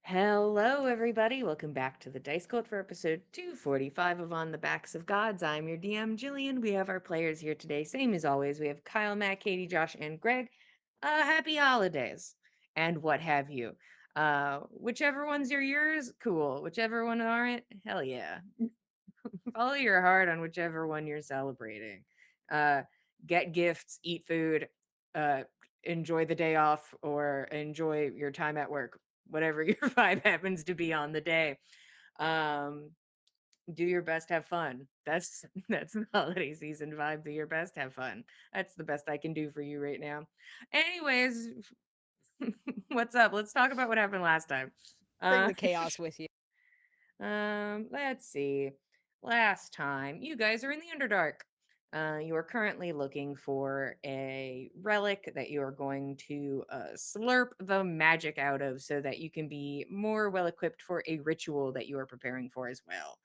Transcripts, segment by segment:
Hello, everybody. Welcome back to the Dice Cult for episode 245 of On the Backs of Gods. I'm your DM, Jillian. We have our players here today. Same as always. We have Kyle, Matt, Katie, Josh, and Greg. Happy holidays and what have you. Whichever ones are yours, cool. Whichever one aren't, hell yeah. Follow your heart on whichever one you're celebrating. Uh, get gifts, eat food, uh, enjoy the day off, or enjoy your time at work, whatever your vibe happens to be on the day. Um, do your best, have fun. That's the holiday season vibe. Do your best, have fun. That's the best I can do for you right now. Anyways, what's up? Let's talk about what happened last time. Bring Uh, the chaos with you. let's see. Last time, you guys are in the Underdark. You are currently looking for a relic that you are going to slurp the magic out of so that you can be more well equipped for a ritual that you are preparing for as well.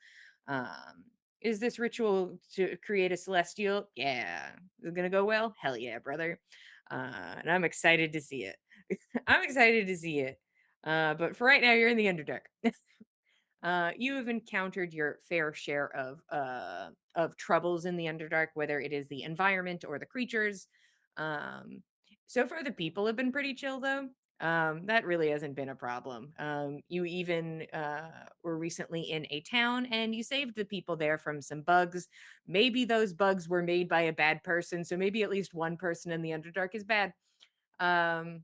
Um, is this ritual to create a celestial? Yeah. Is it going to go well? Hell yeah, brother. And I'm excited to see it. I'm excited to see it. But for right now, you're in the Underdark. You have encountered your fair share of troubles in the Underdark, whether it is the environment or the creatures. Um, so far, the people have been pretty chill, though. That really hasn't been a problem. You even were recently in a town and you saved the people there from some bugs. Maybe those bugs were made by a bad person, so maybe at least one person in the Underdark is bad. Um,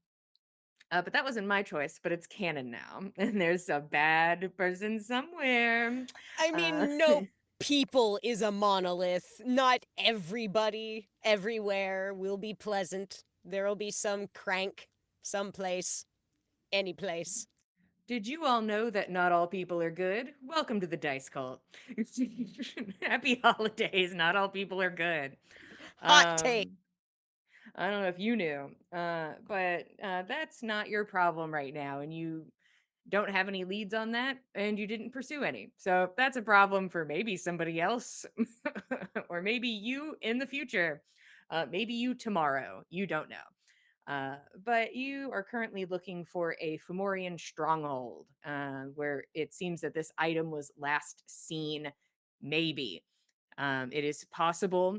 but that wasn't my choice, but it's canon now. And there's a bad person somewhere. I Uh, mean, no people is a monolith. Not everybody, everywhere will be pleasant. There'll be some crank, someplace, any place. did you all know that not all people are good? Welcome to the Dice Cult. Happy holidays. Not all people are good. Hot take. Um, I don't know if you knew, but that's not your problem right now. And you don't have any leads on that and you didn't pursue any. So that's a problem for maybe somebody else or maybe you in the future. Maybe you tomorrow. You don't know. But you are currently looking for a Fomorian stronghold where it seems that this item was last seen, maybe. It is possible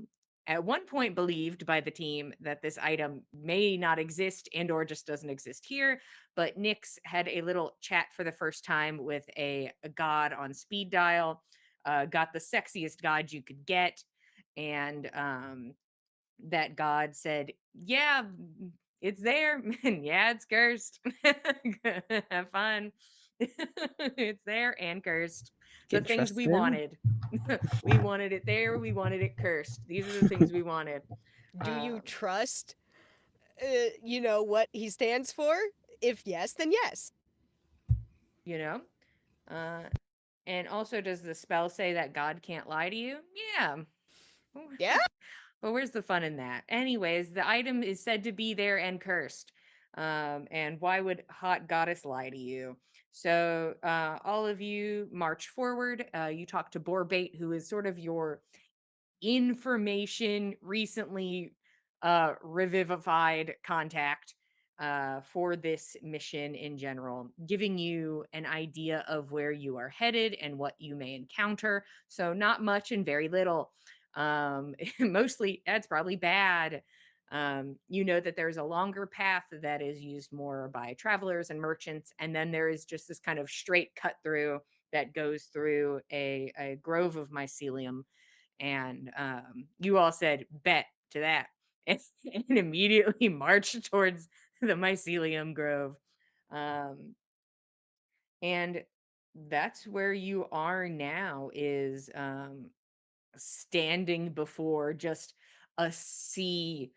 at one point believed by the team that this item may not exist and or just doesn't exist here, but Nyx had a little chat for the first time with a god on speed dial, got the sexiest god you could get, and that god said, yeah, it's there, and yeah, it's cursed. Have fun. It's there and cursed. The Can things trust we him? wanted. We wanted it there, we wanted it cursed. These are the things we wanted. Do you um trust, what he stands for? If yes, then yes. you know uh and also, does the spell say that god can't lie to you? Yeah. Yeah? But where's the fun in that? Anyways, the item is said to be there and cursed. And why would hot goddess lie to you? So all of you march forward. You talk to Borbait, who is sort of your information recently revivified contact for this mission in general, giving you an idea of where you are headed and what you may encounter. So, not much and very little. Mostly, that's probably bad. You know that there's a longer path that is used more by travelers and merchants, and then there is just this kind of straight cut through that goes through a grove of mycelium, and you all said bet to that and, and immediately marched towards the mycelium grove. um, and that's where you are now, is standing before just a sea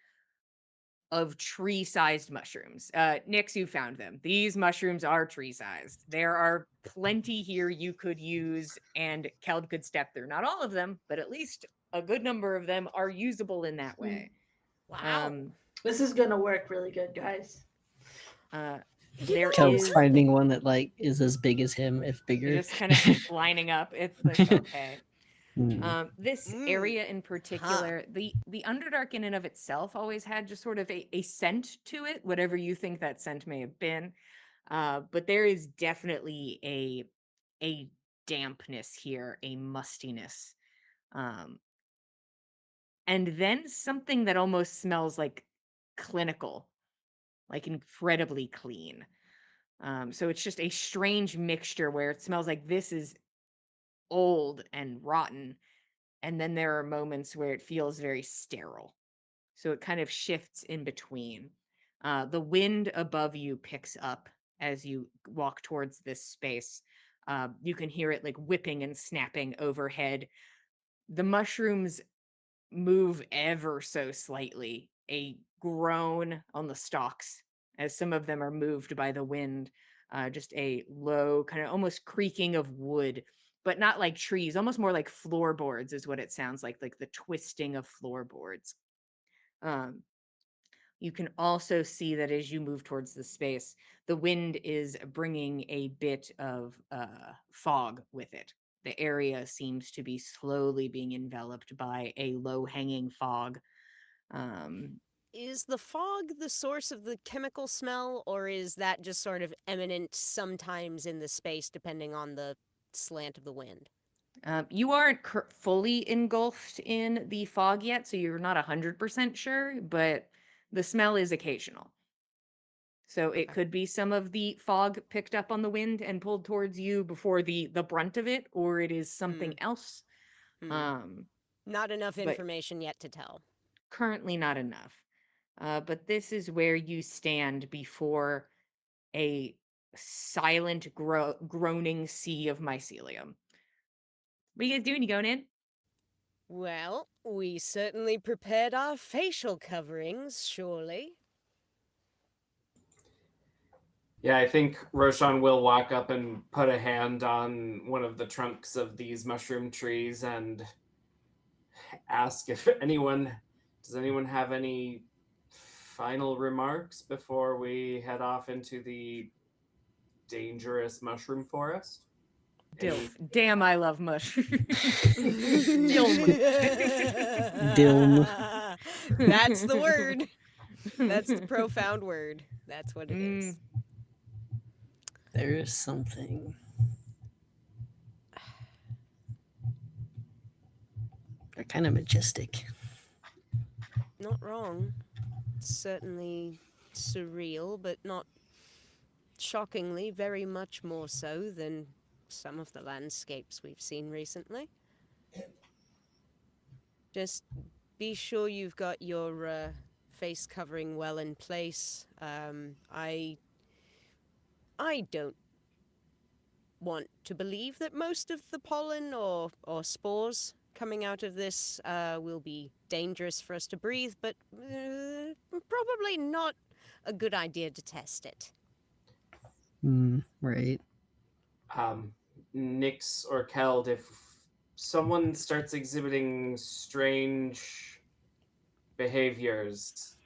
of tree-sized mushrooms. Nix, you found them. These mushrooms are tree-sized. There are plenty here you could use and Keld could step through. Not all of them, but at least a good number of them are usable in that Hmm. way. Wow. Um, This is gonna work really good, guys. uh, You there Kel's know, is finding one that like is as big as him, if bigger. just kind of lining up. It's like, okay. Hmm. This mm, area in huh. particular, the Underdark in and of itself always had just sort of a scent to it, whatever you think that scent may have been. But there is definitely a dampness here, a mustiness. Um, and then something that almost smells like clinical, like incredibly clean. So it's just a strange mixture where it smells like this is old and rotten, and then there are moments where it feels very sterile. So it kind of shifts in between. The wind above you picks up as you walk towards this space. You can hear it like whipping and snapping overhead. The mushrooms move ever so slightly, a groan on the stalks as some of them are moved by the wind. Just a low, kind of almost creaking of wood, but not like trees, almost more like floorboards is what it sounds like the twisting of floorboards. Um, you can also see that as you move towards the space, the wind is bringing a bit of fog with it. The area seems to be slowly being enveloped by a low hanging fog. Um, Is the fog the source of the chemical smell, or is that just sort of eminent sometimes in the space depending on the slant of the wind? you aren't fully engulfed in the fog yet, so you're not 100% sure, but the smell is occasional. So it Okay. could be some of the fog picked up on the wind and pulled towards you before the brunt of it, or it is something else. Hmm. Um, Not enough but information yet to tell. currently not enough. But this is where you stand before a silent, groaning sea of mycelium. What are you guys doing? You going in? Well, we certainly prepared our facial coverings, surely. Yeah, I think Roshan will walk up and put a hand on one of the trunks of these mushroom trees and ask if does anyone have any final remarks before we head off into the dangerous mushroom forest? Dilf. Damn, I love mushrooms. Dilm. Dilm. That's the word. That's the profound word. That's what it is. There is something. They're kind of majestic. Not wrong. Certainly surreal, but not shockingly very much more so than some of the landscapes we've seen recently. Just be sure you've got your face covering well in place. I don't want to believe that most of the pollen or spores coming out of this will be dangerous for us to breathe, but probably not a good idea to test it. Right. Nix or Keld, if someone starts exhibiting strange behaviors,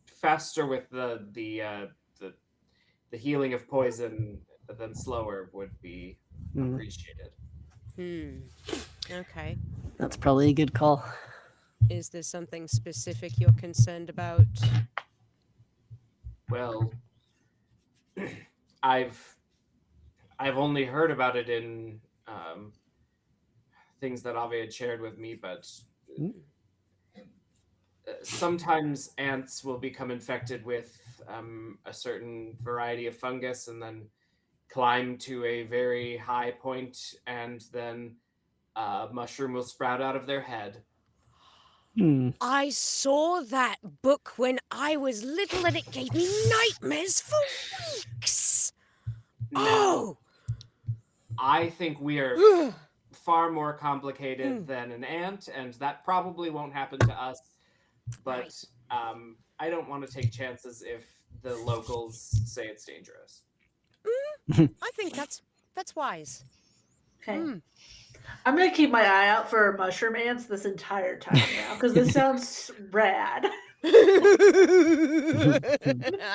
faster with the healing of poison than slower would be appreciated. Okay. That's probably a good call. Is there something specific you're concerned about? Well, I've only heard about it in things that Ave had shared with me, but sometimes ants will become infected with a certain variety of fungus and then climb to a very high point, and then a mushroom will sprout out of their head. I saw that book when I was little and it gave me nightmares for weeks. Now, I think we are far more complicated than an ant, and that probably won't happen to us. But I don't want to take chances if the locals say it's dangerous. I think that's wise. Okay. I'm gonna keep my eye out for mushroom ants this entire time now because this sounds rad. I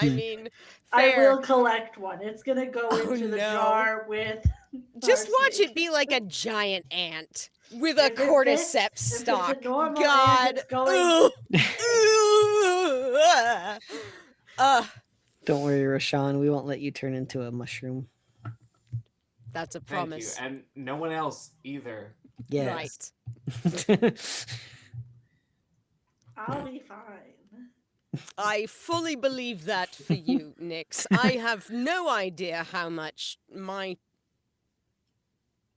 mean, fair. I will collect one. It's gonna go into the jar with. Just watch arsenic. it be like a giant ant with If a it cordyceps fits, stalk. If it's a normal God. ant, it's going. Don't worry, Roshan. We won't let you turn into a mushroom. That's a Thank you, promise. and no one else either. Yes. Right. I'll be fine. I fully believe that for you, Nix. I have no idea how much my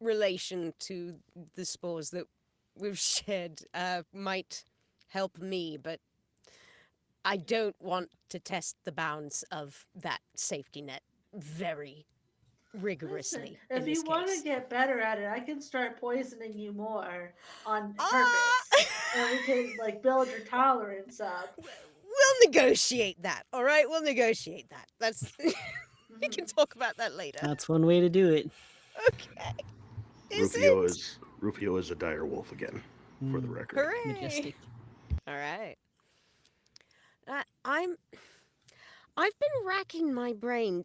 relation to the spores that we've shared might help me, but I don't want to test the bounds of that safety net very Listen, rigorously if in you this want to case. get better at it, I can start poisoning you more on Ah! purpose, and we can like build your tolerance up. We'll negotiate that, all right? We'll negotiate that. That's we can Mhm. talk about that later. That's one way to do it. Okay. Is it? Rufio is a dire wolf again, for the record. Hooray! Majestic. All right. I've been racking my brain.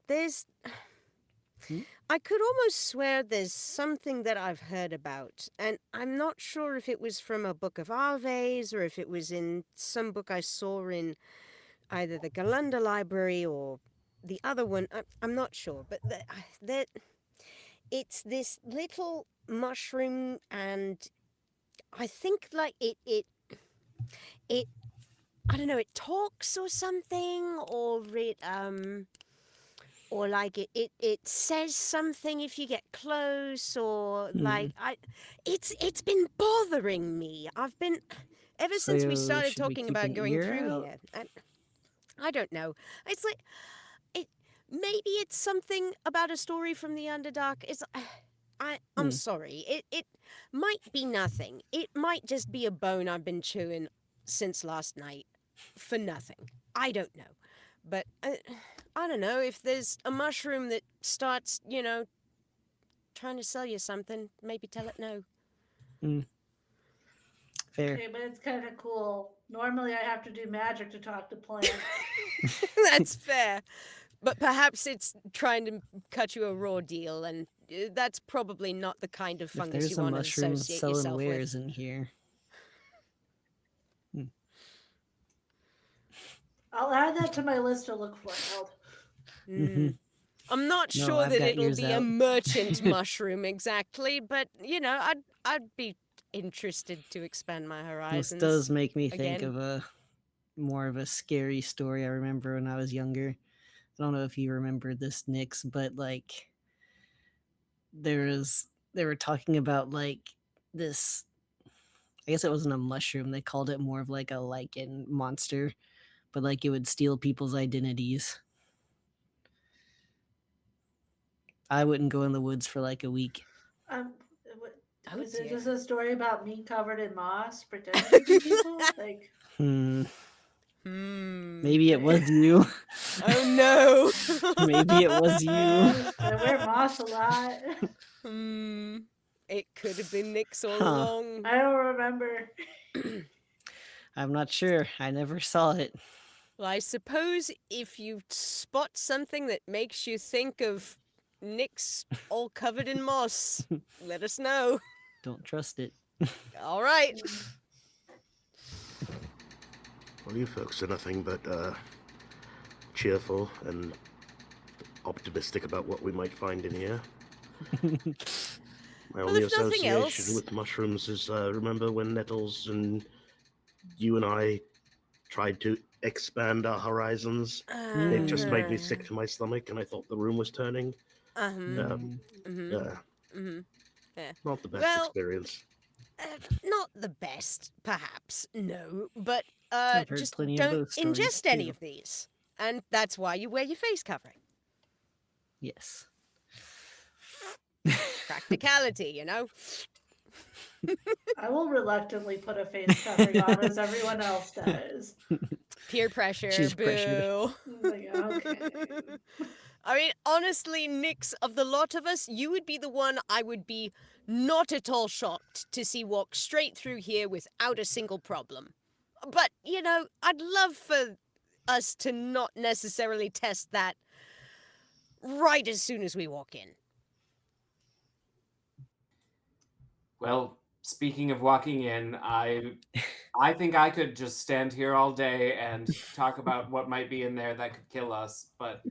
Hmm? I could almost swear there's something that I've heard about, and I'm not sure if it was from a book of Arve's or if it was in some book I saw in either the Galunda library or the other one. I'm not sure, but that it's this little mushroom, and I think like it I don't know, it talks or something, or like it says something if you get close, or like it's been bothering me. I've been ever since we So started should we talking keep about an going ear through out? here. And I don't know. It's like it maybe it's something about a story from the Underdark. I'm sorry. It might be nothing. It might just be a bone I've been chewing since last night for nothing. I don't know. But I don't know if there's a mushroom that starts, trying to sell you something, maybe tell it no. Fair. Okay, but it's kind of cool. Normally, I have to do magic to talk to plants. That's fair. But perhaps it's trying to cut you a raw deal, and that's probably not the kind of If fungus there's you a want to mushroom associate selling yourself wares with. in here. I'll add that to my list to look for. Hold. Mm-hmm. I'm not No, sure I've that got it'll yours be a out. merchant mushroom exactly, but I'd be interested to expand my This horizons. does make me think again. of a more of a scary story I remember when I was younger. I don't know if you remember this, Nix, but like they were talking about like this. I guess it wasn't a mushroom. They called it more of like a lichen monster, but like it would steal people's identities. I wouldn't go in the woods for like a week. Oh Was it dear. just a story about me covered in moss pretending to be people? Like, Maybe it was okay. you. Oh no. Maybe it was you. I wear moss a lot. It could have been Nix all Huh. along. I don't remember. I'm not sure. I never saw it. Well, I suppose if you spot something that makes you think of Nix all covered in moss, let us know. Don't trust it. All right. Well, you folks are nothing but cheerful and optimistic about what we might find in here. My Well, only if nothing association else- with mushrooms is remember when Nettles and you and I tried to expand our horizons. It just made me sick to my stomach, and I thought the room was turning. Yeah, not the best Well, experience. not the best, perhaps, no, but I've heard just plenty of don't those stories, ingest any too. of these. And that's why you wear your face covering. Yes. Practicality, I will reluctantly put a face covering on as everyone else does. Peer pressure, She's boo. pressured. Like, okay. I mean, honestly, Nix, of the lot of us, you would be the one I would be not at all shocked to see walk straight through here without a single problem. But, I'd love for us to not necessarily test that right as soon as we walk in. Well, speaking of walking in, I think I could just stand here all day and talk about what might be in there that could kill us, but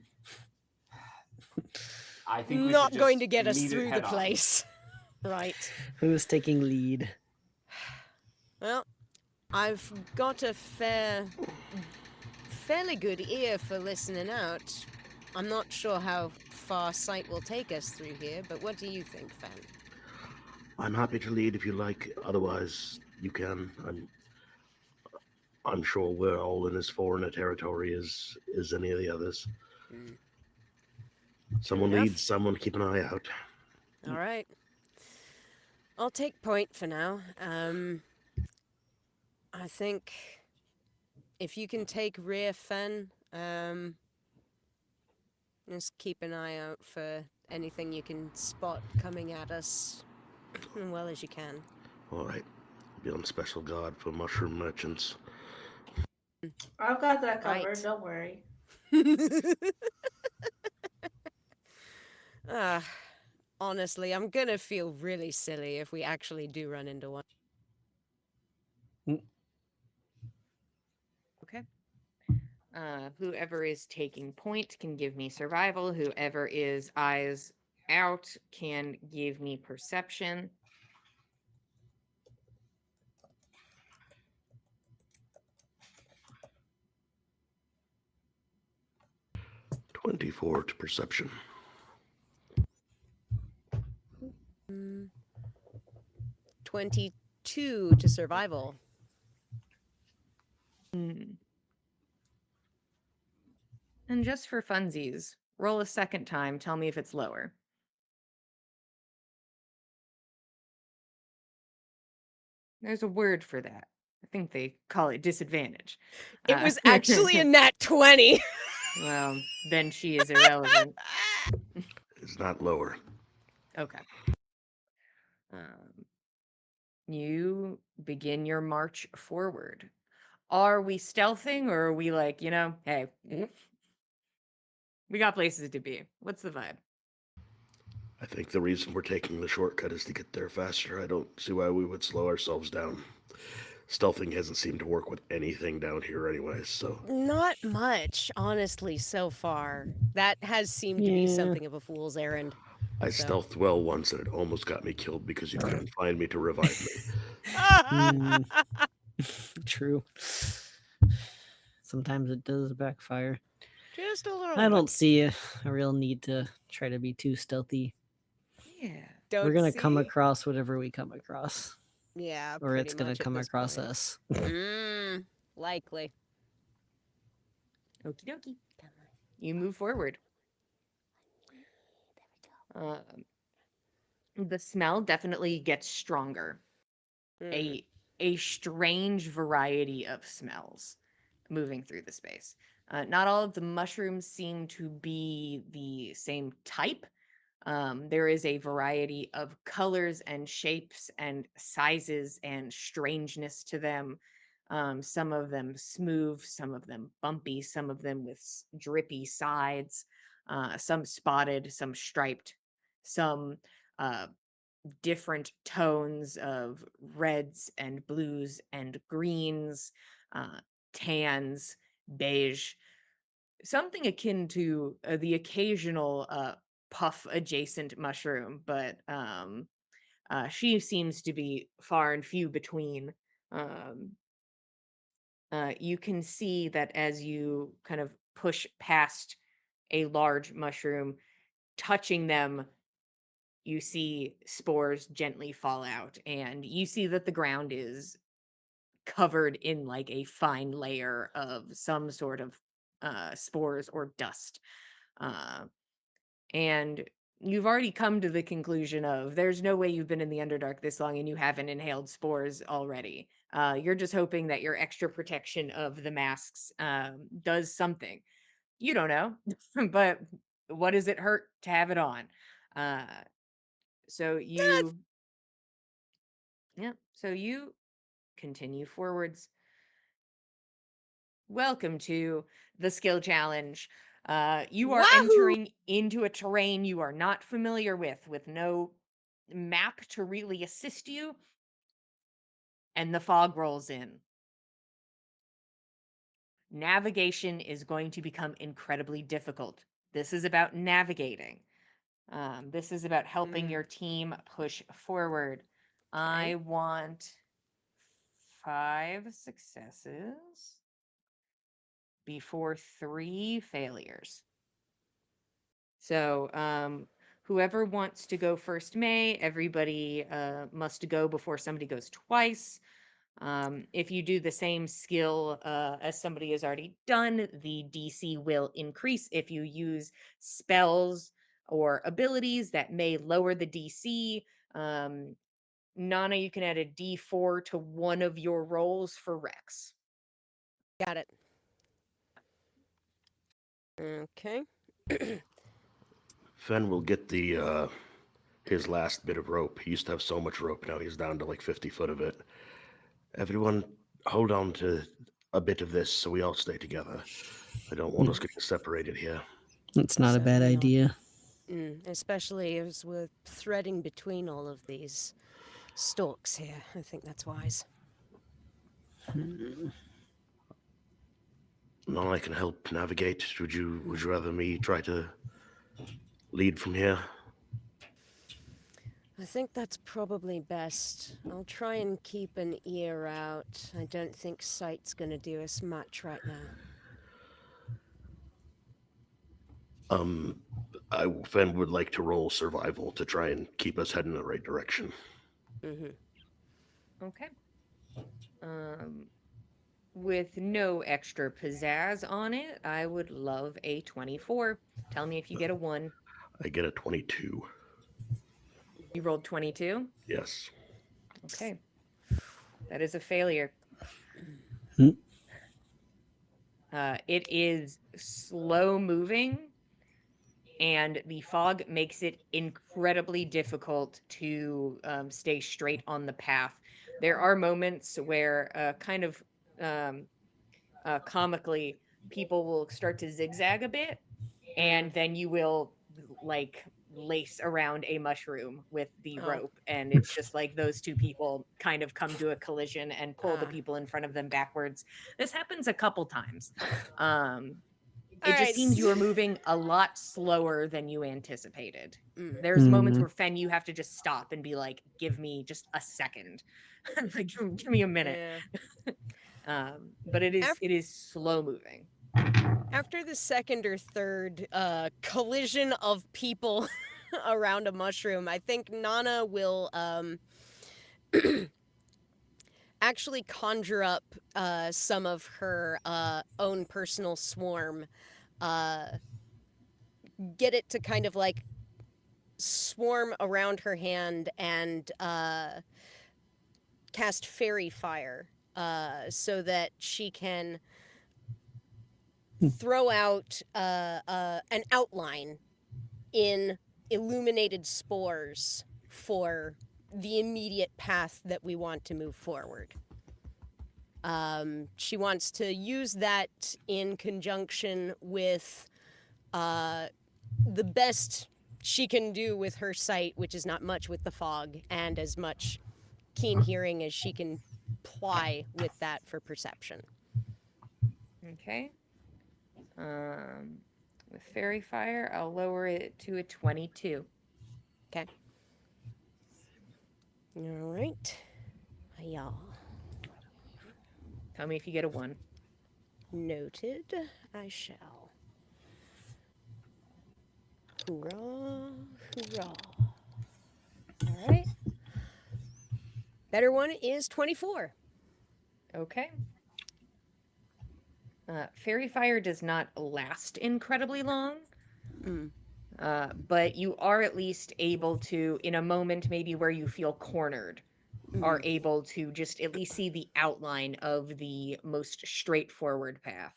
I think we should Not going just to get us meet it through the head on. place. Right. Who's taking lead? Well, I've got a fairly good ear for listening out. I'm not sure how far sight will take us through here, but what do you think, Fan? I'm happy to lead if you like. Otherwise, you can. I'm sure we're all in as foreign a territory as any of the others. Someone enough. leads, someone keep an eye out. All right. I'll take point for now. I think if you can take rear, Fen, just keep an eye out for anything you can spot coming at us as well as you can. All right. Be on special guard for mushroom merchants. I've got that covered. Right. Don't worry. Honestly, I'm gonna feel really silly if we actually do run into one. Okay. Whoever is taking point can give me survival. Whoever is eyes out can give me perception. — 24 to perception. 22 to survival. And just for funsies, roll a second time. Tell me if it's lower. There's a word for that. I think they call it disadvantage. It was actually a nat 20. Well, then she is irrelevant. It's not lower. Okay. You begin your march forward. Are we stealthing or are we like, hey, we got places to be? What's the vibe? I think the reason we're taking the shortcut is to get there faster. I don't see why we would slow ourselves down. Stealthing hasn't seemed to work with anything down here anyways, so... Not much, honestly, so far. That has seemed to be something of a fool's errand. I stealthed well once and it almost got me killed because you couldn't find me to revive me. True. Sometimes it does backfire. Just a little I don't bit. see a real need to try to be too stealthy. Yeah. We're going to come across whatever we come across. Yeah, or it's going to come across us. Likely. Okie dokie. You move forward. The smell definitely gets stronger. A strange variety of smells moving through the space. Not all of the mushrooms seem to be the same type. There is a variety of colors and shapes and sizes and strangeness to them. Some of them smooth, some of them bumpy, some of them with drippy sides, some spotted, some striped, some different tones of reds and blues and greens, tans, beige, something akin to the occasional puff adjacent mushroom, but she seems to be far and few between. You can see that as you kind of push past a large mushroom, touching them, you see spores gently fall out, and you see that the ground is covered in like a fine layer of some sort of spores or dust. And you've already come to the conclusion of there's no way you've been in the Underdark this long and you haven't inhaled spores already. You're just hoping that your extra protection of the masks does something. You don't know, but what does it hurt to have it on? So you, yeah, so you continue forwards. Welcome to the skill challenge. You are entering into a terrain you are not familiar with no map to really assist you. and the fog rolls in. Navigation is going to become incredibly difficult. This is about navigating. This is about helping your team push forward. I want 5 successes before 3 failures. So, whoever wants to go first may. Everybody must go before somebody goes twice. If you do the same skill as somebody has already done, the DC will increase. If you use spells or abilities that may lower the DC, Nana, you can add a D4 to one of your rolls for Rex. Got it. Okay. Fen will get the his last bit of rope. He used to have so much rope, now he's down to like 50 foot of it. Everyone hold on to a bit of this so we all stay together. I don't want us getting separated here. That's not a bad Certainly not. idea. Especially as we're threading between all of these stalks here. I think that's wise. None I can help navigate. Would you rather me try to lead from here? I think that's probably best. I'll try and keep an ear out. I don't think sight's gonna do us much right now. Fen would like to roll survival to try and keep us heading in the right direction. Okay. With no extra pizzazz on it, I would love a 24. Tell me if you get a 1. I get a 22. You rolled 22? Yes. Okay. That is a failure. Hmm. It is slow moving, and the fog makes it incredibly difficult to stay straight on the path. There are moments where, comically, people will start to zigzag a bit, and then you will like lace around a mushroom with the rope, and it's just like those two people kind of come to a collision and pull the people in front of them backwards. This happens a couple times. It just seems you are moving a lot slower than you anticipated. There's moments where Fen, you have to just stop and be like, give me just a second. Like, give me a minute. But it is slow moving. After the second or third collision of people around a mushroom, I think Nana will actually conjure up some of her own personal swarm, get it to kind of like swarm around her hand and cast fairy fire so that she can throw out an outline in illuminated spores for the immediate path that we want to move forward. She wants to use that in conjunction with the best she can do with her sight, which is not much with the fog, and as much keen hearing as she can ply with that for perception. Okay. With fairy fire, I'll lower it to a 22. Okay. All right. Yeah. Tell me if you get a 1. Noted. I shall. Hoorah, hoorah. All right. Better one is 24. Okay. Fairy fire does not last incredibly long. But you are at least able to, in a moment maybe where you feel cornered, are able to just at least see the outline of the most straightforward path,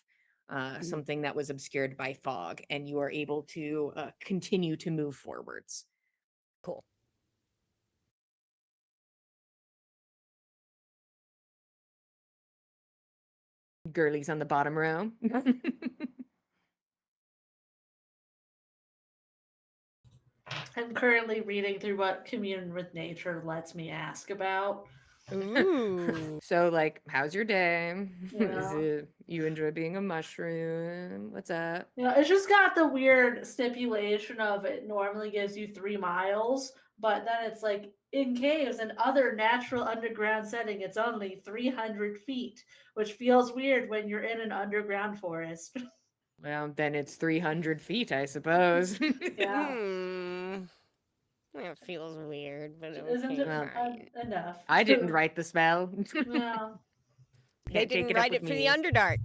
something that was obscured by fog, and you are able to continue to move forwards. Cool. Girlies on the bottom row. I'm currently reading through what Commune with Nature lets me ask about. Ooh. So, like, how's your day? Is Yeah. it you enjoy being a mushroom? What's up? It's just got the weird stipulation of it normally gives you 3 miles, but then it's like in caves and other natural underground setting, it's only 300 feet, which feels weird when you're in an underground forest. Well, then it's 300 feet, I suppose. Yeah. That feels weird, but Isn't okay, it Well, fine. enough? I didn't write the spell. Yeah. They Can't take didn't it up write with it for the me. Underdark.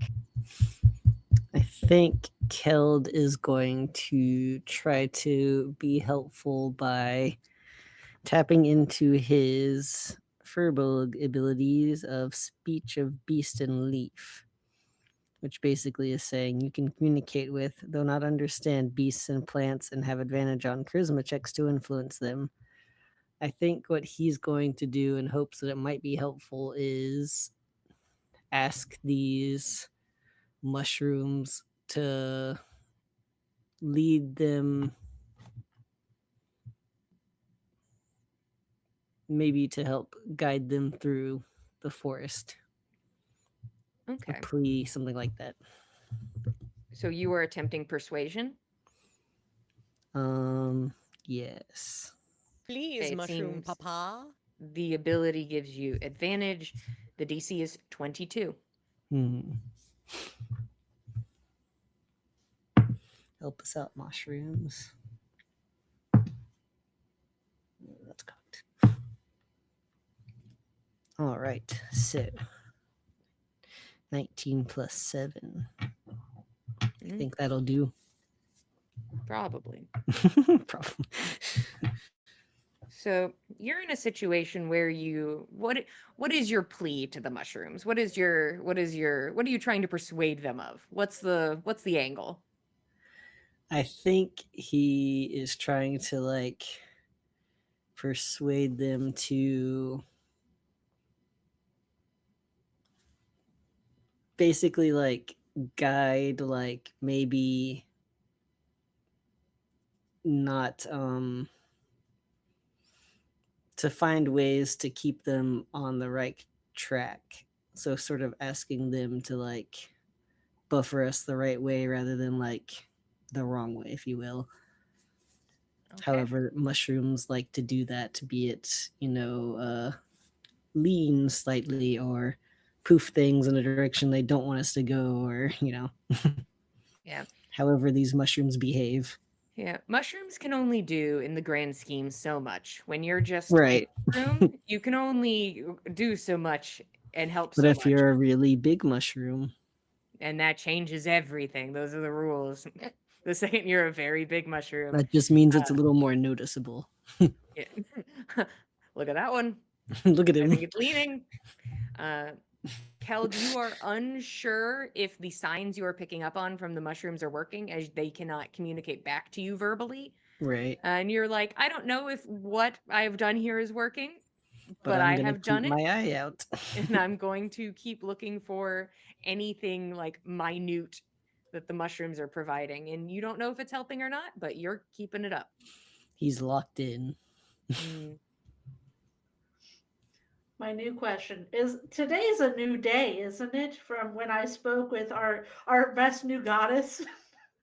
I think Keld is going to try to be helpful by tapping into his Furbolg abilities of Speech of Beast and Leaf, which basically is saying you can communicate with, though not understand, beasts and plants and have advantage on charisma checks to influence them. I think what he's going to do in hopes that it might be helpful is ask these mushrooms to lead them, maybe to help guide them through the forest. Okay. A plea, something like that. So you were attempting persuasion? Yes. Please, Okay, it Mushroom seems Papa. the ability gives you advantage. The DC is 22. Help us out, mushrooms. That's cocked. All right, so 19 plus 7. I think that'll do. Probably. Probably. So you're in a situation where what is your plea to the mushrooms? What are you trying to persuade them of? What's the angle? I think he is trying to like persuade them to basically like guide, like maybe not to find ways to keep them on the right track. So sort of asking them to like buffer us the right way rather than like the wrong way, if you will. Okay. However, mushrooms like to do that, be it, lean slightly or poof things in a direction they don't want us to go, or, Yeah. however these mushrooms behave. Yeah. Mushrooms can only do in the grand scheme so much. When you're just Right. a mushroom, you can only do so much and help But so if much. you're a really big mushroom, And that changes everything. Those are the rules. The second you're a very big mushroom. that just means it's a little more noticeable. Yeah. Look at that one. Look at I him. think it's leaning. Keld, you are unsure if the signs you are picking up on from the mushrooms are working, as they cannot communicate back to you verbally. Right. And you're like, I don't know if what I've done here is working, but I'm I gonna have keep done it. my eye out. And I'm going to keep looking for anything like minute that the mushrooms are providing. And you don't know if it's helping or not, but you're keeping it up. He's locked in. My new question is, today's a new day, isn't it? From when I spoke with our best new goddess.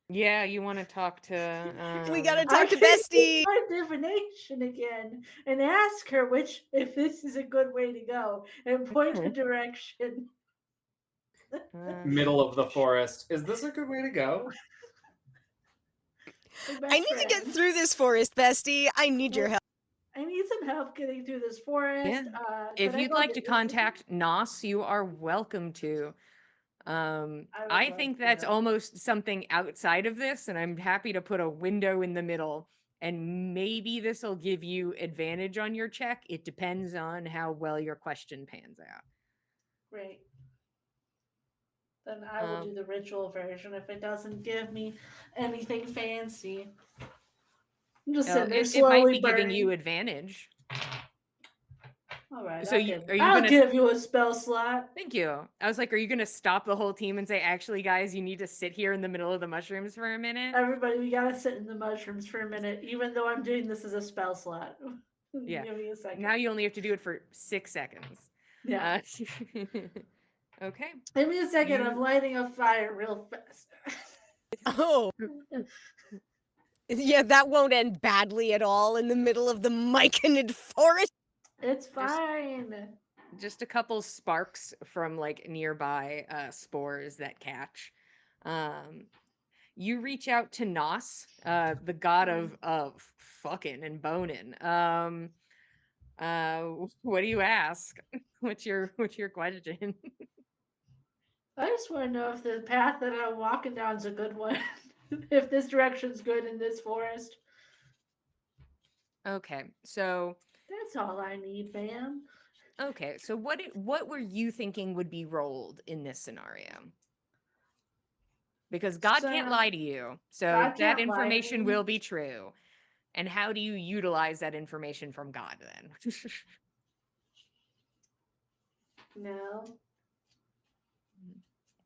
Yeah, you want to talk to We gotta I talk to can use Bestie. my divination again and ask her if this is a good way to go and point a direction. Middle of the forest. Is this a good way to go? My I best need to get friend. through this forest, Bestie. I need your help. I need some help getting through this forest. Yeah. Could If I you'd go like to visit with you? contact Nos, you are welcome to. I would I love think to. that's almost something outside of this, and I'm happy to put a window in the middle. And maybe this will give you advantage on your check. It depends on how well your question pans out. Great. Then I will do the ritual version if it doesn't give me anything fancy. I'm just sitting there It might slowly be giving you burning. advantage. All right, So are you I'll gonna? give you a spell slot. Thank you. I was like, are you gonna stop the whole team and say, actually, guys, you need to sit here in the middle of the mushrooms for a minute? Everybody, we gotta sit in the mushrooms for a minute, even though I'm doing this as a spell slot. Yeah. Give me a second. Now you only have to do it for 6 seconds. Yeah. Okay. Give me a second. You- I'm lighting a fire real fast. Oh, yeah, that won't end badly at all in the middle of the Myconid forest. It's fine. just a couple sparks from like nearby spores that catch. You reach out to Nos, the god of fucking and boning. What do you ask? What's your question? I just want to know if the path that I'm walking down is a good one. If this direction's good in this forest. Okay, so That's all I need, fam. what were you thinking would be rolled in this scenario? Because God can't So, lie to you, so God that can't lie to information me. will be true. And how do you utilize that information from God then? No.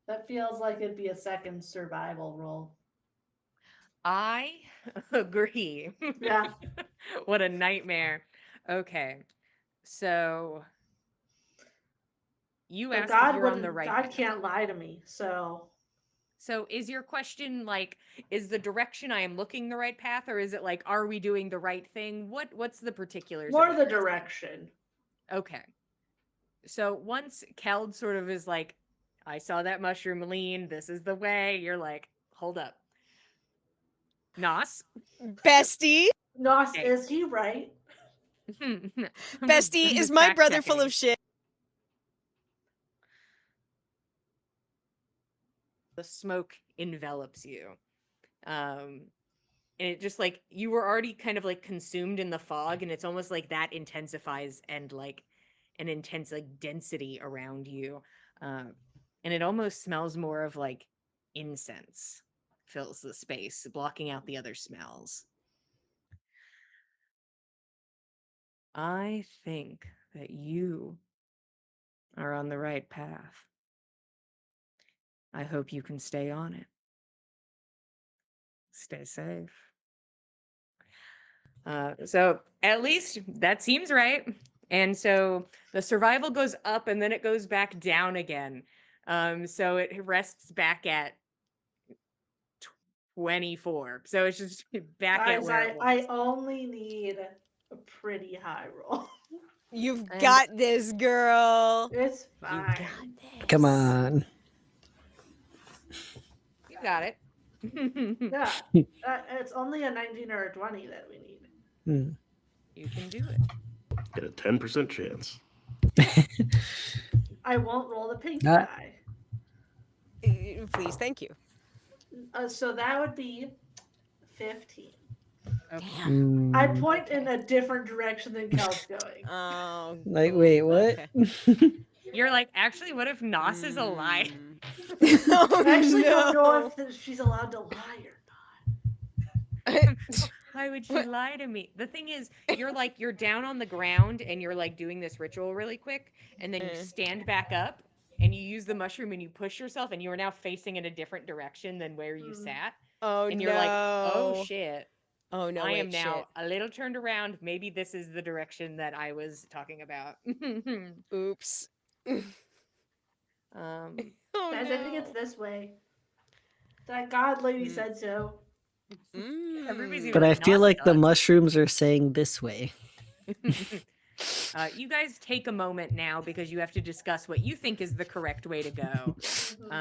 That feels like it'd be a second survival roll. I agree. Yeah. What a nightmare. Okay. So you But ask if God you're on the wouldn't, right God path. can't lie to me. So, So is your question like, is the direction I am looking the right path, or is it like, are we doing the right thing? What's the particulars of more what the you're asking? direction. Okay. So once Keld sort of is like, I saw that mushroom lean, this is the way, you're like, hold up. Nos? Bestie, Nos, Okay. is he right? I'm bestie, is just my fact brother full checking. of shit? The smoke envelops you. And it just like you were already kind of like consumed in the fog, and it's almost like that intensifies and like an intense like density around you. And it almost smells more of like incense fills the space, blocking out the other smells. I think that you are on the right path. I hope you can stay on it. Stay safe. So at least that seems right. And so the survival goes up and then it goes back down again. So it rests back at 24. So it's just back at Guys, where it I was. only need a pretty high roll. You've And got this, girl. It's You fine. got this. Come on. you got it. Yeah. It's only a 19 or a 20 that we need. Hmm. You can do it. Get a 10% chance. I won't roll the pink Ah. die. Please, thank you. So that would be 15. Okay. Damn. I Mm, point in Okay. a different direction than Kel's going. Oh. like, oh, wait, what? Okay. You're like, actually, what if Nos is a lie? Oh, I actually don't know no. if she's allowed to lie or Why would she What? lie to me? The thing is, you're down on the ground and you're like doing this ritual really quick, and then you stand back up and you use the mushroom and you push yourself, and you are now facing in a different direction than where you not. sat. Oh, And you're like, oh no. shit, Oh, no, I am wait, shit. now a little turned around. Maybe this is the direction that I was talking about. Oops. um, Oh, Guys, no. I think it's this way. That god lady Mm. said so. Everybody's Mm. But like, I feel "Nos like the does." mushrooms are saying this way. You guys take a moment now because you have to discuss what you think is the correct way to go.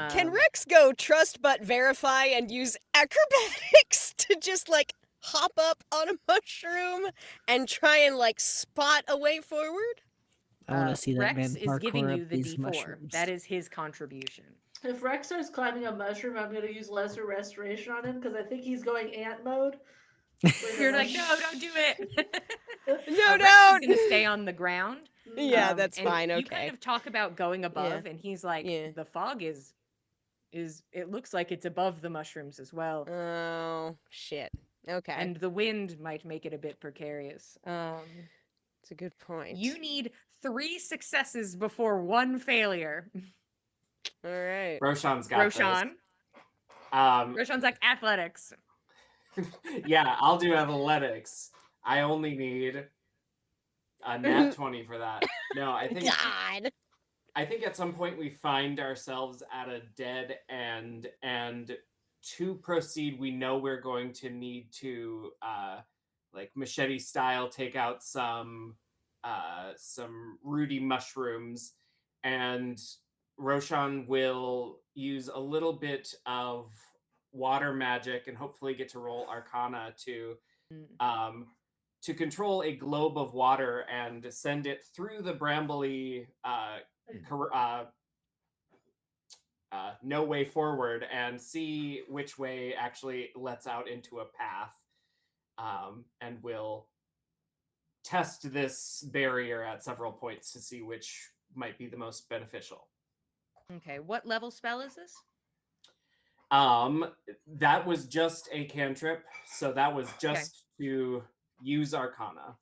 Can Um, Rex go trust but verify and use acrobatics to just like hop up on a mushroom and try and like spot a way forward? I want to see that Rex man is giving parkour up you the these D4. mushrooms. That is his contribution. If Rex starts climbing a mushroom, I'm gonna use lesser restoration on him because I think he's going ant mode. You're like, no, don't do it. No, Rex is don't. going to stay on the ground. Yeah, that's and fine. You kind Okay. of talk about going above, and he's like, Yeah. the fog is it looks like it's above the mushrooms as well, Oh, shit. Okay. and the wind might make it a bit precarious. It's a good point. You need 3 successes before 1 failure. All right. Roshan's got Roshan. this. Roshan's like athletics. Yeah, I'll do athletics. I only need A nat 20 for that. No, I think God. at some point we find ourselves at a dead end, and to proceed, we know we're going to need to, like machete style, take out some rooty mushrooms, and Roshan will use a little bit of water magic and hopefully get to roll Arcana um, to control a globe of water and send it through the brambly no way forward, and see which way actually lets out into a path. And we'll test this barrier at several points to see which might be the most beneficial. Okay, what level spell is this? That was just a cantrip, so that was just to use Arcana.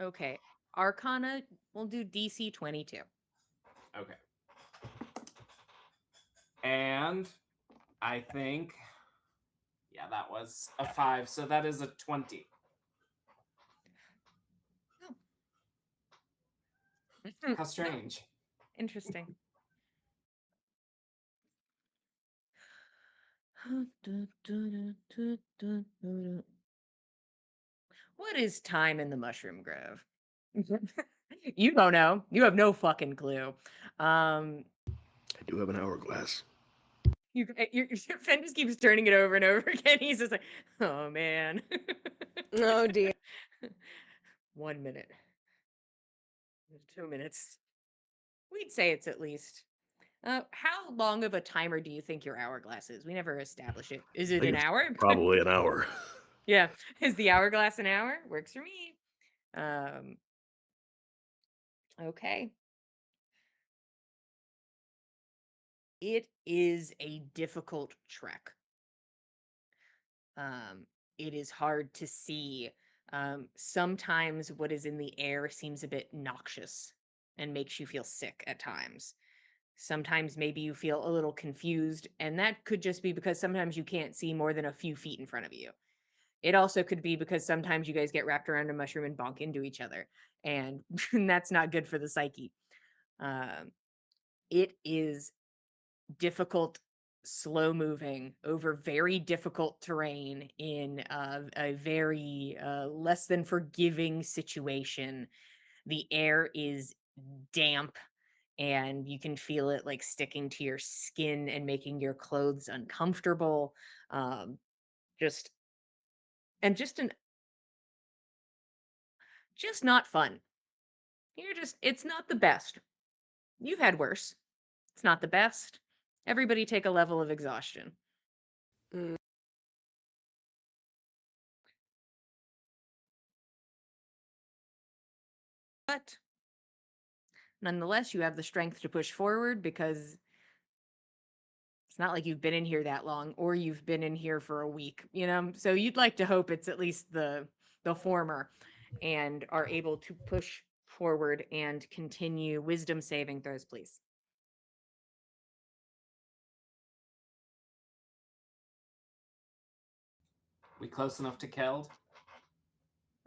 Okay, Arcana, we'll do DC 22. Okay. And I think, yeah, that was a 5, so that is a 20. How strange. Interesting. What is time in the Mushroom Grove? You don't know. You have no fucking clue. I do have an hourglass. Your Finn just keeps turning it over and over again. He's just like, oh man. Oh dear. 1 minute. 2 minutes. We'd say it's at least. How long of a timer do you think your hourglass is? We never established it. Is I it think an it's hour? probably an hour. Yeah. Is the hourglass an hour? Works for me. Okay. It is a difficult trek. It is hard to see. Sometimes what is in the air seems a bit noxious and makes you feel sick at times. Sometimes maybe you feel a little confused, and that could just be because sometimes you can't see more than a few feet in front of you. It also could be because sometimes you guys get wrapped around a mushroom and bonk into each other, and that's not good for the psyche. It is difficult, slow moving over very difficult terrain in a very less than forgiving situation. The air is damp, and you can feel it like sticking to your skin and making your clothes uncomfortable. Um, just and just not fun. It's not the best. You've had worse. It's not the best. Everybody take a level of exhaustion. Mm. But nonetheless, you have the strength to push forward because it's not like you've been in here that long, or you've been in here for a week, you know? So you'd like to hope it's at least the former, and are able to push forward and continue. Wisdom saving throws, please. We close enough to Keld?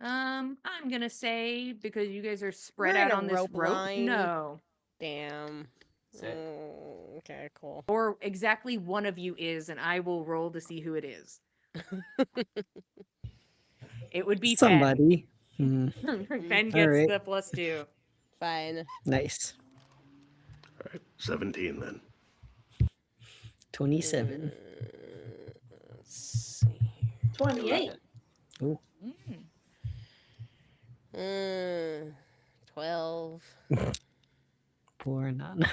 I'm gonna say because you guys are spread We're in out a on this rope rope. line. No. Damn. Sit. Okay, cool. Or exactly one of you is, and I will roll to see who it is. It would be Somebody. Hmm. Fen. Fen All gets right. the +2. Fine. Nice. All right, 17 then. 27. Let's see. 28. 11. Mm. 12. Poor Nana.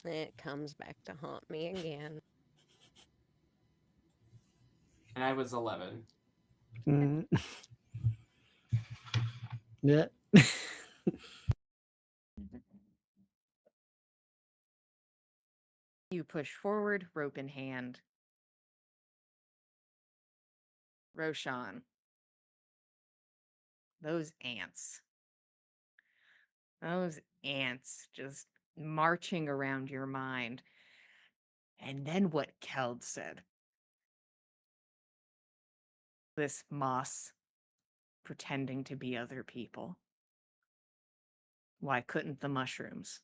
It comes back to haunt me again. And I was 11. Mm. Yeah. You push forward, rope in hand. Roshan. Those ants. Those ants just marching around your mind. And then what Keld said. This moss pretending to be other people. Why couldn't the mushrooms?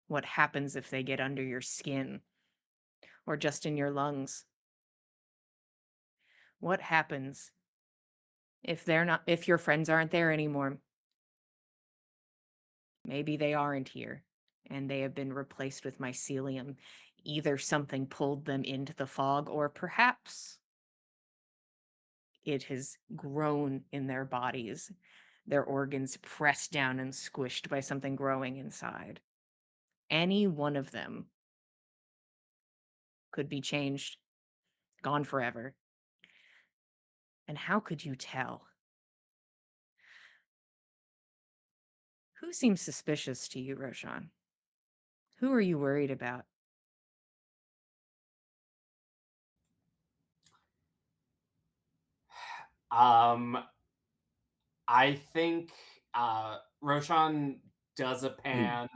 What happens if they get under your skin or just in your lungs? What happens if your friends aren't there anymore? Maybe they aren't here and they have been replaced with mycelium. Either something pulled them into the fog, or perhaps it has grown in their bodies, their organs pressed down and squished by something growing inside. Any one of them could be changed, gone forever. And how could you tell? Who seems suspicious to you, Roshan? Who are you worried about? Um, I think Roshan does a pan.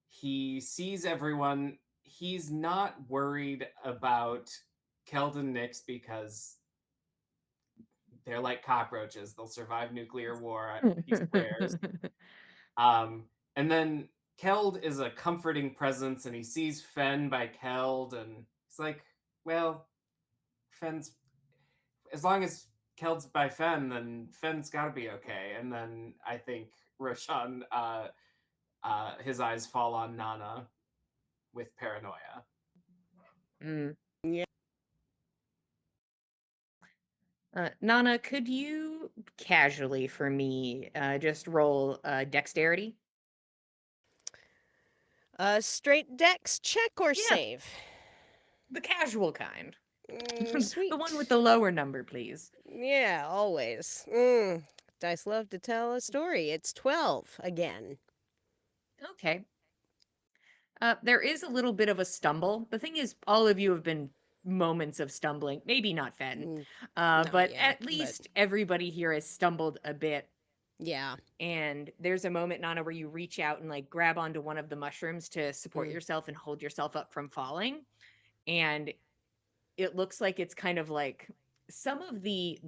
He sees everyone. He's not worried about Keldon Nix because they're like cockroaches. They'll survive nuclear war. He swears. And then Keld is a comforting presence, and he sees Fen by Keld, and he's like, well, Fen's, as long as Keld's by Fen, then Fen's got to be okay. And then I think Roshan, his eyes fall on Nana with paranoia. Mm. Yeah. Nana, could you casually for me just roll dexterity? Straight dex check or Yeah, save? the casual kind. Sweet. The one with the lower number, please. Yeah, always. Dice love to tell a story. It's 12 again. Okay. There is a little bit of a stumble. The thing is, all of you have been moments of stumbling. Maybe not Fen, No, but yeah, at least everybody here has stumbled a bit. Yeah. And there's a moment, Nana, where you reach out and like grab onto one of the mushrooms to support yourself and hold yourself up from falling. And it looks like it's kind of like some of the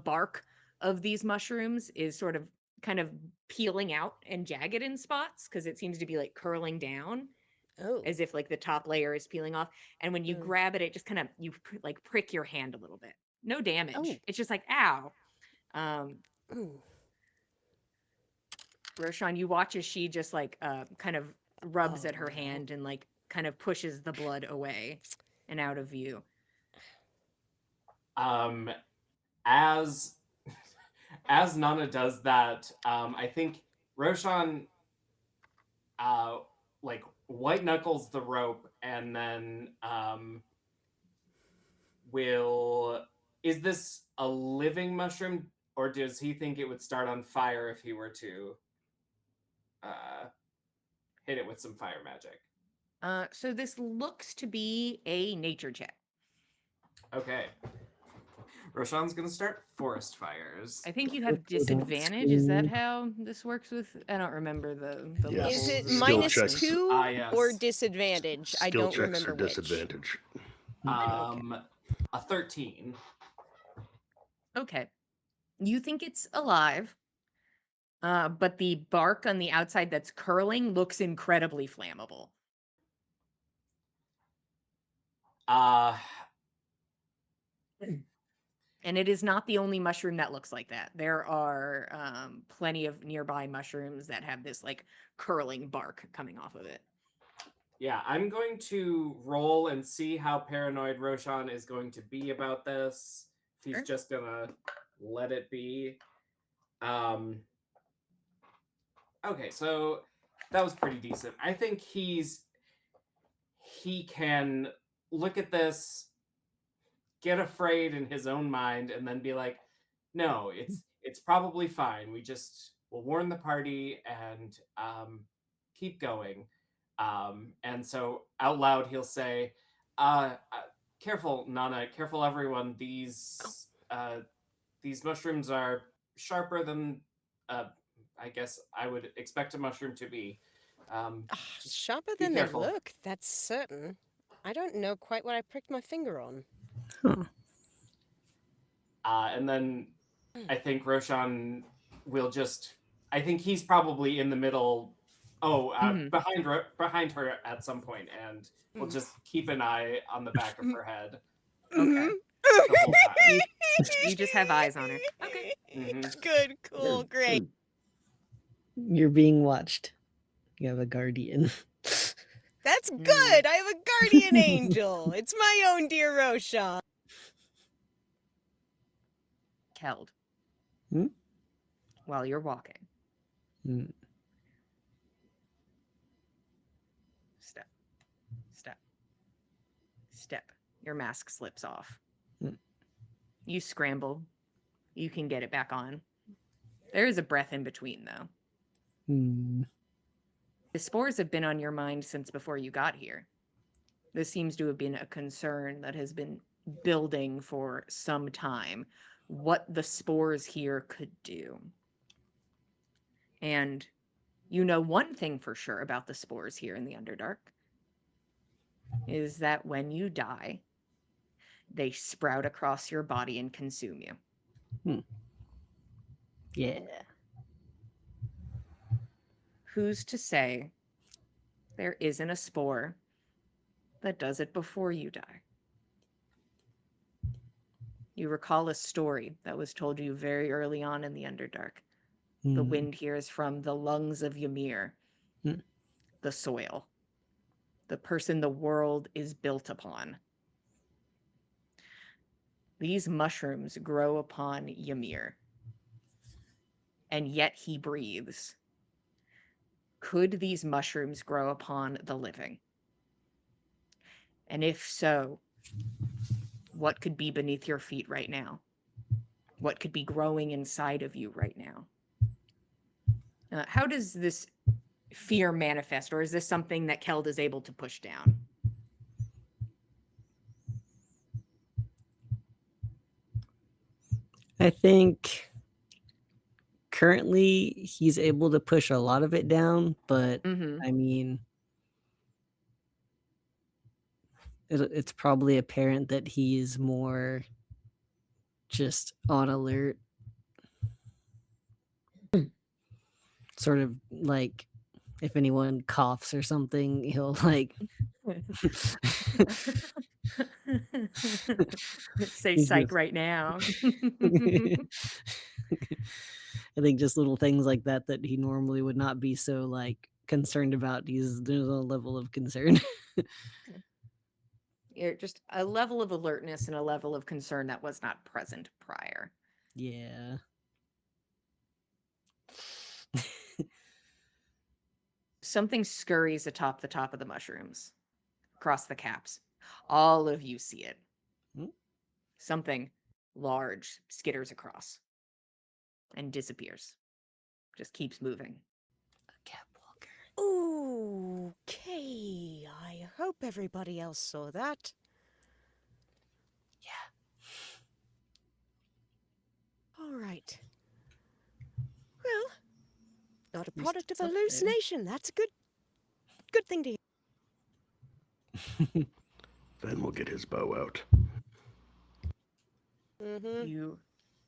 bark of these mushrooms is sort of kind of peeling out and jagged in spots because it seems to be like curling down Oh. as if like the top layer is peeling off. And when you grab it, it just kind of like prick your hand a little bit. No damage. Oh. It's just like ow. Ooh. Roshan, you watch as she just like kind of rubs Oh, at her no. hand and like kind of pushes the blood away and out of view. As as Nana does that, I think Roshan like white knuckles the rope and then will, is this a living mushroom, or does he think it would start on fire if he were to hit it with some fire magic? So this looks to be a nature check. Okay. Roshan's gonna start forest fires. I think you have Don't disadvantage. Is that scream. how this works with? I don't remember the Yes. levels. Is it of Skill minus checks. intelligence. 2 Ah, yes. or disadvantage? I Skill don't checks remember are which. disadvantage. A 13. Okay. You think it's alive, but the bark on the outside that's curling looks incredibly flammable. Uh And it is not the only mushroom that looks like that. There are plenty of nearby mushrooms that have this like curling bark coming off of it. Yeah, I'm going to roll and see how paranoid Roshan is going to be about this. If he's Sure. just gonna let it be. Okay, so that was pretty decent. I think he can look at this, get afraid in his own mind, and then be like, no, it's probably fine. We'll warn the party and keep going. And so out loud he'll say, careful, Nana, careful everyone. These mushrooms are sharper than I guess I would expect a mushroom to be. Just Sharper be than they careful. look, that's certain. I don't know quite what I pricked my finger on. Huh. And then I think Roshan will just, I think he's probably in the middle. Oh, Mhm. behind her at some point, and we'll just keep an eye on the back of her head Okay. the whole time. You just have eyes on her. Okay. Mhm. Good, cool, great. You're being watched. You have a guardian. That's Mm. good. I have a guardian angel. It's my own dear Roshan. Keld. Hmm? While you're walking. Mm. Step. Step. Step. Your mask slips off. Mm. You scramble. You can get it back on. There is a breath in between, though. Mm. The spores have been on your mind since before you got here. This seems to have been a concern that has been building for some time. What the spores here could do. And you know one thing for sure about the spores here in the Underdark is that when you die, they sprout across your body and consume you. Yeah. Who's to say there isn't a spore that does it before you die? You recall a story that was told you very early on in the Underdark. The Mm. wind here is from the lungs of Ymir, Mm. the soil, the person the world is built upon. These mushrooms grow upon Ymir, and yet he breathes. Could these mushrooms grow upon the living? And if so, what could be beneath your feet right now? What could be growing inside of you right now? How does this fear manifest, or is this something that Keld is able to push down? I think currently he's able to push a lot of it down, but I mean, it's probably apparent that he is more just on alert. Sort of like if anyone coughs or something, he'll like Say he's psych just right now. I think just little things like that that he normally would not be so like concerned about. There's a level of concern. You're just a level of alertness and a level of concern that was not present prior. Yeah. Something scurries atop the top of the mushrooms, across the caps. All of you see it. Hmm? Something large skitters across and disappears. Just keeps moving. A catwalker. Okay, I hope everybody else saw that. Yeah. All right. Well, not a At least product of it's up there. hallucination. That's a good thing to hear. Then we'll get his bow out. You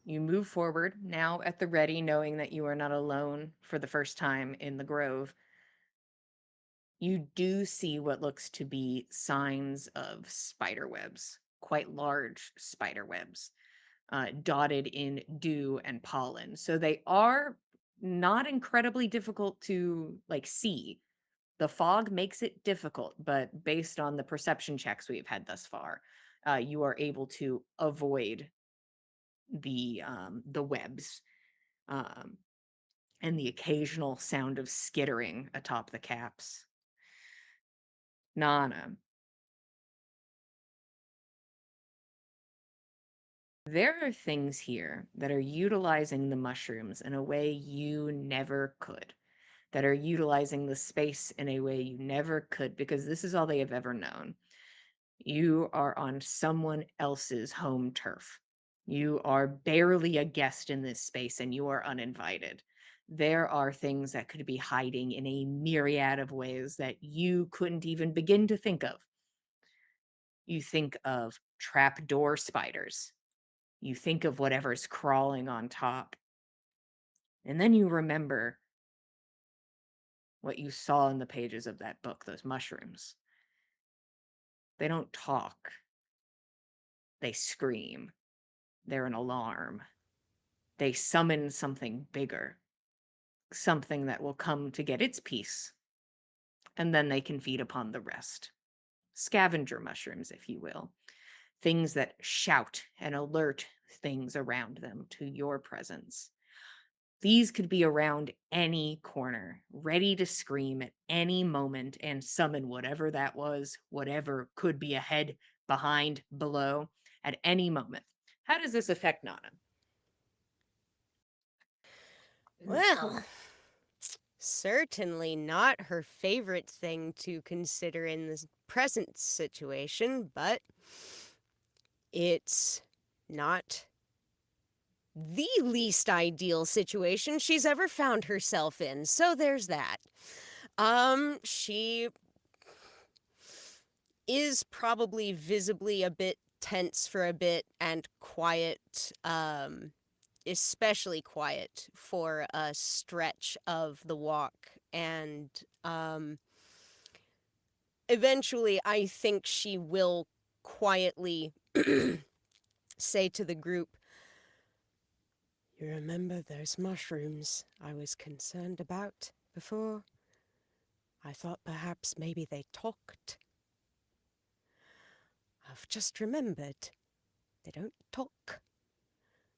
move forward, now at the ready, knowing that you are not alone for the first time in the grove. You do see what looks to be signs of spider webs, quite large spider webs, dotted in dew and pollen. So they are not incredibly difficult to like see. The fog makes it difficult, but based on the perception checks we've had thus far, you are able to avoid the webs, um, and the occasional sound of skittering atop the caps. Nana, there are things here that are utilizing the mushrooms in a way you never could, that are utilizing the space in a way you never could, because this is all they have ever known. You are on someone else's home turf. You are barely a guest in this space and you are uninvited. There are things that could be hiding in a myriad of ways that you couldn't even begin to think of. You think of trapdoor spiders. You think of whatever's crawling on top. And then you remember what you saw in the pages of that book, those mushrooms. They don't talk. They scream. They're an alarm. They summon something bigger, something that will come to get its piece, and then they can feed upon the rest. Scavenger mushrooms, if you will. Things that shout and alert things around them to your presence. These could be around any corner, ready to scream at any moment and summon whatever that was, whatever could be ahead, behind, below, at any moment. How does this affect Nana? Well, certainly not her favorite thing to consider in this present situation, but it's not the least ideal situation she's ever found herself in. So there's that. She is probably visibly a bit tense for a bit and quiet, especially quiet for a stretch of the walk. And eventually, I think she will quietly say to the group, "You remember those mushrooms I was concerned about before? I thought perhaps maybe they talked. I've just remembered. They don't talk.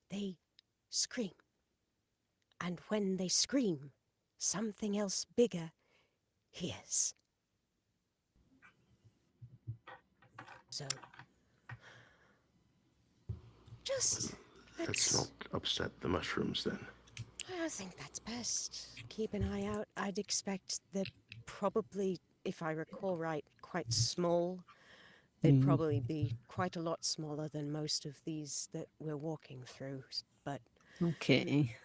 They scream. And when they scream, something else bigger hears. So, just Let's not upset the mushrooms then. I think that's best. Keep an eye out. I'd expect they're probably, if I recall right, quite small. They'd probably be quite a lot smaller than most of these that we're walking through, but Okay.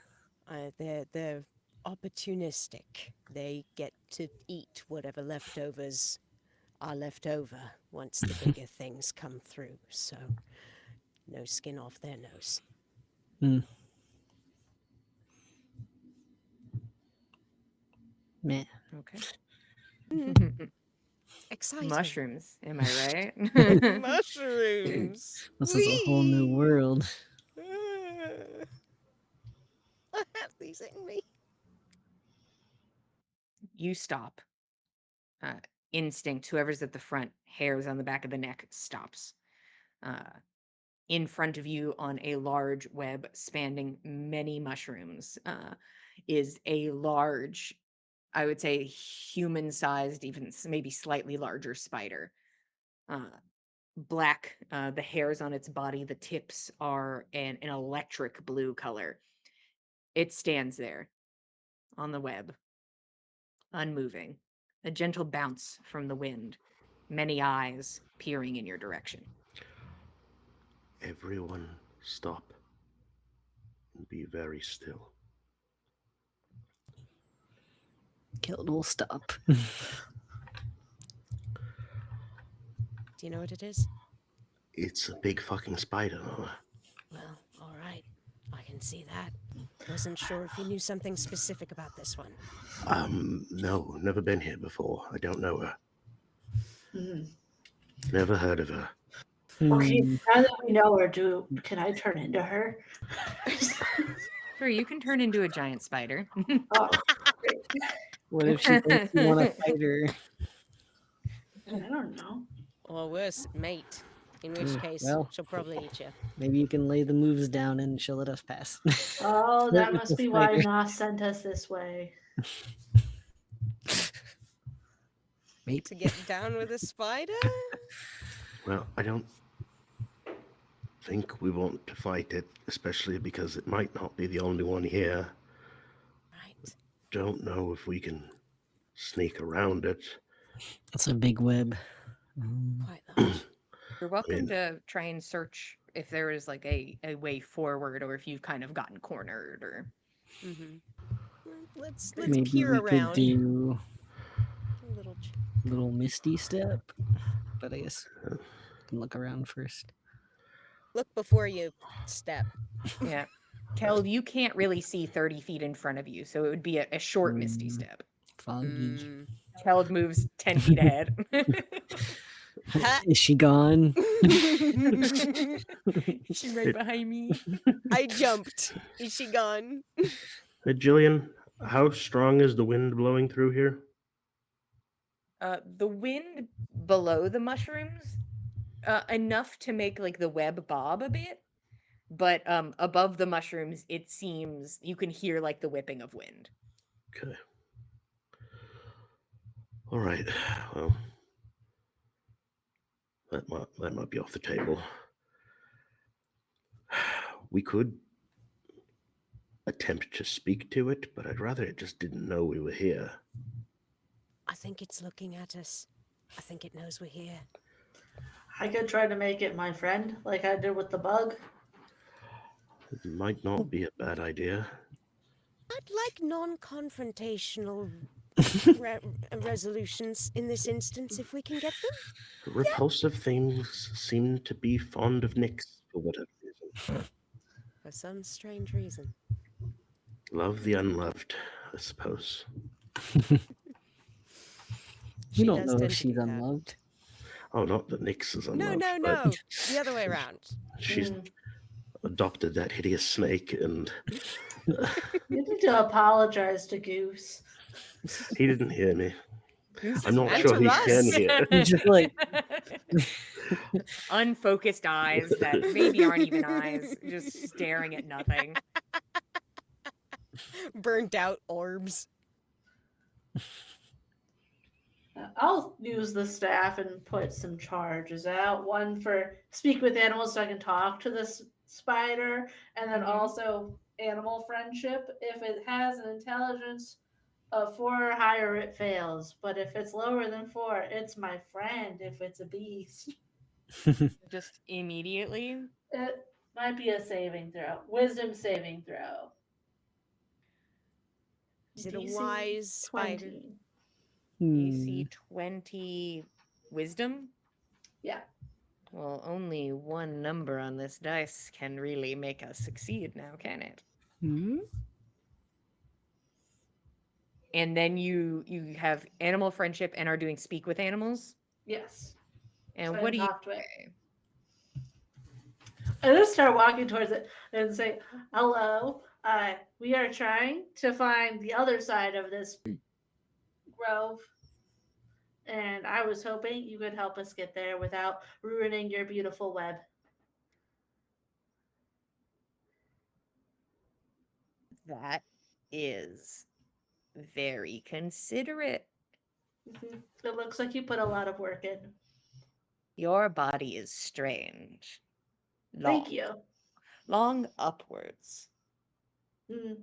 they're opportunistic. They get to eat whatever leftovers are left over once the bigger things come through, so no skin off their nose. Man. Okay. Exciting. Mushrooms, am I right? Mushrooms. This is a whole new world. I have these in me. You stop. Instinct, whoever's at the front, hairs on the back of the neck, stops. In front of you on a large web spanning many mushrooms is a large, I would say human-sized, even maybe slightly larger spider. Black, the hairs on its body, the tips are an electric blue color. It stands there on the web, unmoving, a gentle bounce from the wind, many eyes peering in your direction. Everyone stop and be very still. Guild will stop. Do you know what it is? It's a big fucking spider, Noah. Well, all right. I can see that. Wasn't sure if you knew something specific about this one. No, never been here before. I don't know her. Never heard of her. Okay, now that we know her, can I turn into her? Sure, you can turn into a giant spider. Oh, great. What if she thinks you want to fight her? I don't know. Or worse, mate. In which case, well. she'll probably eat you. Maybe you can lay the moves down and she'll let us pass. Oh, Flirt that with must the be why spider. Nas sent us this way. Maybe. To get down with a spider? Well, I don't think we want to fight it, especially because it might not be the only one here. Right. Don't know if we can sneak around it. It's a big web. Quite large. You're welcome to try and search if there is like a way forward or if you've kind of gotten cornered or Mm-hmm. Let's Maybe peer we around. could do A little little misty step, but I guess we can look around first. look before you step. yeah. Keld, you can't really see 30 feet in front of you, so it would be a short misty Mm. step. Foggy. Mm. Keld moves 10 feet ahead. Ha! Is she gone? She right behind me. I jumped. Is she gone? Hey, Jillian, how strong is the wind blowing through here? The wind below the mushrooms, enough to make like the web bob a bit, but above the mushrooms, it seems you can hear like the whipping of wind. Okay. All right. Well, that might be off the table. We could attempt to speak to it, but I'd rather it just didn't know we were here. I think it's looking at us. I think it knows we're here. I could try to make it my friend, like I did with the bug. It might not be a bad idea. I'd like non-confrontational resolutions in this instance, if we can get them. Repulsive things seem to be fond of Nyx for whatever reason. For some strange reason. Love the unloved, I suppose. We She don't does know tend if to she's do that. unloved. Oh, not that Nyx is No, unloved, no, but no. The other way around. she's adopted that hideous snake, and You need to apologize to Goose. he didn't hear me. Goose I'm is not And sure to he Russ. can hear. Just like unfocused eyes that maybe aren't even eyes, just staring at nothing. Burnt out orbs. I'll use the staff and put some charges out. One for speak with animals so I can talk to this spider, and then also animal friendship. If it has an intelligence of 4 or higher, it fails. But if it's lower than 4, it's my friend if it's a beast. Just immediately. It might be a saving throw. Wisdom saving throw. Is it a DC wise spider? AC 20 wisdom? Yeah. Well, only one number on this dice can really make us succeed now, can it? Hmm? And then you have animal friendship and are doing speak with animals? Yes. And So I what can do you talk to it. say? I just start walking towards it and say, "Hello, we are trying to find the other side of this grove, and I was hoping you could help us get there without ruining your beautiful web." That is very considerate. It looks like you put a lot of work in. Your body is strange. Long. Thank you. Long upwards. Mm.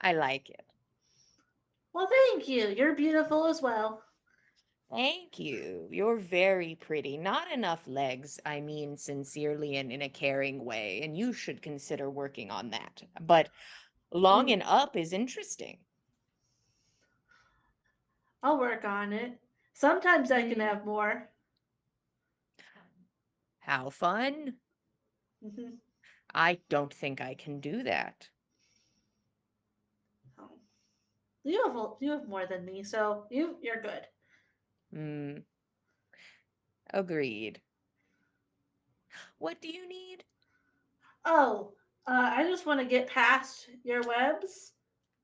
I like it. Well, thank you. You're beautiful as well. Thank you. You're very pretty. Not enough legs, I mean sincerely and in a caring way, and you should consider working on that. But long and up is interesting. I'll work on it. Sometimes I can have more. How fun? Mhm. I don't think I can do that. Oh. You have more than me, so you're good. Hmm. Agreed. What do you need? Oh, I just want to get past your webs.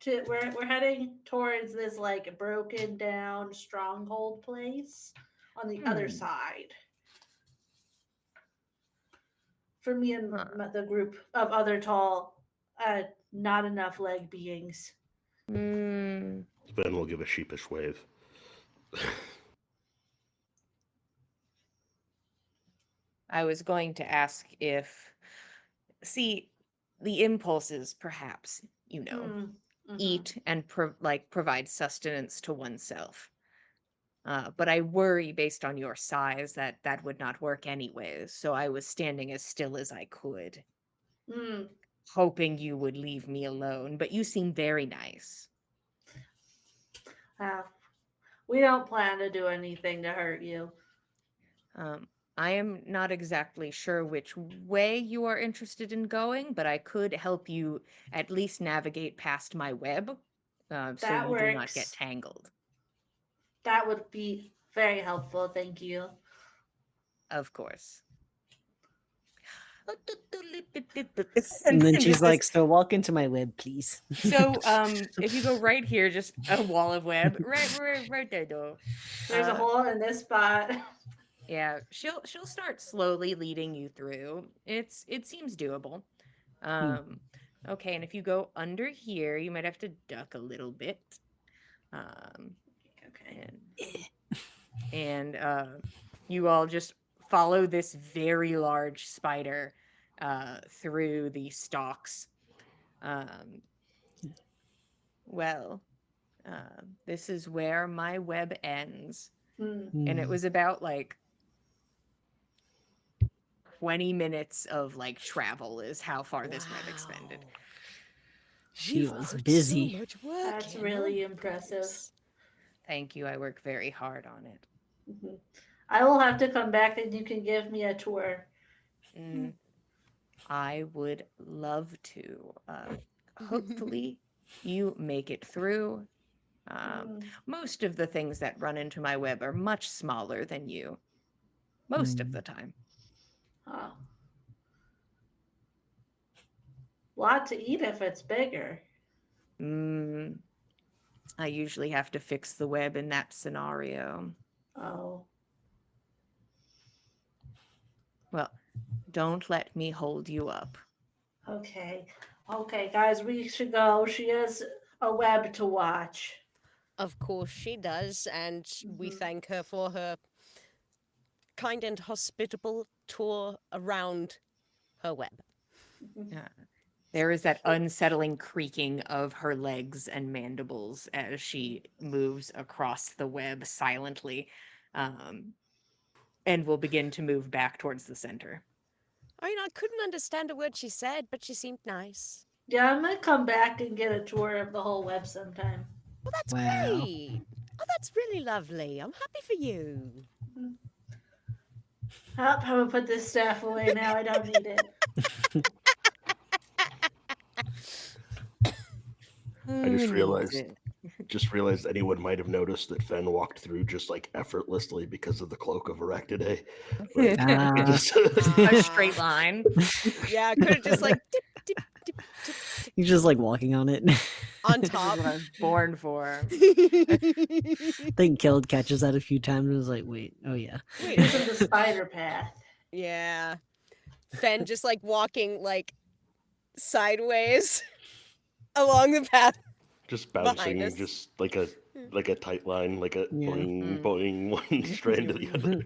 We're heading towards this like broken down stronghold place on the other side. For me and the group of other tall, not enough leg beings. Hmm. Then we'll give a sheepish wave. I was going to ask if, see, the impulses, perhaps, eat and provide sustenance to oneself. But I worry, based on your size, that that would not work anyways. So I was standing as still as I could, Mm. hoping you would leave me alone. But you seem very nice. We don't plan to do anything to hurt you. I am not exactly sure which way you are interested in going, but I could help you at least navigate past my web, so That you do not get works. tangled. That would be very helpful. Thank you. Of course. And then And she's just this. like, "So walk into my web, please." So, if you go right here, just a wall of web, right there, though. There's a hole in this spot. Yeah, she'll start slowly leading you through. It seems doable. Um, okay, and if you go under here, you might have to duck a little bit. Okay. And you all just follow this very large spider through the stalks. Um, well, this is where my web ends. And it was about like 20 minutes of like travel is how far this web expended. Wow. She You've was put busy. so much work That's in. really Oh my impressive. goodness. Thank you. I work very hard on it. Mhm. I will have to come back and you can give me a tour. I would love to. Hopefully, you make it through. Most of the things that run into my web are much smaller than you. Most of the time. Oh. Lot to eat if it's bigger. I usually have to fix the web in that scenario. Oh. Well, don't let me hold you up. Okay. Okay, guys, we should go. She has a web to watch. Of course she does, and we thank her for her kind and hospitable tour around her web. There is that unsettling creaking of her legs and mandibles as she moves across the web silently, and will begin to move back towards the center. I mean, I couldn't understand a word she said, but she seemed nice. Yeah, I'm gonna come back and get a tour of the whole web sometime. Well, that's Wow. great. Oh, that's really lovely. I'm happy for you. I'm gonna put this staff away now. I don't need it. I just Who needs realized it? anyone might have noticed that Fen walked through just like effortlessly because of the cloak of Erectidae. Ah. Just- A straight line. Yeah, I could have just like dip, dip, dip, dip, dip You're just like walking on it. on This is top. what I was born for. I think Keld catches that a few times and was like, "Wait, oh yeah." Wait. Using the spider path. Yeah. Fen just like walking like sideways along the path. just Behind bouncing, us. just like a tight line, like a Yeah. boing boing one strand to the other.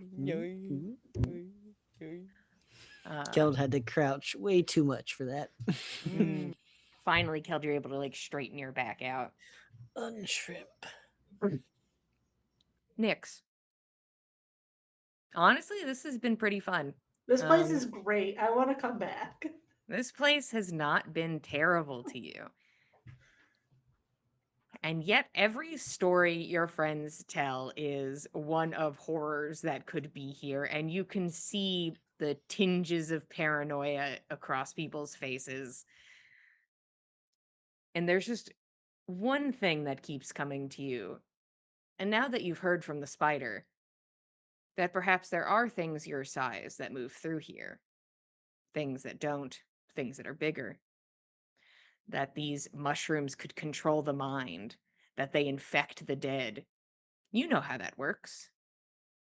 Keld had to crouch way too much for that. Finally, Keld, you're able to like straighten your back out. Unshrimp. Nix. Honestly, this has been pretty fun. This place is great. I want to come back. This place has not been terrible to you. And yet, every story your friends tell is one of horrors that could be here, and you can see the tinges of paranoia across people's faces. And there's just one thing that keeps coming to you. And now that you've heard from the spider, that perhaps there are things your size that move through here, things that don't, things that are bigger, that these mushrooms could control the mind, that they infect the dead. You know how that works.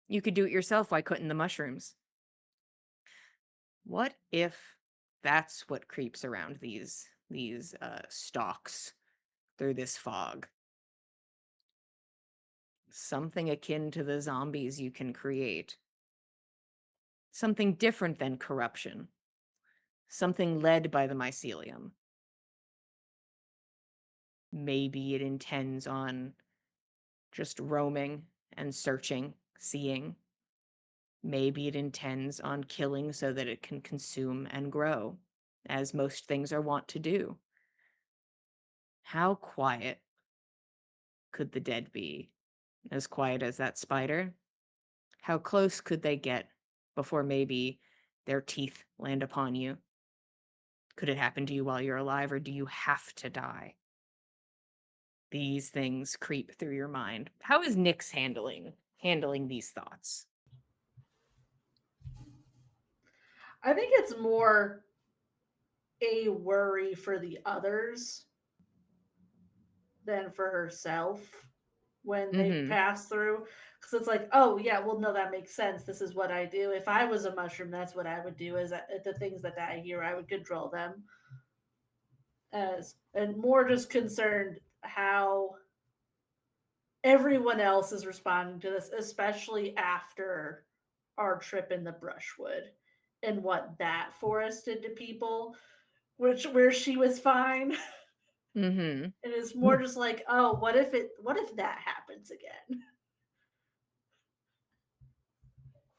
You could do it yourself, why couldn't the mushrooms? What if that's what creeps around these stalks through this fog? Something akin to the zombies you can create. Something different than corruption. Something led by the mycelium. Maybe it intends on just roaming and searching, seeing. Maybe it intends on killing so that it can consume and grow, as most things are wont to do. How quiet could the dead be? As quiet as that spider? How close could they get before maybe their teeth land upon you? Could it happen to you while you're alive, or do you have to die? These things creep through your mind. How is Nyx handling these thoughts? I think it's more a worry for the others than for herself when they Mm-hmm. pass through. Because it's like, oh, yeah, well, no, that makes sense. This is what I do. If I was a mushroom, that's what I would do. Is that the things that I hear, I would control them. As and more just concerned how everyone else is responding to this, especially after our trip in the brushwood and what that forest did to people, which where she was fine. Mm-hmm. It is more just like, oh, what if that happens again?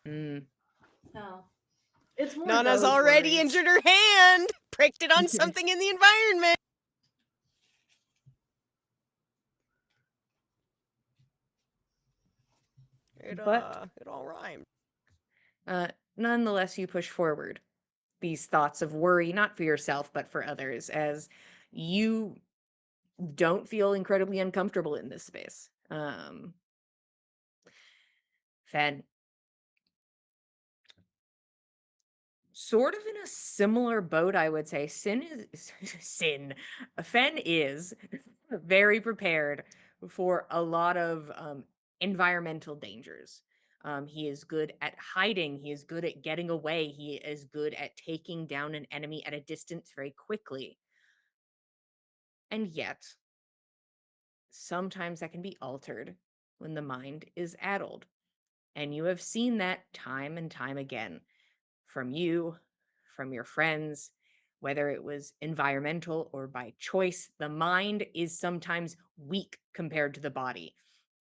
Mm. So it's more Nana's those already worries. injured her hand, pricked it on something in the environment. But It all rhymed. nonetheless, you push forward these thoughts of worry, not for yourself, but for others, as you don't feel incredibly uncomfortable in this space. Fen, sort of in a similar boat, I would say. Sin. Fen is very prepared for a lot of environmental dangers. He is good at hiding. He is good at getting away. He is good at taking down an enemy at a distance very quickly. And yet, sometimes that can be altered when the mind is addled. And you have seen that time and time again from you, from your friends, whether it was environmental or by choice. The mind is sometimes weak compared to the body.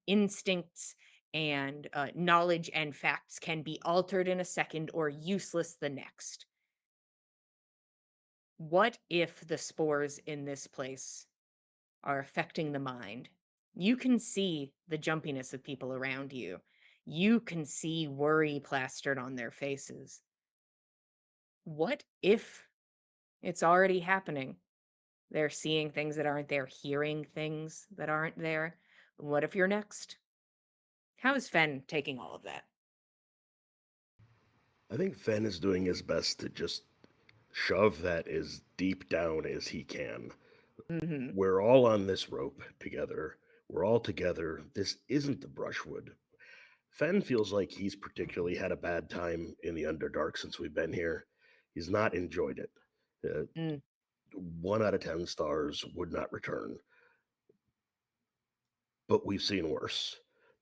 Instincts and knowledge and facts can be altered in a second or useless the next. What if the spores in this place are affecting the mind? You can see the jumpiness of people around you. You can see worry plastered on their faces. What if it's already happening? They're seeing things that aren't there, hearing things that aren't there. What if you're next? How is Fen taking all of that? I think Fen is doing his best to just shove that as deep down as he can. Mm-hmm. We're all on this rope together. We're all together. This isn't the brushwood. Fen feels like he's particularly had a bad time in the Underdark since we've been here. He's not enjoyed it. Uh, Mm. 1 out of 10 stars would not return. But we've seen worse.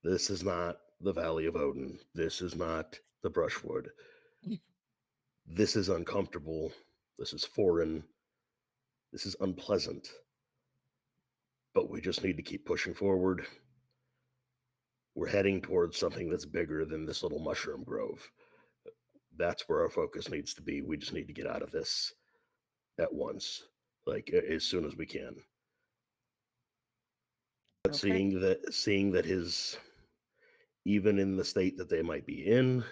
This is not the Valley of Odin. This is not the brushwood. This is uncomfortable. This is foreign. This is unpleasant. But we just need to keep pushing forward. We're heading towards something that's bigger than this little mushroom grove. That's where our focus needs to be. We just need to get out of this at once, like as soon as we can. But Okay. seeing that his, even in the state that they might be in,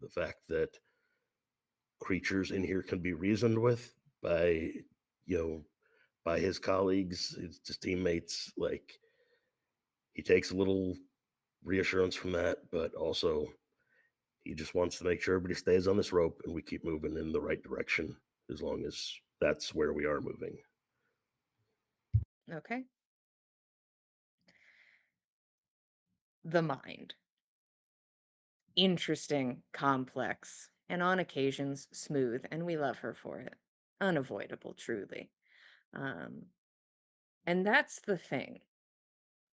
the fact that creatures in here can be reasoned with by, you know, by his colleagues, his teammates, like he takes a little reassurance from that, but also he just wants to make sure everybody stays on this rope and we keep moving in the right direction as long as that's where we are moving. Okay. The mind. Interesting, complex, and on occasions smooth, and we love her for it. Unavoidable, truly. Um, and that's the thing.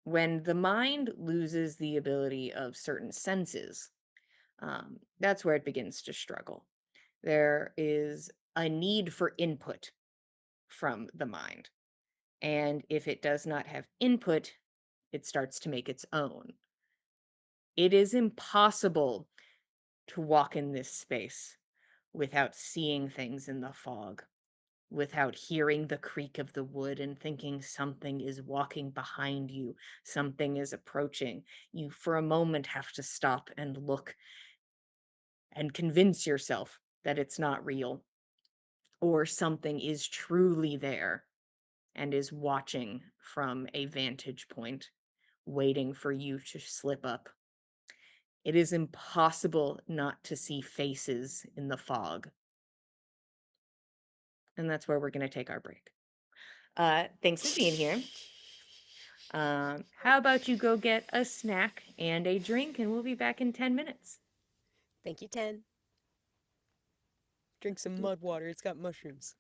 When the mind loses the ability of certain senses, that's where it begins to struggle. There is a need for input from the mind. And if it does not have input, it starts to make its own. It is impossible to walk in this space without seeing things in the fog, without hearing the creak of the wood and thinking something is walking behind you, something is approaching. You, for a moment, have to stop and look and convince yourself that it's not real, or something is truly there and is watching from a vantage point, waiting for you to slip up. It is impossible not to see faces in the fog. And that's where we're going to take our break. Thanks for being here. How about you go get a snack and a drink, and we'll be back in 10 minutes. Thank you, 10. Drink some mud water. It's got mushrooms.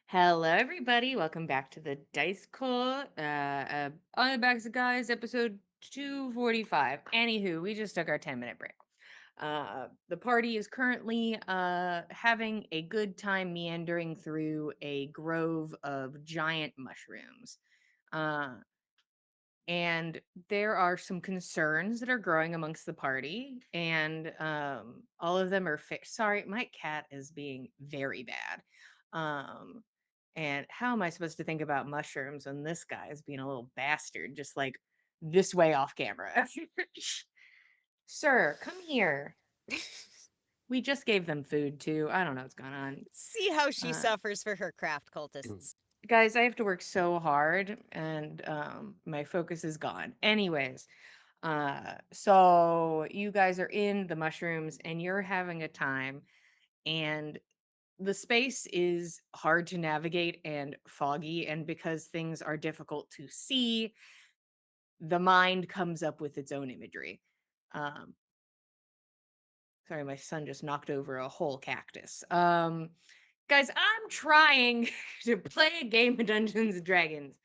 Hello, everybody. Welcome back to the Dice Court. On the Backs of Guys, episode 245. Anywho, we just took our 10-minute break. The party is currently having a good time meandering through a grove of giant mushrooms. And there are some concerns that are growing amongst the party, and all of them are sorry, my cat is being very bad. And how am I supposed to think about mushrooms when this guy is being a little bastard, just like this way off camera? Sir, come here. We just gave them food too. I don't know what's going on. See how she Uh, suffers for her craft cultists. Guys, I have to work so hard, and my focus is gone. Anyways, so you guys are in the mushrooms and you're having a time, and the space is hard to navigate and foggy, and because things are difficult to see, the mind comes up with its own imagery. Um, sorry, my son just knocked over a whole cactus. Guys, I'm trying to play a game of Dungeons and Dragons.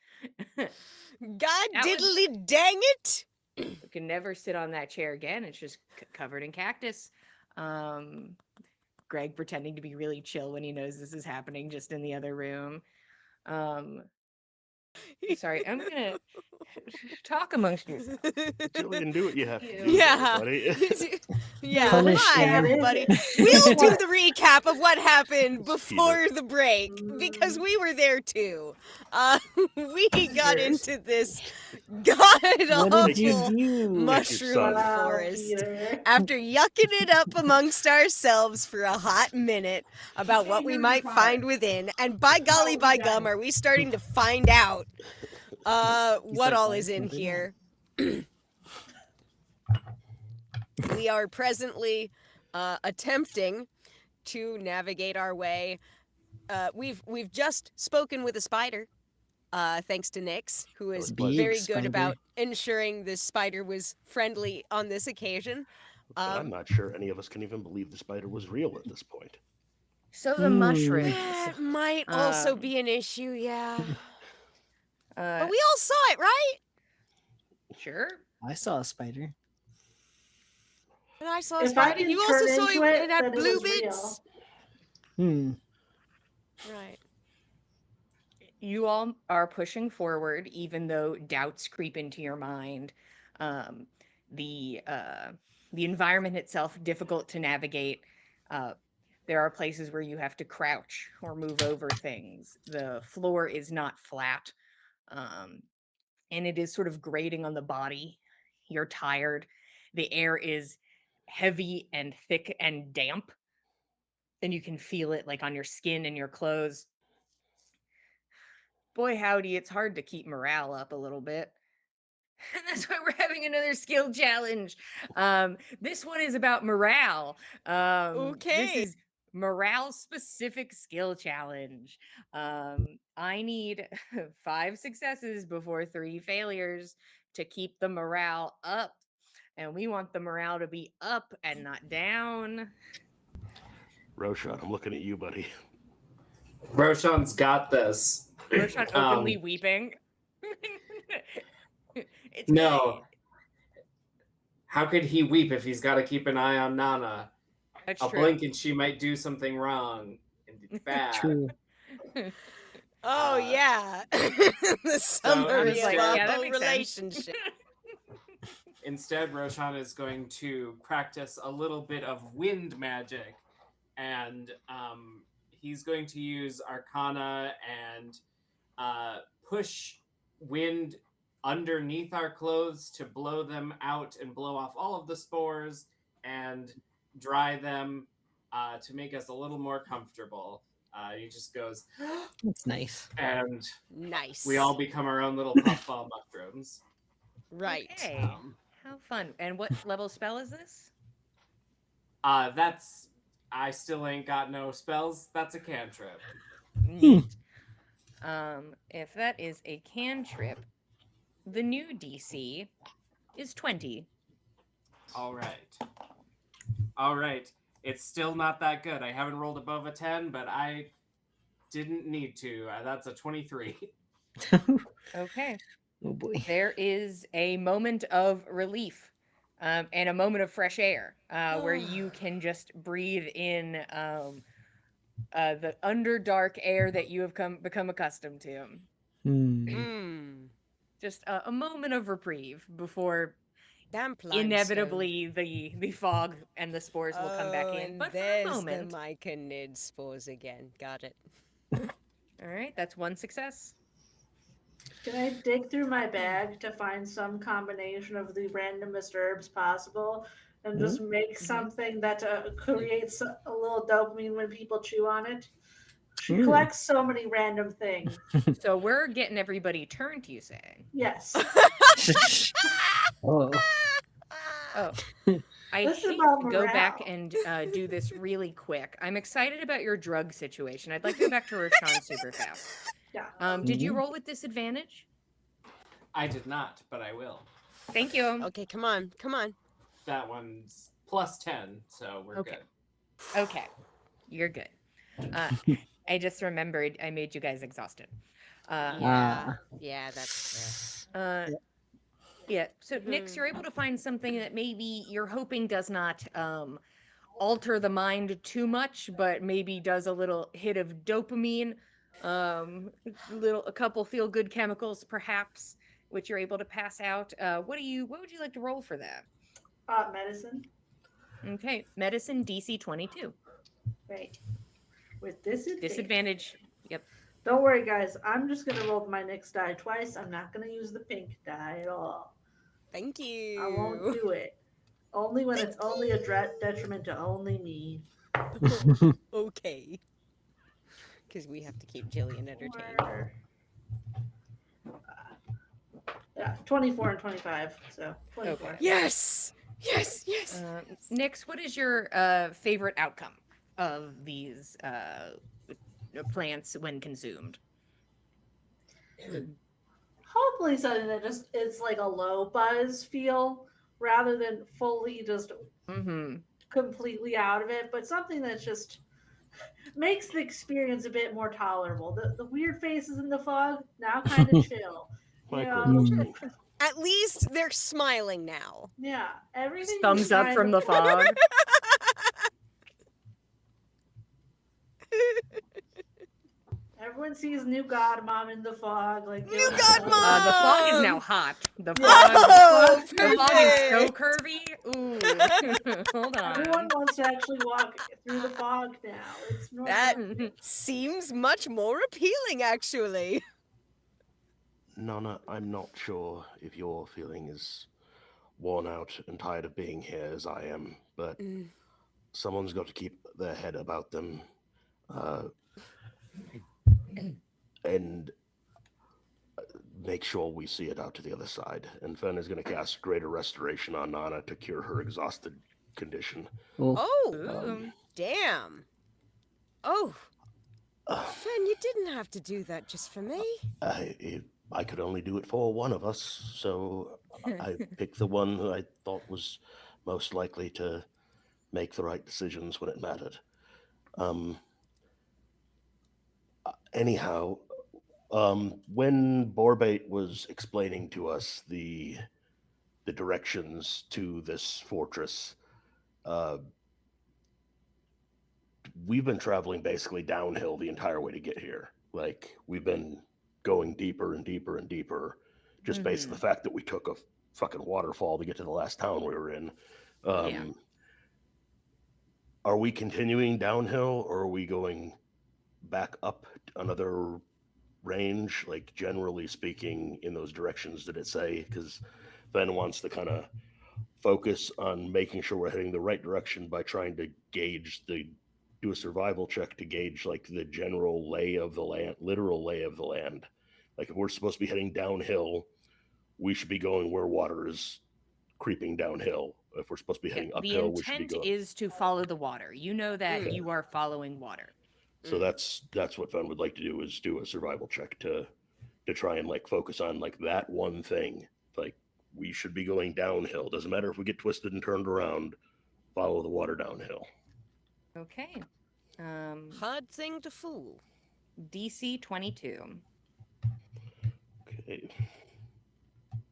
God That was- diddly dang it! You can never sit on that chair again. It's just covered in cactus. Greg pretending to be really chill when he knows this is happening just in the other room. Sorry, I'm gonna talk amongst yourselves. Jillian, do what you have to do, Yeah. buddy. Yeah, Punish hi him. everybody. That We'll do What? the recap of what happened Just keep before the break because we were there too. We got Yes. into this god What did you awful do? mushroom son. Wow, forest. Peter. After yucking it up amongst ourselves for a hot minute about what we might find within, and by golly, by gum, are we starting to find out what like, all "Why is in something here? We are presently attempting to navigate our way. We've just spoken with a spider, thanks to Nyx, who is Big very good spider. about ensuring this spider was friendly on this occasion. But I'm not sure any of us can even believe the spider was real at this point. So the mushrooms. That might also Um, be an issue, yeah. Uh, But we all saw it, right? sure. I saw a spider. And I saw a If I spider. can You also turn saw into it, it, it had then it blue was bits. Hmm. Right. You all are pushing forward, even though doubts creep into your mind. Um, the environment itself difficult to navigate. Uh, there are places where you have to crouch or move over things. The floor is not flat, and it is sort of grating on the body. You're tired. The air is heavy and thick and damp, and you can feel it like on your skin and your clothes. Boy howdy, it's hard to keep morale up a little bit. And that's why we're having another skill challenge. This one is about morale. This Okay. is morale specific skill challenge. I need 5 successes before 3 failures to keep the morale up. And we want the morale to be up and not down. Roshan, I'm looking at you, buddy. Roshan's got this. Roshan openly weeping. It's No. How could he weep if he's got to keep an eye on Nana? That's A true. blink and she might do something wrong and it's bad. True. Oh yeah, the summary instead- of yeah, that a makes sense. relationship. Instead, Roshan is going to practice a little bit of wind magic, and he's going to use Arcana and push wind underneath our clothes to blow them out and blow off all of the spores and dry them to make us a little more comfortable. He just goes, That's nice. and Nice. we all become our own little puffball mushrooms. right. Okay. How fun. And what level spell is this? That's I still ain't got no spells. That's a cantrip. Neat. If that is a cantrip, the new DC is 20. All right. It's still not that good. I haven't rolled above a 10, but I Didn't need to. That's a 23. Okay. Oh boy. There is a moment of relief, and a moment of fresh air, where you can just breathe in the underdark air that you have become accustomed to. Mm. Just a moment of reprieve before Damp limestone. inevitably the fog and the spores will come back Oh, in. and But for a there's the moment. myconid spores again. Got it. All right, that's one success. Can I dig through my bag to find some combination of the randomest herbs possible and just make something that creates a little dopamine when people chew on it? She Ooh. collects so many random things. So we're getting everybody turned, you say? Yes. Oh. Oh. I This is hate about to go back morale. and do this really quick. I'm excited about your drug situation. I'd like to go back to Roshan super fast. Yeah. Did you roll with disadvantage? I did not, but I will. Thank you. Okay, come on. Come on. That one's plus 10, so we're Okay. good. Okay. You're good. I just remembered I made you guys exhausted. Yeah. Yeah, that's Yeah. So, Nix, you're able to find something that maybe you're hoping does not alter the mind too much, but maybe does a little hit of dopamine, a couple feel good chemicals, perhaps, which you're able to pass out. What would you like to roll for that? Medicine. Okay, medicine DC 22. Right. With disadvantage. Disadvantage. Yep. Don't worry, guys. I'm just going to roll my next die twice. I'm not going to use the pink die at all. Thank you. I won't do it. Only when it's only a detriment to only me. Okay. Because we have to keep Jillian entertained. Yeah, 24 and 25. So 24. Okay. Yes! Yes, yes. Nix, what is your favorite outcome of these plants when consumed? Hopefully something that just it's like a low buzz feel rather than fully just completely out of it, but something that's just makes the experience a bit more tolerable. The weird faces in the fog now kind of chill. You know, At least they're smiling now. yeah, everything is Thumbs up kind from of the fog. Everyone sees new god mom in the fog, like New god mom. The fog is now hot. The fog, Oh, the fog is so perfect. curvy. Ooh, hold Everyone on. wants to actually walk through the fog now. It's more That comfortable. seems much more appealing, actually. Nana, I'm not sure if you're feeling as worn out and tired of being here as I am, but someone's got to keep their head about them. And make sure we see it out to the other side. And Fen is going to cast Greater Restoration on Nana to cure her exhausted condition. Oh, damn. Oh, Fen, you didn't have to do that just for me. I could only do it for one of us, so I picked the one who I thought was most likely to make the right decisions when it mattered. Anyhow, when Borbate was explaining to us the directions to this fortress, we've been traveling basically downhill the entire way to get here. Like, we've been going deeper and deeper and deeper, just based on the fact that we took a fucking waterfall to get to the last town we were in. Are we continuing downhill, or are we going back up another range? Like, generally speaking, in those directions, did it say? Because Ben wants to kind of focus on making sure we're heading the right direction by trying to do a survival check to gauge like the general lay of the land, literal lay of the land. Like, if we're supposed to be heading downhill, we should be going where water is creeping downhill. If we're supposed to be heading The uphill, we should be intent going. is to follow the water. You know that you are following water. So that's what Fen would like to do, is do a survival check to try and like focus on like that one thing. Like, we should be going downhill. Doesn't matter if we get twisted and turned around. Follow the water downhill. Okay. Hard thing to fool. DC 22. Okay.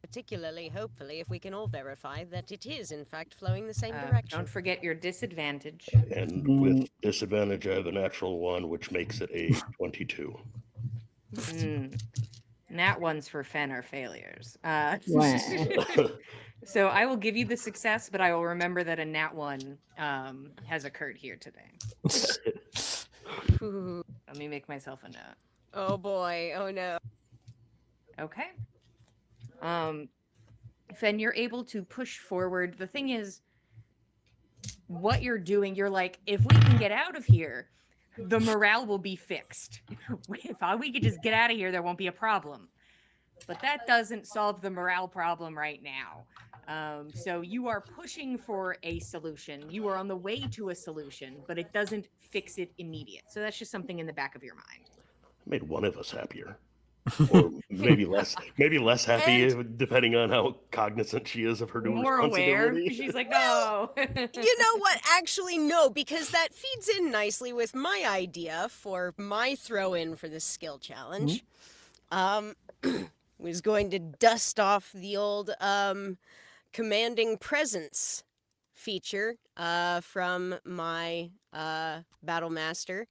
Particularly, hopefully, if we can all verify that it is, in fact, flowing the same direction. Don't forget your disadvantage. And with disadvantage, I have a natural 1, which makes it a 22. Nat ones for Fen are failures. Wow. So I will give you the success, but I will remember that a nat 1 has occurred here today. Ooh. Let me make myself a note. Oh boy, oh no. Okay. Fen, you're able to push forward. The thing is, what you're doing, you're like, if we can get out of here, the morale will be fixed. If we could just get out of here, there won't be a problem. But that doesn't solve the morale problem right now. So you are pushing for a solution. You are on the way to a solution, but it doesn't fix it immediate. So that's just something in the back of your mind. Made one of us happier. Or maybe less happy, depending on how cognizant she is of her new More aware. responsibility. She's like, no. You know what? Actually, no, because that feeds in nicely with my idea for my throw in for this skill challenge. Was going to dust off the old commanding presence feature from my battle master,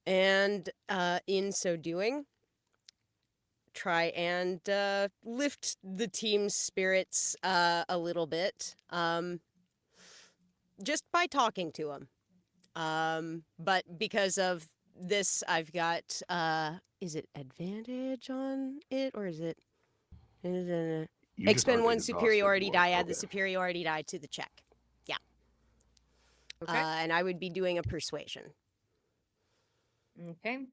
and in so doing, try and lift the team's spirits a little bit, just by talking to them. But because of this, I've got is it advantage on it, or is it? You just Expend aren't one exhausted superiority more. die, add the Okay. superiority die to the check. Yeah. Okay. And I would be doing a persuasion. Okay.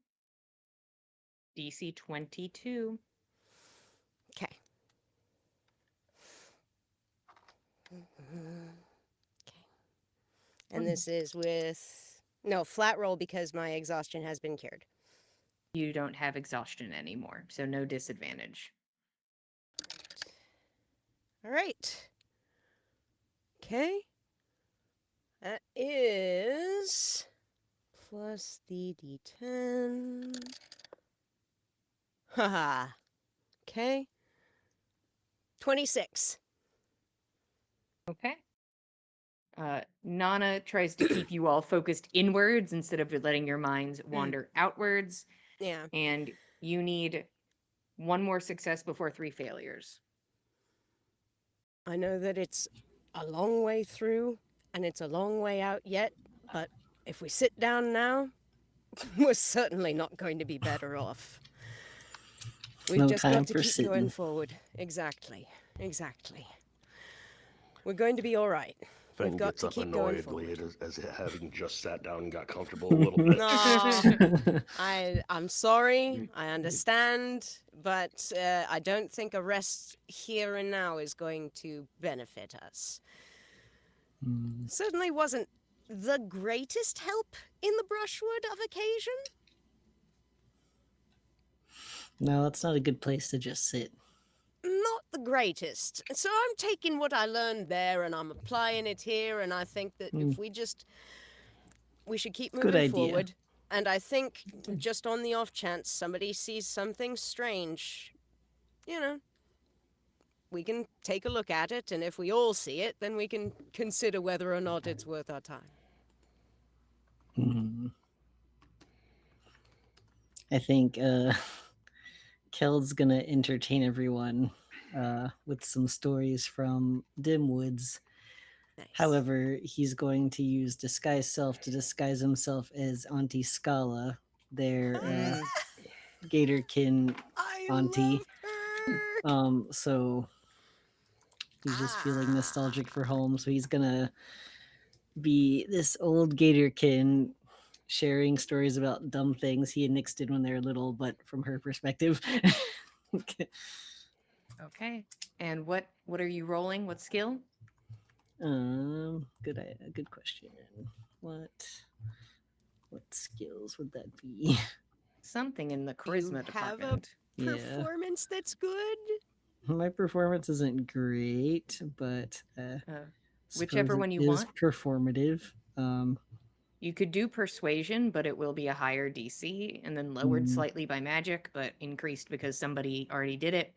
DC 22. Okay. And this is with no flat roll because my exhaustion has been cured. You don't have exhaustion anymore, so no disadvantage. All right. Okay. That is plus the d10. Haha. Okay. 26. Okay. Nana tries to keep you all focused inwards instead of letting your minds wander outwards. Yeah. And you need one more success before 3 failures. I know that it's a long way through and it's a long way out yet, but if we sit down now, we're certainly not going to be better off. We've No just time got to for keep going sitting. forward. Exactly. Exactly. We're going to be all right. Fen We've got gets to up keep going annoyedly forward. as having just sat down and got comfortable a little bit. No, I'm sorry. I understand, but I don't think a rest here and now is going to benefit us. Certainly wasn't the greatest help in the brushwood of occasion. No, that's not a good place to just sit. Not the greatest. So I'm taking what I learned there and I'm applying it here, and I think that if we should keep Good moving idea. forward. And I think just on the off chance somebody sees something strange, you know, we can take a look at it, and if we all see it, then we can consider whether or not it's worth our time. I think Keld's gonna entertain everyone with some stories from Dimwoods. Nice. However, he's going to use disguise self to disguise himself as Auntie Scala, their Gatorkin I auntie. love her. So he's just feeling nostalgic for home. So he's gonna be this old Gatorkin sharing stories about dumb things he and Nyx did when they were little, but from her perspective. Okay. And what are you rolling? What skill? Good question. What skills would that be? Something in the Do you charisma have a department. Yeah. performance that's good? My performance isn't great, but Whichever suppose one it you is want. performative. You could do persuasion, but it will be a higher DC and then lowered Hmm. slightly by magic, but increased because somebody already did it.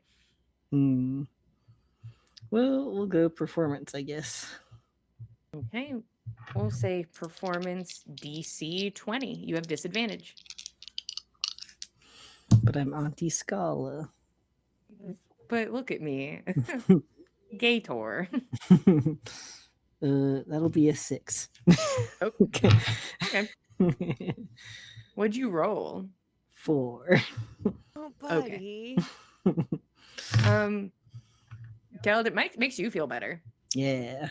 Hmm. Well, we'll go performance, I guess. Okay. We'll say performance DC 20. You have disadvantage. But I'm Auntie Scala. But look at me. Gator. That'll be a 6. Oh, Okay. okay. What'd you roll? 4. Oh, Okay. buddy. Geld, it makes you feel better. Yeah.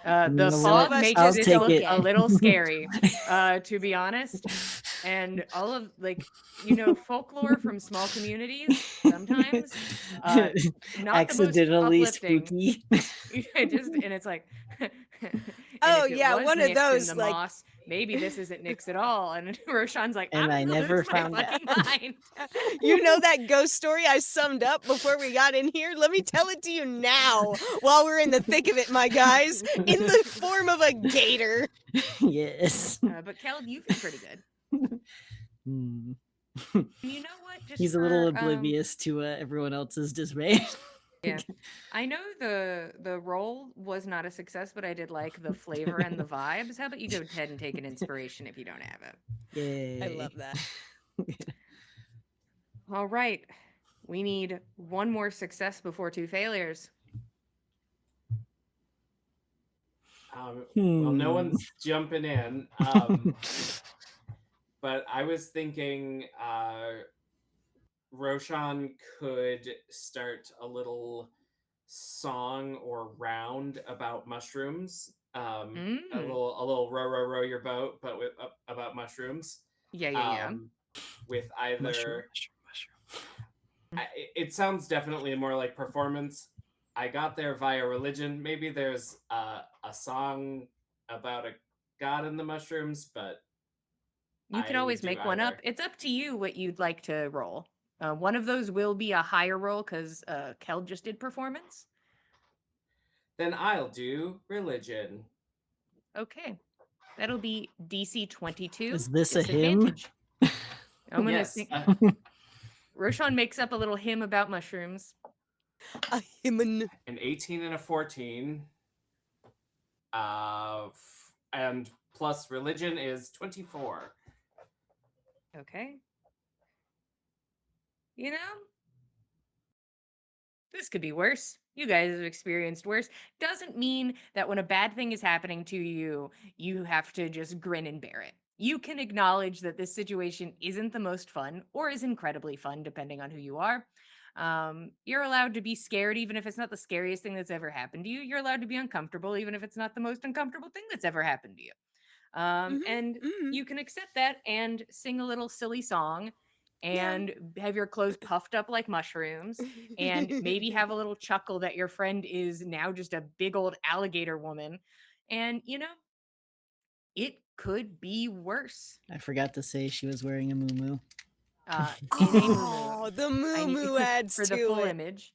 The know fog what? makes I'll this take look it. a little scary, to be honest. And all of, like, folklore from small communities sometimes, not the most Accidentally uplifting. spooky. And it's like, and Oh, if it yeah, was one of Nyx in those, the like- moss, maybe this isn't Nyx at all. And Roshan's like, And I I'm gonna never lose my found fucking out. mind. You know that ghost story I summed up before we got in here? Let me tell it to you now while we're in the thick of it, my guys, in the form of a gator. Yes. But Keld, you feel pretty good. Hmm. And you know what? Just He's a little for, oblivious to everyone else's dismay. Yeah. I know the role was not a success, but I did like the flavor and the vibes. How about you go ahead and take an inspiration if you don't have it? Yay. I love that. All right. We need one more success before 2 failures. Well, no Hmm. one's jumping in. But I was thinking Roshan could start a little song or round about mushrooms. A little row your boat, but with about mushrooms. Yeah. With either Mushroom. it sounds definitely more like performance. I got there via religion. Maybe there's a song about a god in the mushrooms, but You can I always would do make one up. either. It's up to you what you'd like to roll. One of those will be a higher roll because Keld just did performance. Then I'll do religion. Okay. That'll be DC 22. Is this a hymn? disadvantage. I'm gonna Yes. sing. Roshan makes up a little hymn about mushrooms. A hymn. An 18 and a 14. And plus religion is 24. Okay. You know, this could be worse. You guys have experienced worse. Doesn't mean that when a bad thing is happening to you, you have to just grin and bear it. You can acknowledge that this situation isn't the most fun or is incredibly fun, depending on who you are. You're allowed to be scared, even if it's not the scariest thing that's ever happened to you. You're allowed to be uncomfortable, even if it's not the most uncomfortable thing that's ever happened to you. And you can accept that and sing a little silly song and have your clothes puffed up like mushrooms and maybe have a little chuckle that your friend is now just a big old alligator woman. And, it could be worse. I forgot to say she was wearing a muumuu. In a Oh, the moo adds for to the full it. image.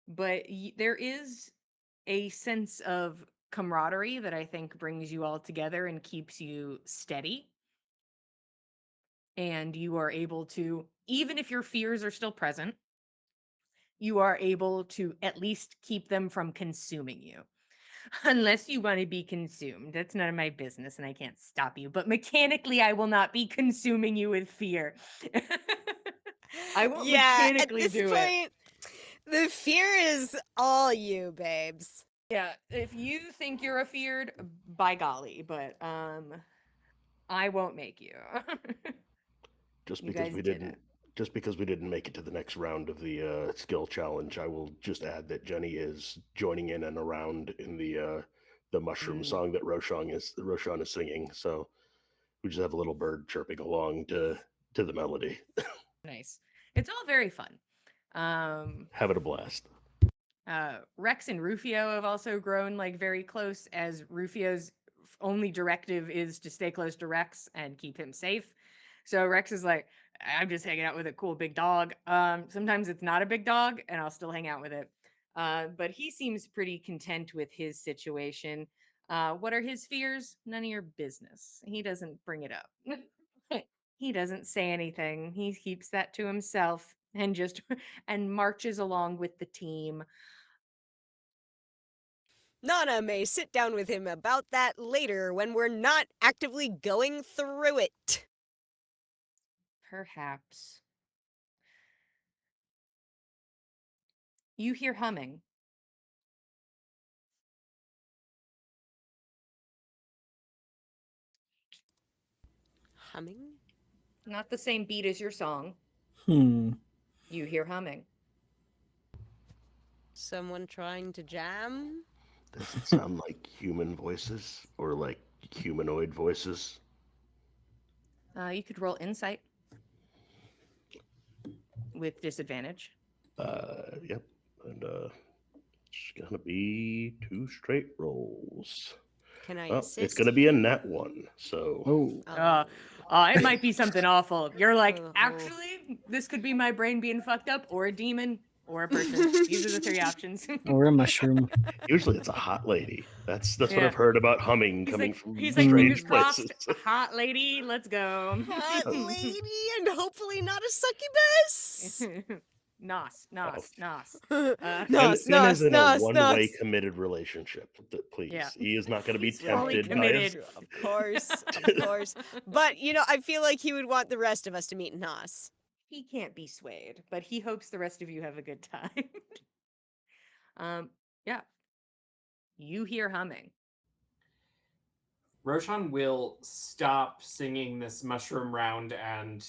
But there is a sense of camaraderie that I think brings you all together and keeps you steady. And you are able to, even if your fears are still present, you are able to at least keep them from consuming you. Unless you want to be consumed. That's none of my business and I can't stop you. But mechanically, I will not be consuming you with fear. I won't mechanically at this do point, the fear is all you, babes. Yeah, if you think you're afeared, by golly, but I won't make you. Just You because guys we did didn't it. just because we didn't make it to the next round of the skill challenge, I will just add that Jenny is joining in and around in the mushroom song that Roshan is singing. So we just have a little bird chirping along to the melody. Nice. It's all very fun. Having a blast. Rex and Rufio have also grown like very close as Rufio's only directive is to stay close to Rex and keep him safe. So Rex is like, I'm just hanging out with a cool big dog. Sometimes it's not a big dog and I'll still hang out with it. But he seems pretty content with his situation. What are his fears? None of your business. He doesn't bring it up. He doesn't say anything. He keeps that to himself and just and marches along with the team. Nana may sit down with him about that later when we're not actively going through it. Perhaps. You hear humming. Humming? Not the same beat as your song. Hmm. You hear humming. Someone trying to jam? Does it sound like human voices or like humanoid voices? You could roll insight with disadvantage. Yep. And it's gonna be 2 straight rolls. Can I Well, assist? it's gonna be a nat 1. So Oh. It might be something awful. You're like, Oh. actually, this could be my brain being fucked up, or a demon, or a person. These are the 3 options. Or a mushroom. usually it's a hot lady. That's what Yeah. I've heard about humming He's coming like, from fingers strange crossed, places. hot lady, let's go. Hot lady and hopefully not a succubus. Nos. Nos, Finn is in a one-way nos. committed relationship. Please, Yeah. he is not going to be He's fully tempted by his. committed. Of course, of course. But, I feel like he would want the rest of us to meet Nos. He can't be swayed, but he hopes the rest of you have a good time. Yeah. You hear humming. Roshan will stop singing this mushroom round and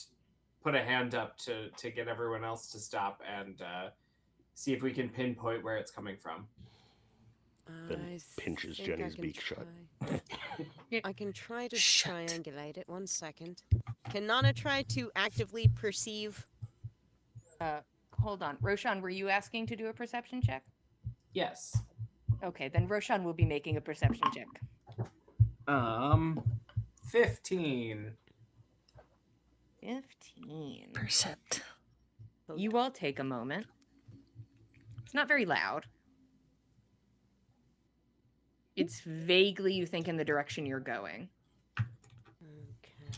put a hand up to get everyone else to stop and see if we can pinpoint where it's coming from. Then pinches Jenny's beak shut. I can try to Shut. triangulate it. 1 second. Can Nana try to actively perceive? Hold on. Roshan, were you asking to do a perception check? Yes. Okay, then Roshan will be making a perception check. 15. 15. Percept. You all take a moment. It's not very loud. It's vaguely, you think, in the direction you're going. Okay. I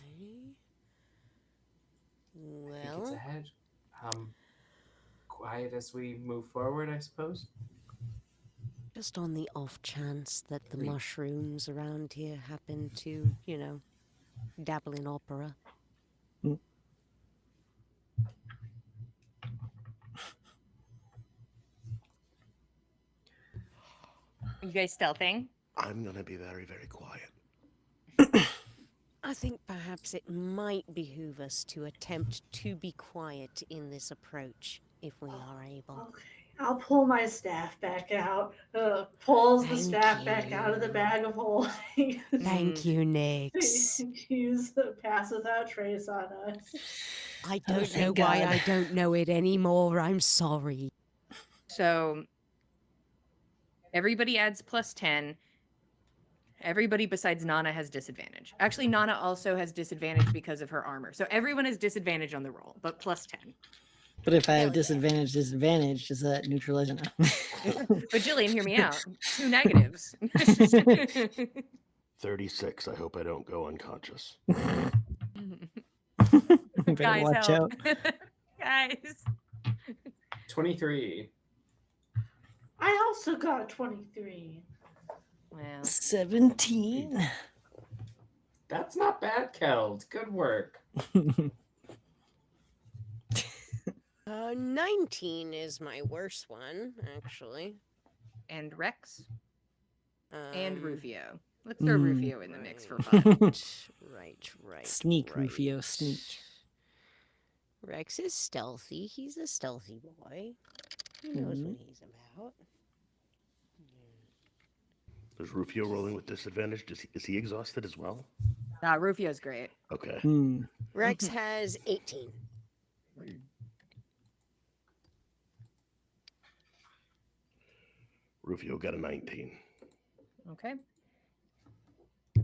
think it's Well, ahead. Quiet as we move forward, I suppose. just on the off chance that the Great. mushrooms around here happen to, dabble in opera. You guys stealthing? I'm going to be very, very quiet. I think perhaps it might behoove us to attempt to be quiet in this approach, if we are able. Okay, I'll pull my staff back out. Pulls the Thank staff back out of the you. bag of holding. Thank you, Nix. He's pass without trace on us. I Oh, don't know thank why God. I don't know it anymore. I'm sorry. So everybody adds plus 10. Everybody besides Nana has disadvantage. Actually, Nana also has disadvantage because of her armor. So everyone has disadvantage on the roll, but plus 10. But if I Hell have yeah. disadvantage, does that neutralize it? But Jillian, hear me out. 2 negatives. 36. I hope I don't go unconscious. Better Guys, watch help. out. Guys. 23. I also got 23. Wow. 17. That's not bad, Keld. Good work. 19 is my worst one, actually. And Rex and Rufio. Let's Hmm. throw Rufio in the mix for right. fun. Right. Sneak, Rufio, sneak. Rex is stealthy. He's a stealthy boy. He knows what he's about. Is Rufio rolling with disadvantage? Is he exhausted as well? Rufio's great. Okay. Rex has 18. Rufio got a 19. Okay.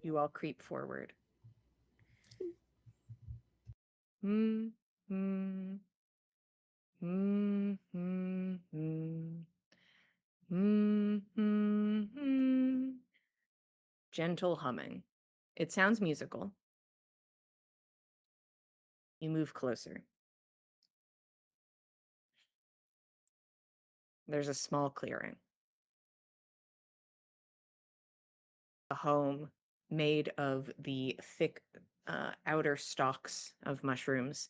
You all creep forward. Hmm. gentle humming. It sounds musical. You move closer. There's a small clearing. A home made of the thick outer stalks of mushrooms,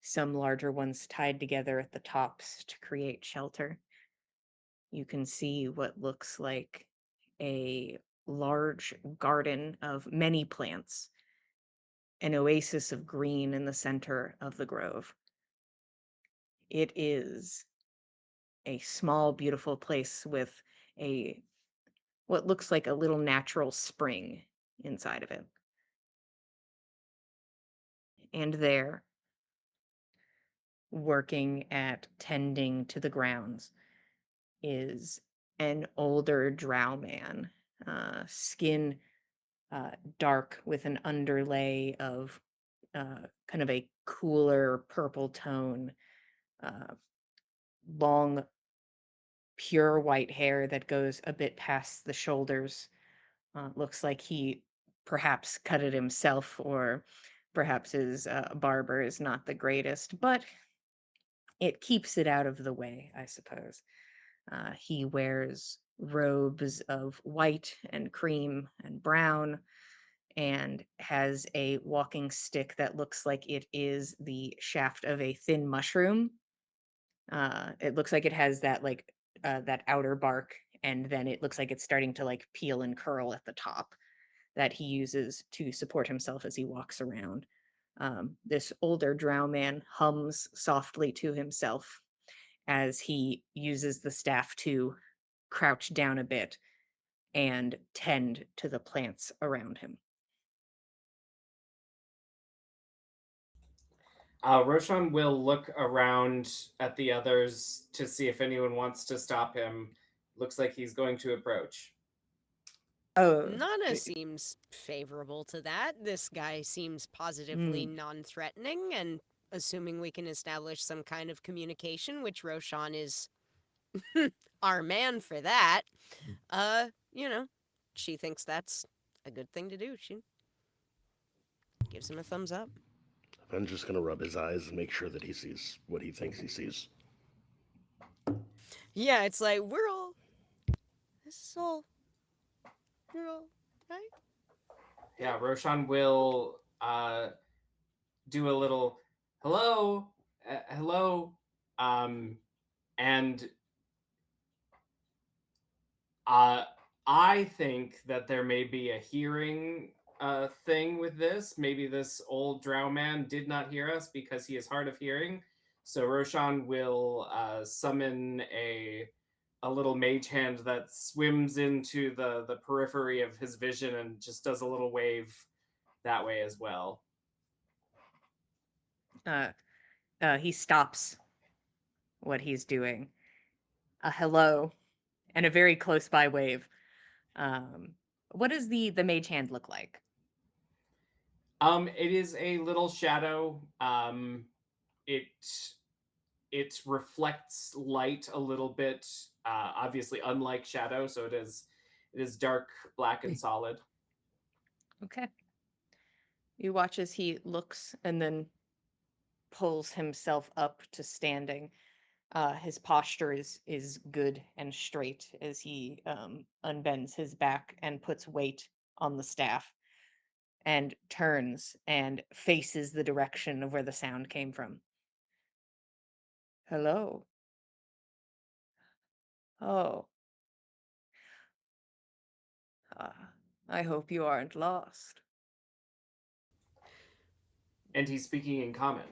some larger ones tied together at the tops to create shelter. You can see what looks like a large garden of many plants, an oasis of green in the center of the grove. It is a small, beautiful place with a what looks like a little natural spring inside of it. And there, working at tending to the grounds, is an older drow man, skin dark with an underlay of kind of a cooler purple tone, uh, long, pure white hair that goes a bit past the shoulders. Looks like he perhaps cut it himself, or perhaps his barber is not the greatest, but it keeps it out of the way, I suppose. He wears robes of white and cream and brown, and has a walking stick that looks like it is the shaft of a thin mushroom. It looks like it has that outer bark, and then it looks like it's starting to like peel and curl at the top that he uses to support himself as he walks around. This older drow man hums softly to himself as he uses the staff to crouch down a bit and tend to the plants around him. Roshan will look around at the others to see if anyone wants to stop him. Looks like he's going to approach. Oh, Nana seems favorable to that. This guy seems positively non threatening, and assuming we can establish some kind of communication, which Roshan is our man for that, you know, she thinks that's a good thing to do. She gives him a thumbs up. I'm just gonna rub his eyes and make sure that he sees what he thinks he sees. Yeah, it's like, this is all, we're all, right? Yeah, Roshan will do a little hello, hello, and uh, I think that there may be a hearing thing with this. Maybe this old drow man did not hear us because he is hard of hearing. So Roshan will summon a little mage hand that swims into the periphery of his vision and just does a little wave that way as well. he stops what he's doing. A hello and a very close by wave. Um, what does the mage hand look like? It is a little shadow. It it reflects light a little bit. Obviously, unlike shadow, so it is dark, black, and solid. Okay. You watch as he looks and then pulls himself up to standing. His posture is good and straight as he unbends his back and puts weight on the staff and turns and faces the direction of where the sound came from. Hello. Oh, uh, I hope you aren't lost. And he's speaking in common.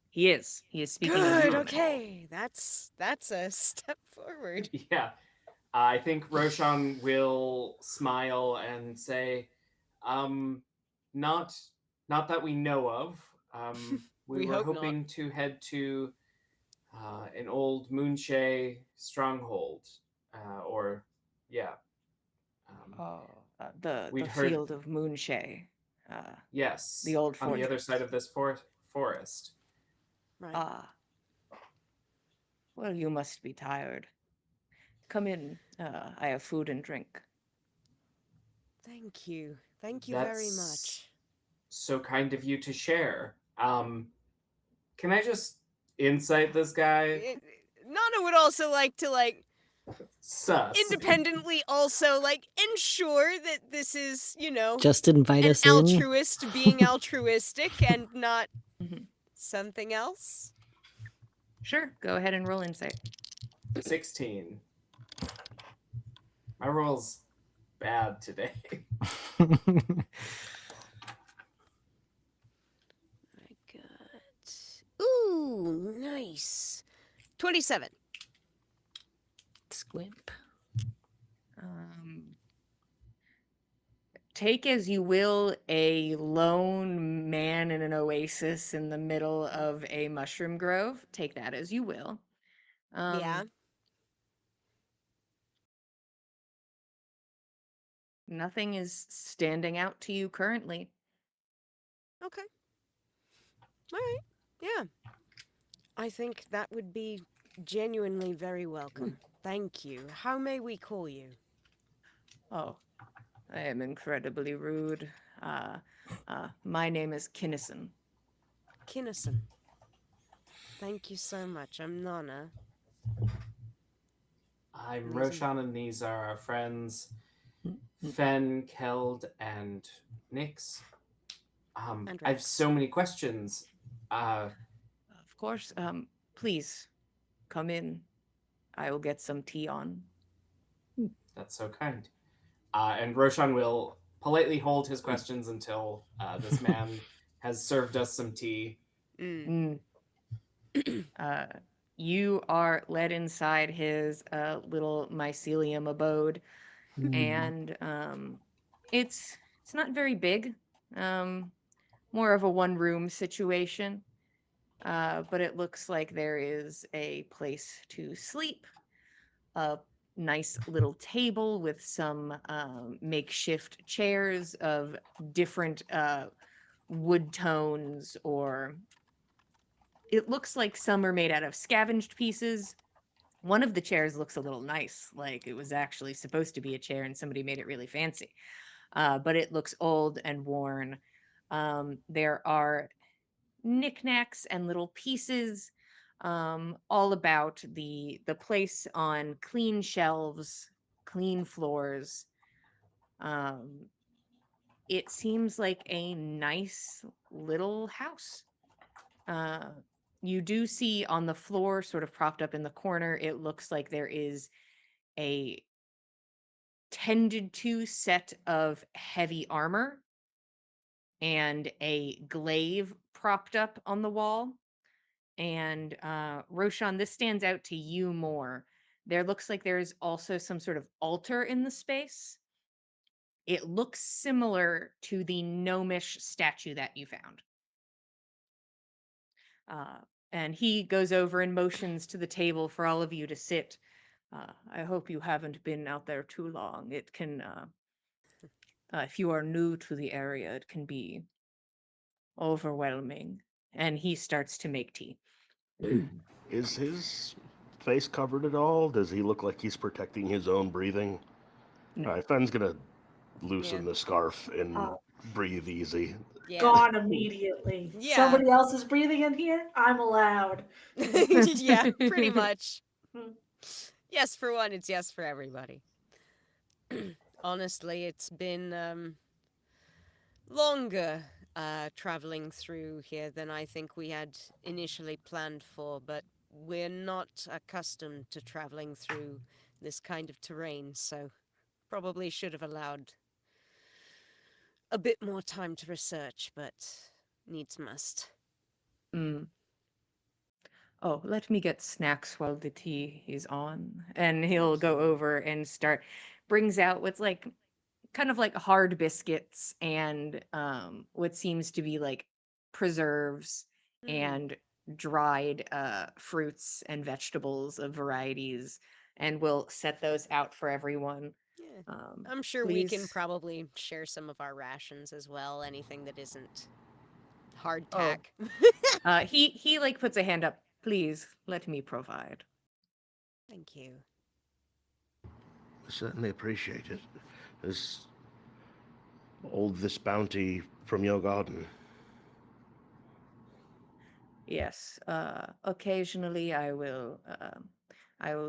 He is. He is speaking in Good, common. okay. That's a step forward. Yeah. I think Roshan will smile and say, um, not not that we know of. We We were hope not. hoping to head to an old Moonshay stronghold, or yeah. Um, Oh, the we'd the heard field of Moonshay, the yes old on the other side fortress. of this forest. Right. Ah, well, you must be tired. Come in. I have food and drink. Thank you. Thank you very That's much. so kind of you to share. Can I just insight this guy? Nana would also like to Sus. independently also ensure that this is, Just invite an us in. altruist being altruistic and not Mhm. something else. Sure, go ahead and roll insight. 16. My roll's bad today. I got. Ooh, nice. 27. Squimp. Um, take as you will a lone man in an oasis in the middle of a mushroom grove. Take that as you will. Yeah. Nothing is standing out to you currently. Okay. All right. Yeah. I think that would be genuinely very welcome. Thank you. How may we call you? Oh, I am incredibly rude. My name is Kinnison. Kinnison. Thank you so much. I'm Nana. I'm These are- Roshan, and these are our friends Mm. Fen, Keld, and Nix. And I have Rex. so many questions. Of course, please come in. I will get some tea on. That's so kind. And Roshan will politely hold his questions until this man has served us some tea. Mm. Mm. Uh, you are led inside his little mycelium abode, and it's not very big. Um, More of a one-room situation. But it looks like there is a place to sleep, a nice little table with some makeshift chairs of different wood tones, or it looks like some are made out of scavenged pieces. One of the chairs looks a little nice, like it was actually supposed to be a chair and somebody made it really fancy. But it looks old and worn. There are knickknacks and little pieces all about the place on clean shelves, clean floors. Um, it seems like a nice little house. Uh, you do see on the floor, sort of propped up in the corner, it looks like there is a tended to set of heavy armor and a glaive propped up on the wall. And Roshan, this stands out to you more. There looks like there is also some sort of altar in the space. It looks similar to the gnomish statue that you found. And he goes over and motions to the table for all of you to sit. I hope you haven't been out there too long. It can, if you are new to the area, it can be overwhelming. And he starts to make tea. Is his face covered at all? Does he look like he's protecting his own breathing? No. All right, Fen's gonna Yeah. loosen the scarf and breathe easy. Yeah. Gone immediately. Yeah. Somebody else is breathing in here. I'm allowed. Yeah, pretty much. Hmm. Yes for one, it's yes for everybody. Honestly, it's been longer traveling through here than I think we had initially planned for, but we're not accustomed to traveling through this kind of terrain, so probably should have allowed a bit more time to research, but needs must. Mm. Oh, let me get snacks while the tea is on. And he'll Thank go you. over and brings out what's like kind of like hard biscuits and what seems to be like preserves Mm, and dried fruits and vegetables of varieties, and we'll set those out for everyone. yeah. Um, I'm sure we can please. probably share some of our rations as well, anything that isn't Oh, hardtack. he like puts a hand up. Please let me provide. Thank you. I certainly appreciate it. As all this bounty from your garden. Yes, occasionally I will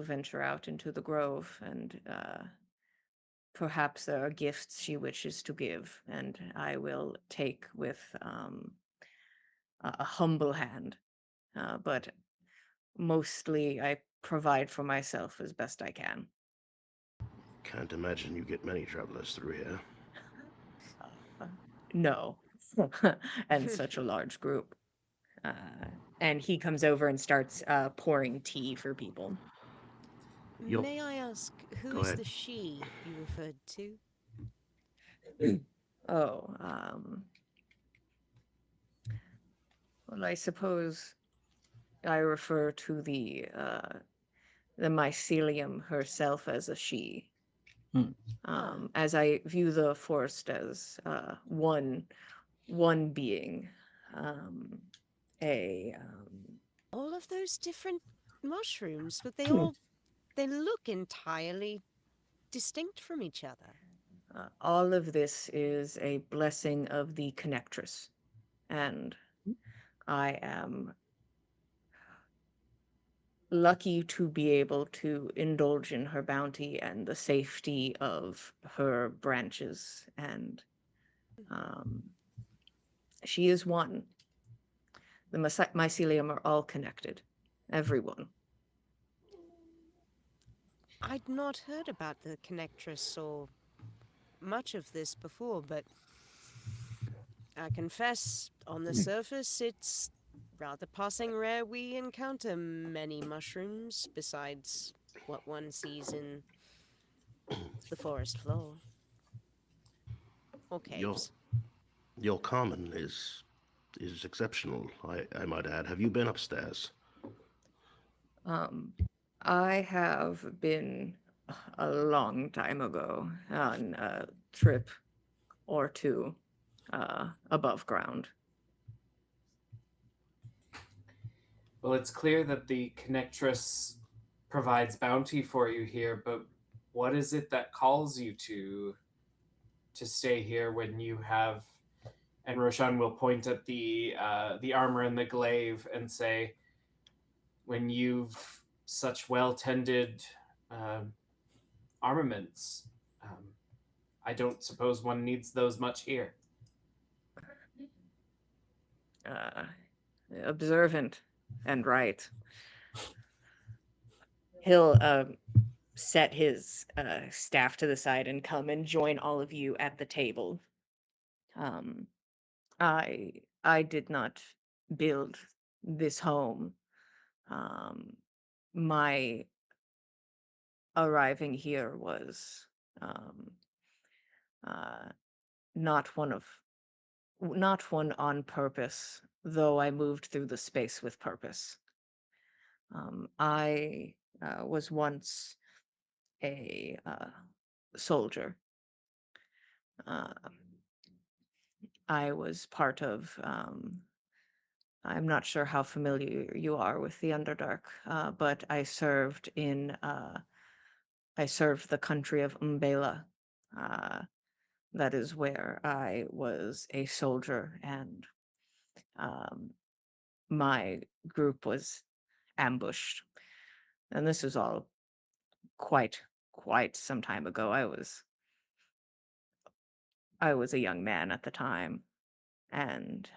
venture out into the grove, and perhaps there are gifts she wishes to give, and I will take with a humble hand. But mostly I provide for myself as best I can. Can't imagine you get many travelers through here. Uh, no, and such a large group. And he comes over and starts pouring tea for people. You'll May I ask, who go is ahead. the she you referred to? Oh, well, I suppose I refer to the mycelium herself as a she, as I view the forest as one being, um, a All of those different mushrooms, but they look entirely distinct from each other. all of this is a blessing of the connectress, and I am lucky to be able to indulge in her bounty and the safety of her branches, and um, she is one. The mycelium are all connected, everyone. I'd not heard about the connectress or much of this before, but I confess, on the surface, it's rather passing rare we encounter many mushrooms besides what one sees in the forest floor or Your caves. your common is exceptional. I might add. Have you been upstairs? Um, I have been a long time ago on a trip or two above ground. Well, it's clear that the connectress provides bounty for you here, but what is it that calls you to stay here when you have? And Roshan will point at the armor and the glaive and say, when you've such well tended um armaments, um, I don't suppose one needs those much here. Uh, Observant and right. He'll set his staff to the side and come and join all of you at the table. Um, I did not build this home. Um, my arriving here was um, uh, not one of not one on purpose, though I moved through the space with purpose. I was once a soldier. Uh, I was part of. I'm not sure how familiar you are with the Underdark, but I served the country of Umbela. Uh, that is where I was a soldier, and um, my group was ambushed. And this was all quite some time ago. I was a young man at the time, and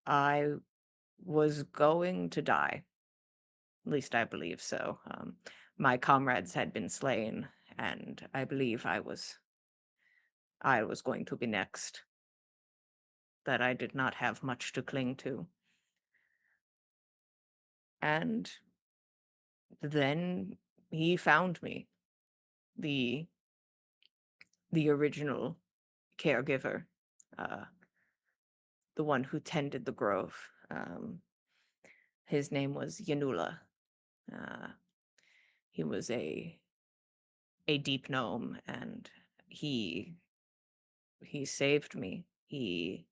I was going to die. At least I believe so. My comrades had been slain, and I believe I was going to be next. That I did not have much to cling to. And then he found me, the the original caregiver, uh, the one who tended the grove. His name was Yanula. Uh, he was a deep gnome, and he he saved me. He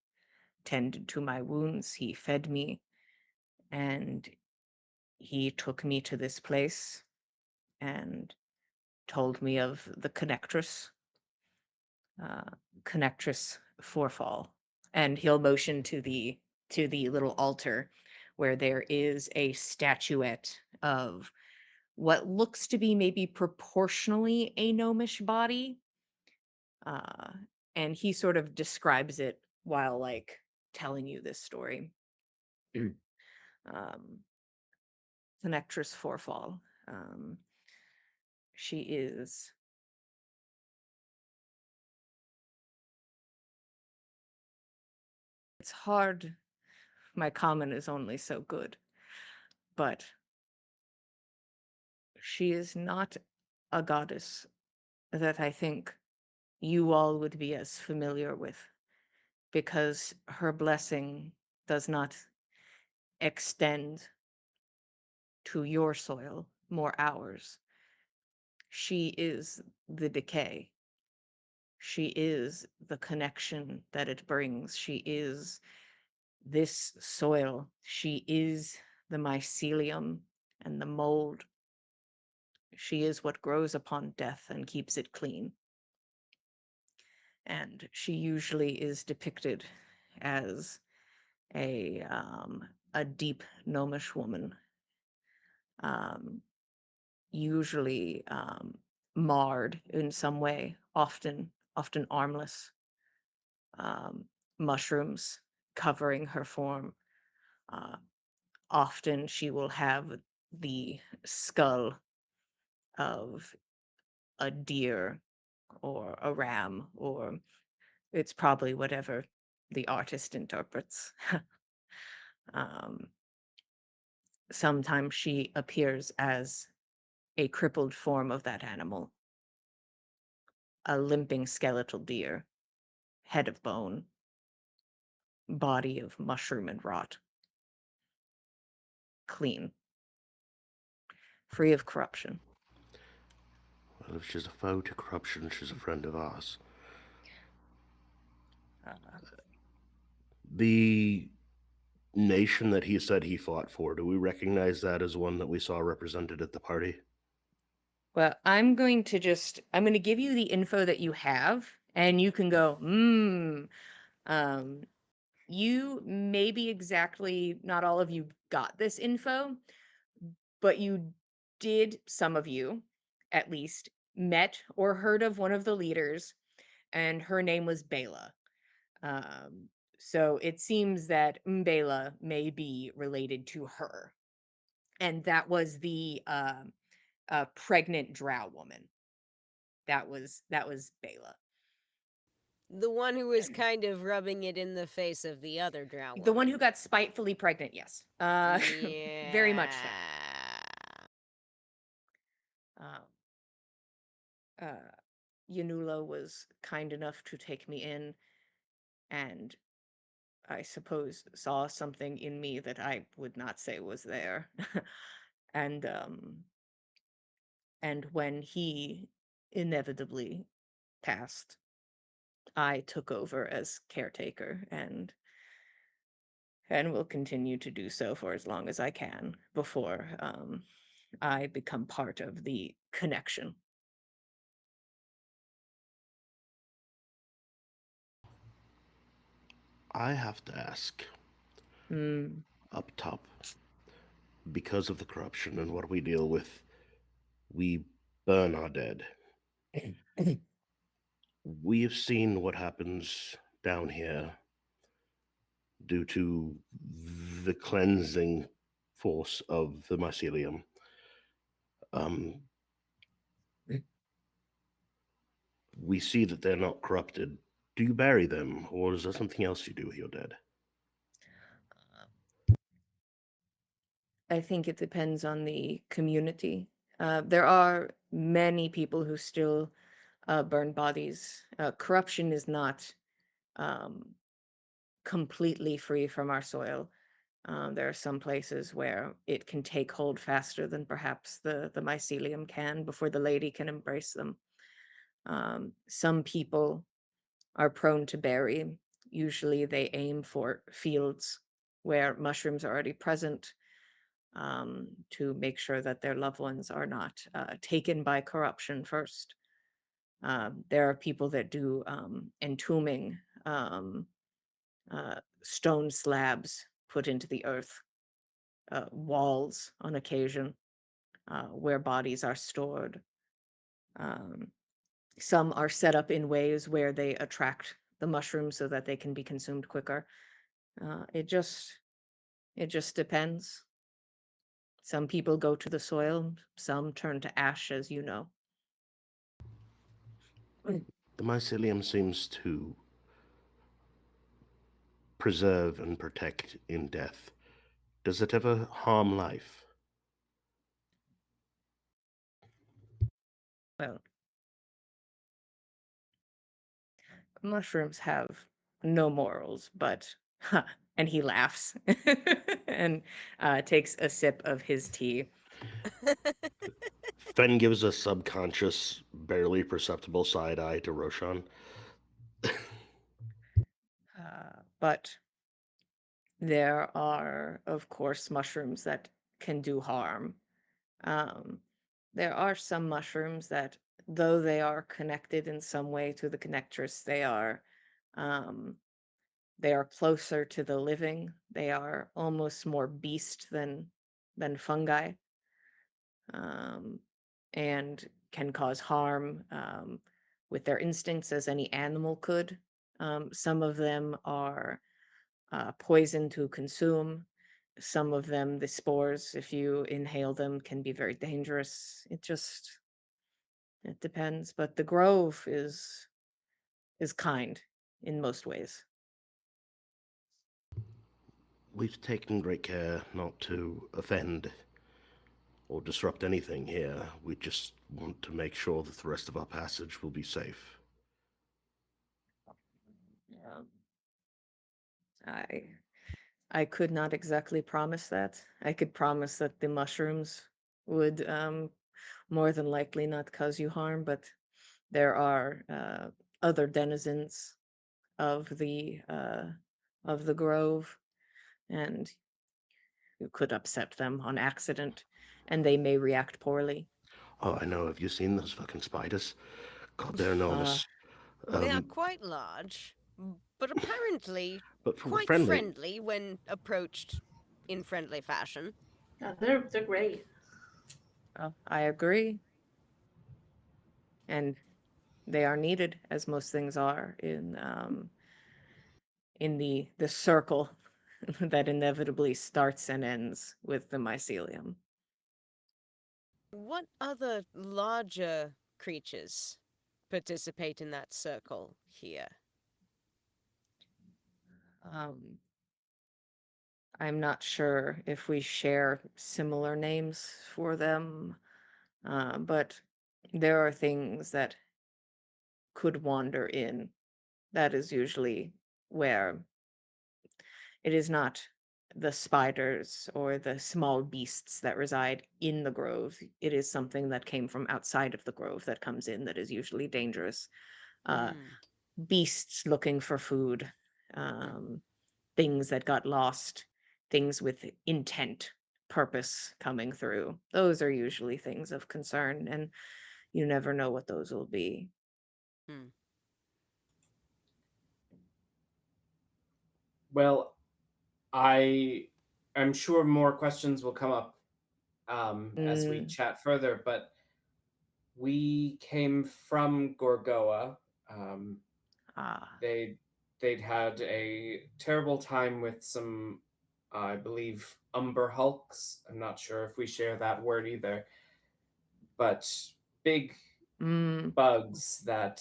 tended to my wounds. He fed me, and he took me to this place and told me of the connectress, connectress forefall, and he'll motion to the little altar where there is a statuette of what looks to be maybe proportionally a gnomish body. Uh, and he sort of describes it while like telling you this story. um, Connectress forefall. She is it's hard. My common is only so good, but she is not a goddess that I think you all would be as familiar with, because her blessing does not extend to your soil, more ours. She is the decay. She is the connection that it brings. She is this soil. She is the mycelium and the mold. She is what grows upon death and keeps it clean. And she usually is depicted as a deep gnomish woman, um, usually marred in some way, often armless, um, mushrooms covering her form. Uh, Often she will have the skull of a deer or a ram, or it's probably whatever the artist interprets. um, Sometimes she appears as a crippled form of that animal, a limping skeletal deer, head of bone, body of mushroom and rot, clean, free of corruption. Well, if she's a foe to corruption, she's a friend of ours. Uh, The nation that he said he fought for, do we recognize that as one that we saw represented at the party? well, I'm going to give you the info that you have, and you can go, um, you maybe exactly not all of you got this info, but you did, some of you at least, met or heard of one of the leaders, and her name was Bela. Um, so it seems that Mbela may be related to her. And that was the pregnant drow woman. That was Bela. The one who was And kind of rubbing it in the face of the other drow the one who woman. got spitefully pregnant, yes. Very much so. Yeah. Um, Yanula was kind enough to take me in, and I suppose saw something in me that I would not say was there. and and when he inevitably passed, I took over as caretaker, and will continue to do so for as long as I can before I become part of the connection. I have to ask, Mm. up top, because of the corruption and what we deal with, we burn our dead. We have seen what happens down here due to the cleansing force of the mycelium. Um, we see that they're not corrupted. Do you bury them, or is there something else you do with your dead? I think it depends on the community. There are many people who still burn bodies. Corruption is not um, completely free from our soil. There are some places where it can take hold faster than perhaps the mycelium can before the lady can embrace them. Some people are prone to bury. Usually they aim for fields where mushrooms are already present, to make sure that their loved ones are not taken by corruption first. There are people that do entombing, stone slabs put into the earth, walls on occasion, where bodies are stored. Um, some are set up in ways where they attract the mushrooms so that they can be consumed quicker. It just depends. Some people go to the soil, some turn to ash, as you know. The mycelium seems to preserve and protect in death. Does it ever harm life? Well, mushrooms have no morals, but and he laughs and takes a sip of his tea. Fen gives a subconscious, barely perceptible side eye to Roshan. But there are, of course, mushrooms that can do harm. Um, there are some mushrooms that, though they are connected in some way to the connectress, um, they are closer to the living. They are almost more beast than fungi, um, and can cause harm with their instincts as any animal could. Some of them are poison to consume. Some of them, the spores, if you inhale them, can be very dangerous. It depends. But the grove is kind in most ways. We've taken great care not to offend or disrupt anything here. We just want to make sure that the rest of our passage will be safe. Um, I I could not exactly promise that. I could promise that the mushrooms would more than likely not cause you harm, but there are other denizens of the grove, and you could upset them on accident, and they may react poorly. Oh, I know. Have you seen those fucking spiders? God, they're Uh, enormous. They are quite large, but apparently But quite friendly. friendly when approached in friendly fashion. Yeah, they're great. I agree, and they are needed, as most things are in the circle that inevitably starts and ends with the mycelium. What other larger creatures participate in that circle here? Um, I'm not sure if we share similar names for them, but there are things that could wander in. That is usually where it is not the spiders or the small beasts that reside in the grove. It is something that came from outside of the grove that comes in that is usually dangerous. Uh, Hmm. Beasts looking for food, um, things that got lost, things with intent, purpose coming through. Those are usually things of concern, and you never know what those will be. Hmm. Well, I am sure more questions will come up as we Mm, chat further, but we came from Gorgoa. Um, ah, they they'd had a terrible time with some, I believe, umber hulks. I'm not sure if we share that word either, but big mm, bugs that,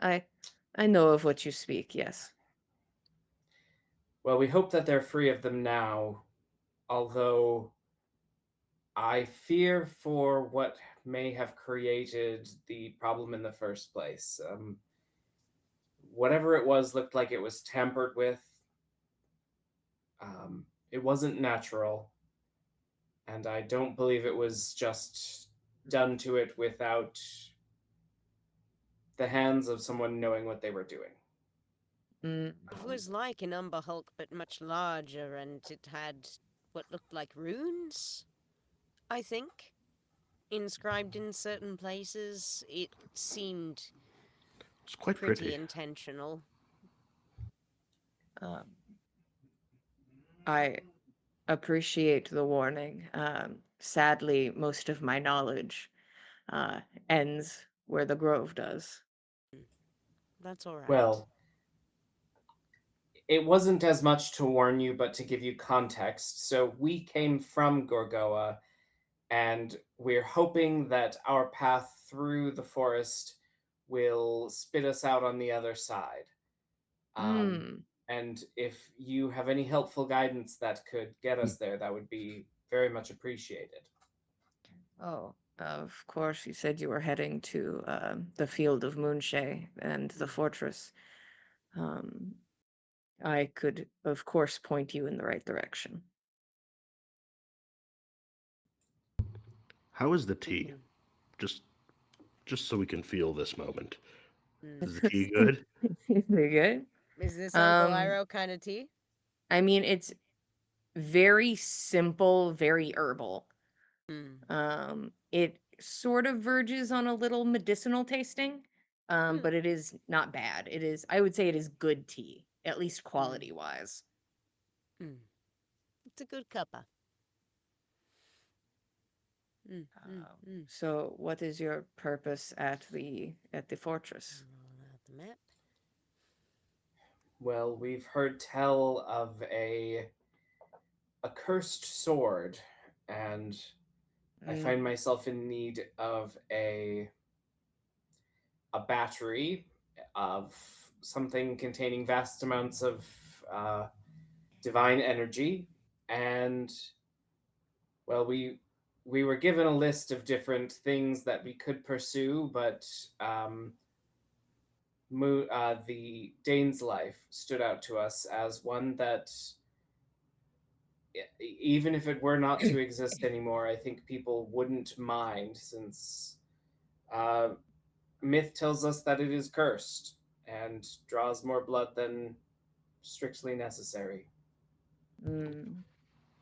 I, I know of what you speak. Yes. well, we hope that they're free of them now, although I fear for what may have created the problem in the first place. Whatever it was looked like it was tampered with. It wasn't natural, and I don't believe it was just done to it without the hands of someone knowing what they were doing. Mm, It Um, was like an Umber Hulk, but much larger, and it had what looked like runes, I think. inscribed in certain places. It seemed It's quite pretty pretty. intentional. Um, I appreciate the warning. Sadly, most of my knowledge uh, ends where the grove does. That's all right. Well, it wasn't as much to warn you, but to give you context. So we came from Gorgoa, and we're hoping that our path through the forest will spit us out on the other side. Hmm. And if you have any helpful guidance that could get us there, that would be very much appreciated. Oh, of course, you said you were heading to the field of Moonshay and the fortress. Um, I could, of course, point you in the right direction. How is the tea? Mhm. Just just so we can feel this moment. Mm. Is the tea good? Very good. Is this Uncle Um, Iroh kind of tea? I mean, it's very simple, very herbal. Mm. It sort of verges on a little medicinal tasting, Hmm. but it is not bad. It is, I would say, it is good tea, at least Mm. quality wise. Mm. It's a good cuppa. Mm. Mm. Um, Mm. so, what is your purpose at the fortress? Roll out the map. Well, we've heard tell of a cursed sword, and I find Mm, myself in need of a battery of something containing vast amounts of uh, divine energy, and well, we were given a list of different things that we could pursue, but the Dane's life stood out to us as one that, even if it were not to exist anymore, I think people wouldn't mind, since uh, myth tells us that it is cursed and draws more blood than strictly necessary. mm.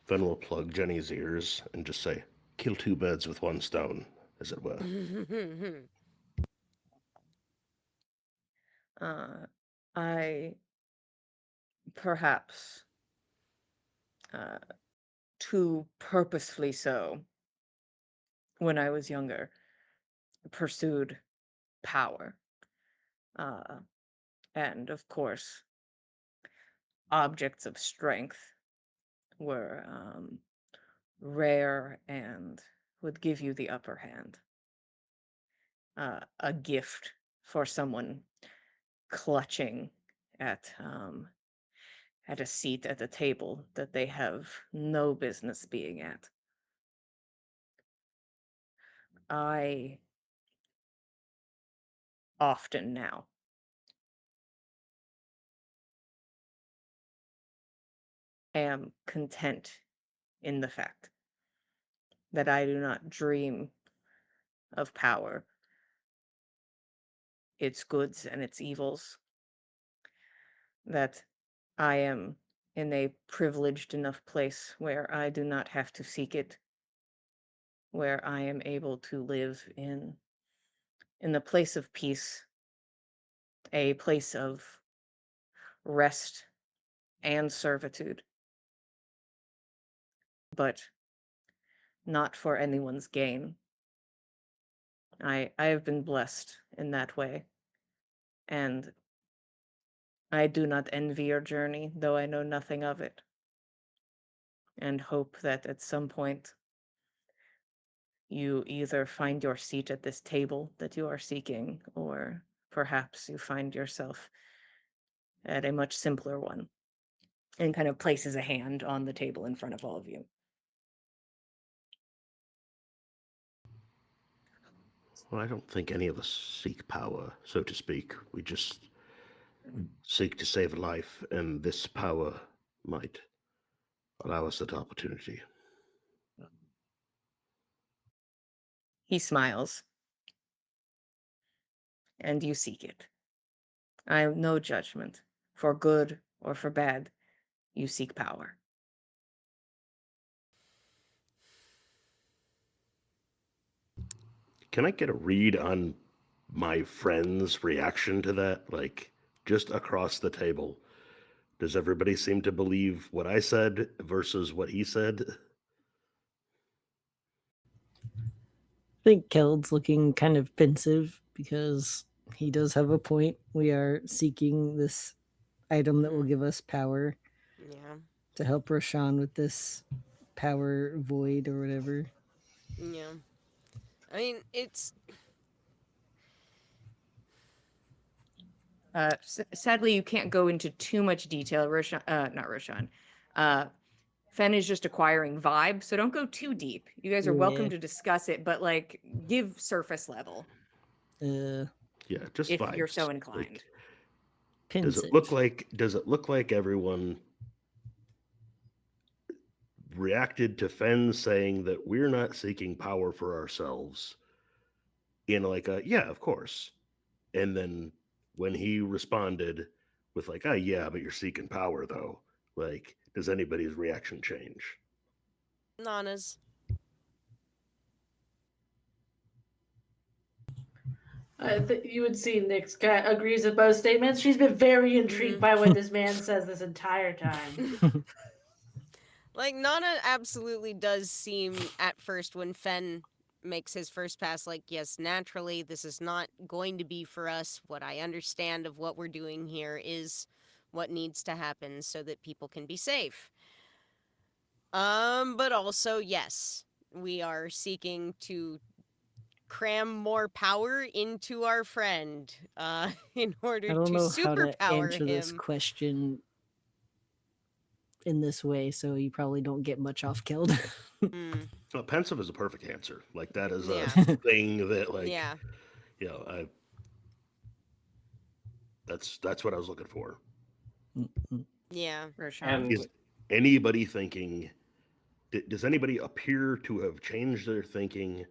Then we'll plug Jenny's ears and just say, kill two birds with one stone, as it were. Uh, I perhaps uh, too purposefully so when I was younger pursued power. Uh, and of course, objects of strength were rare and would give you the upper hand. A gift for someone clutching at a seat at a table that they have no business being at. I often now am content in the fact that I do not dream of power, its goods and its evils, that I am in a privileged enough place where I do not have to seek it, where I am able to live in the place of peace, a place of rest and servitude, but not for anyone's gain. I have been blessed in that way, and I do not envy your journey, though I know nothing of it, and hope that at some point you either find your seat at this table that you are seeking, or perhaps you find yourself at a much simpler one, and kind of places a hand on the table in front of all of you. Well, I don't think any of us seek power, so to speak. We just seek to save a life, and this power might allow us that opportunity. He smiles, and you seek it. I have no judgment. For good or for bad, you seek power. Can I get a read on my friend's reaction to that? Like, just across the table. Does everybody seem to believe what I said versus what he said? I think Keld's looking kind of pensive because he does have a point. We are seeking this item that will give us power Yeah. to help Roshan with this power void or whatever. Yeah. I mean, it's. Sadly, you can't go into too much detail. Roshan, not Roshan. Uh, Fen is just acquiring vibe, so don't go too deep. You guys are welcome Yeah. to discuss it, but like give surface level Uh, Yeah, just if you're so vibes. inclined. Like, pensive. does it look like everyone reacted to Fen saying that we're not seeking power for ourselves in like a yeah, of course. And then when he responded with like, "Oh yeah, but you're seeking power though." Like, does anybody's reaction change? Nanas. I think you would see Nick's cat agrees with both statements. She's been very intrigued by what this man says this entire time. Like, Nana absolutely does seem, at first, when Fen makes his first pass, like, yes, naturally, this is not going to be for us. What I understand of what we're doing here is what needs to happen so that people can be safe. But also, yes, we are seeking to cram more power into our friend, in order I don't to know how to superpower answer this him. question in this way, so you probably don't get much off Keld. Mm, Well, pensive is a perfect answer. Like that is a yeah, thing that like yeah, I that's what I was looking for. yeah. Roshan. Is And anybody thinking does anybody appear to have changed their thinking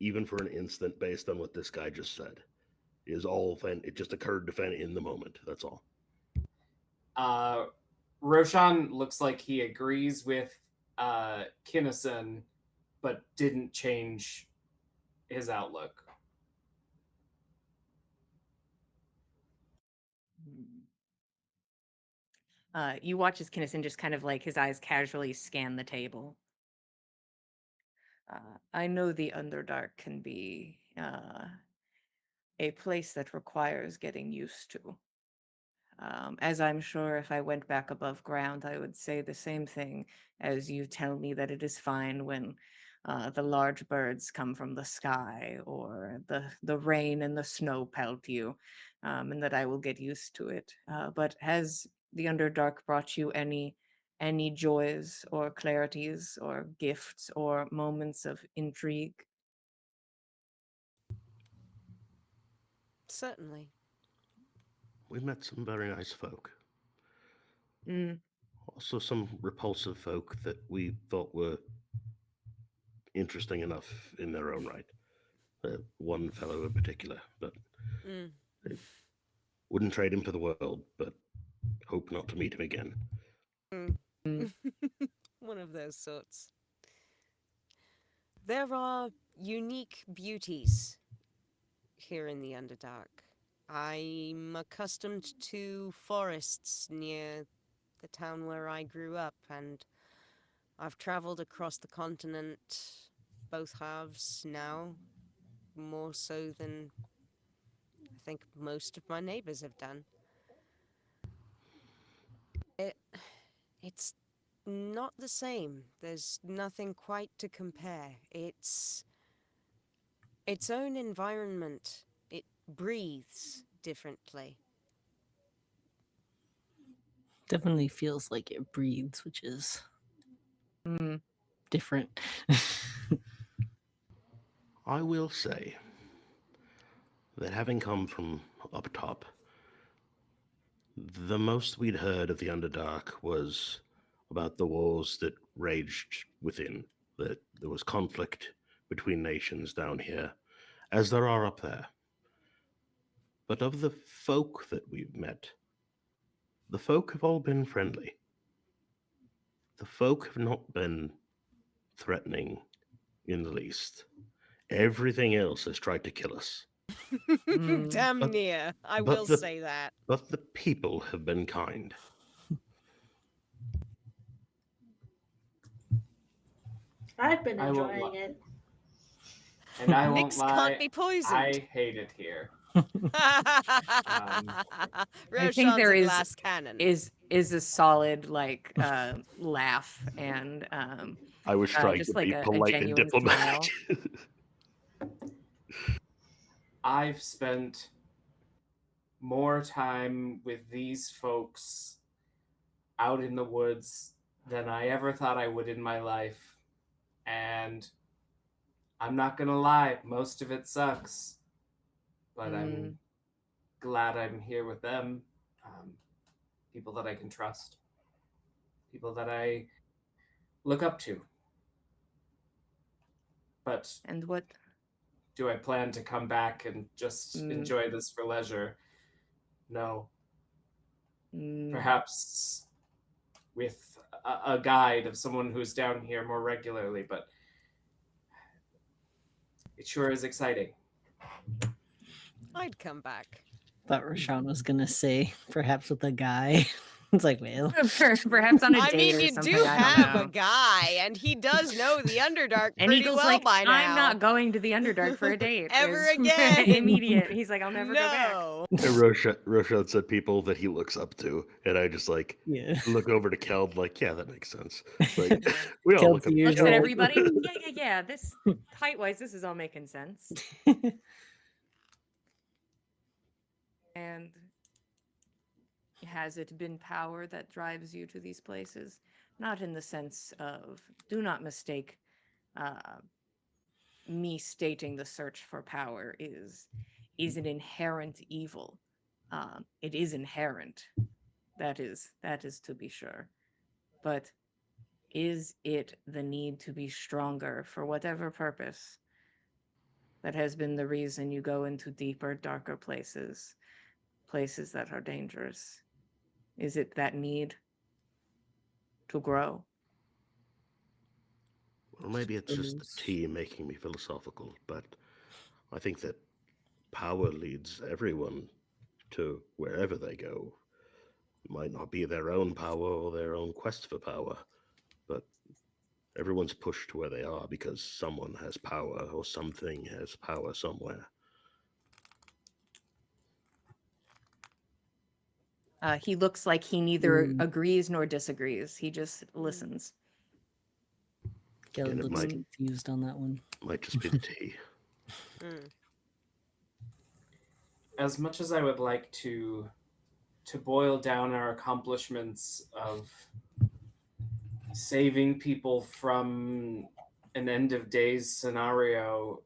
even for an instant based on what this guy just said? Is all Fen it just occurred to Fen in the moment. That's all. uh, Roshan looks like he agrees with Kinnison, but didn't change his outlook. You watch as Kinnison just kind of like his eyes casually scan the table. I know the Underdark can be a place that requires getting used to. As I'm sure if I went back above ground, I would say the same thing as you tell me that it is fine when the large birds come from the sky or the rain and the snow pelt you, and that I will get used to it. But has the Underdark brought you any joys or clarities or gifts or moments of intrigue? Certainly. We met some very nice folk. Mm, Also some repulsive folk that we thought were interesting enough in their own right. One fellow in particular, but Mm. I wouldn't trade him for the world, but hope not to meet him again. Mm. mm, One of those sorts. There are unique beauties here in the Underdark. I'm accustomed to forests near the town where I grew up, and I've traveled across the continent, both halves now, more so than I think most of my neighbors have done. It, it's not the same. There's nothing quite to compare. It's its own environment. It breathes differently. Definitely feels like it breathes, which is mm. different. I will say that having come from up top, the most we'd heard of the Underdark was about the wars that raged within, that there was conflict between nations down here, as there are up there. But of the folk that we've met, the folk have all been friendly. The folk have not been threatening in the least. Everything else has tried to kill us. Damn But- near. I but will the- say that. But the people have been kind. I've been I won't enjoying lie. it. And I won't Nix lie, can't be poisoned. I hate it here. I think Roshan's there a is glass cannon. is a solid like laugh and I was trying just to like be a polite and genuine diplomatic. smile. I've spent more time with these folks out in the woods than I ever thought I would in my life. And I'm not gonna lie, most of it sucks. But I'm glad I'm here with them. People that I can trust. People that I look up to. But And what do I plan to come back and just enjoy this for leisure? No. Perhaps with a guide of someone who's down here more regularly, but it sure is exciting. I'd come back. Thought Rashawn was gonna say perhaps with a guy. It's like, well, perhaps on a I date mean, or you something. do I don't have know. a guy, and he does know the Underdark And pretty Eagle's well like, by now. I'm not going to the Underdark for a date. Ever It's again. immediate. He's like, I'll never go back. No. And Roshan said people that he looks up to, and I just like yeah. look over to Keld, like, yeah, that makes sense. Like we all Keld's look up the to Looks usual. at Keld. everybody. Yeah. This height-wise, this is all making sense. And has it been power that drives you to these places? Not in the sense of, do not mistake me stating the search for power is an inherent evil. It is inherent. That is to be sure. But is it the need to be stronger for whatever purpose that has been the reason you go into deeper, darker places that are dangerous? Is it that need to grow? Well, maybe it's just the tea making me philosophical, but I think that power leads everyone to wherever they go. It might not be their own power or their own quest for power, but everyone's pushed to where they are because someone has power or something has power somewhere. He looks like he neither agrees nor disagrees. He just listens. Keld looks confused on that one. Might just be the tea. As much as I would like to boil down our accomplishments of saving people from an end of days scenario,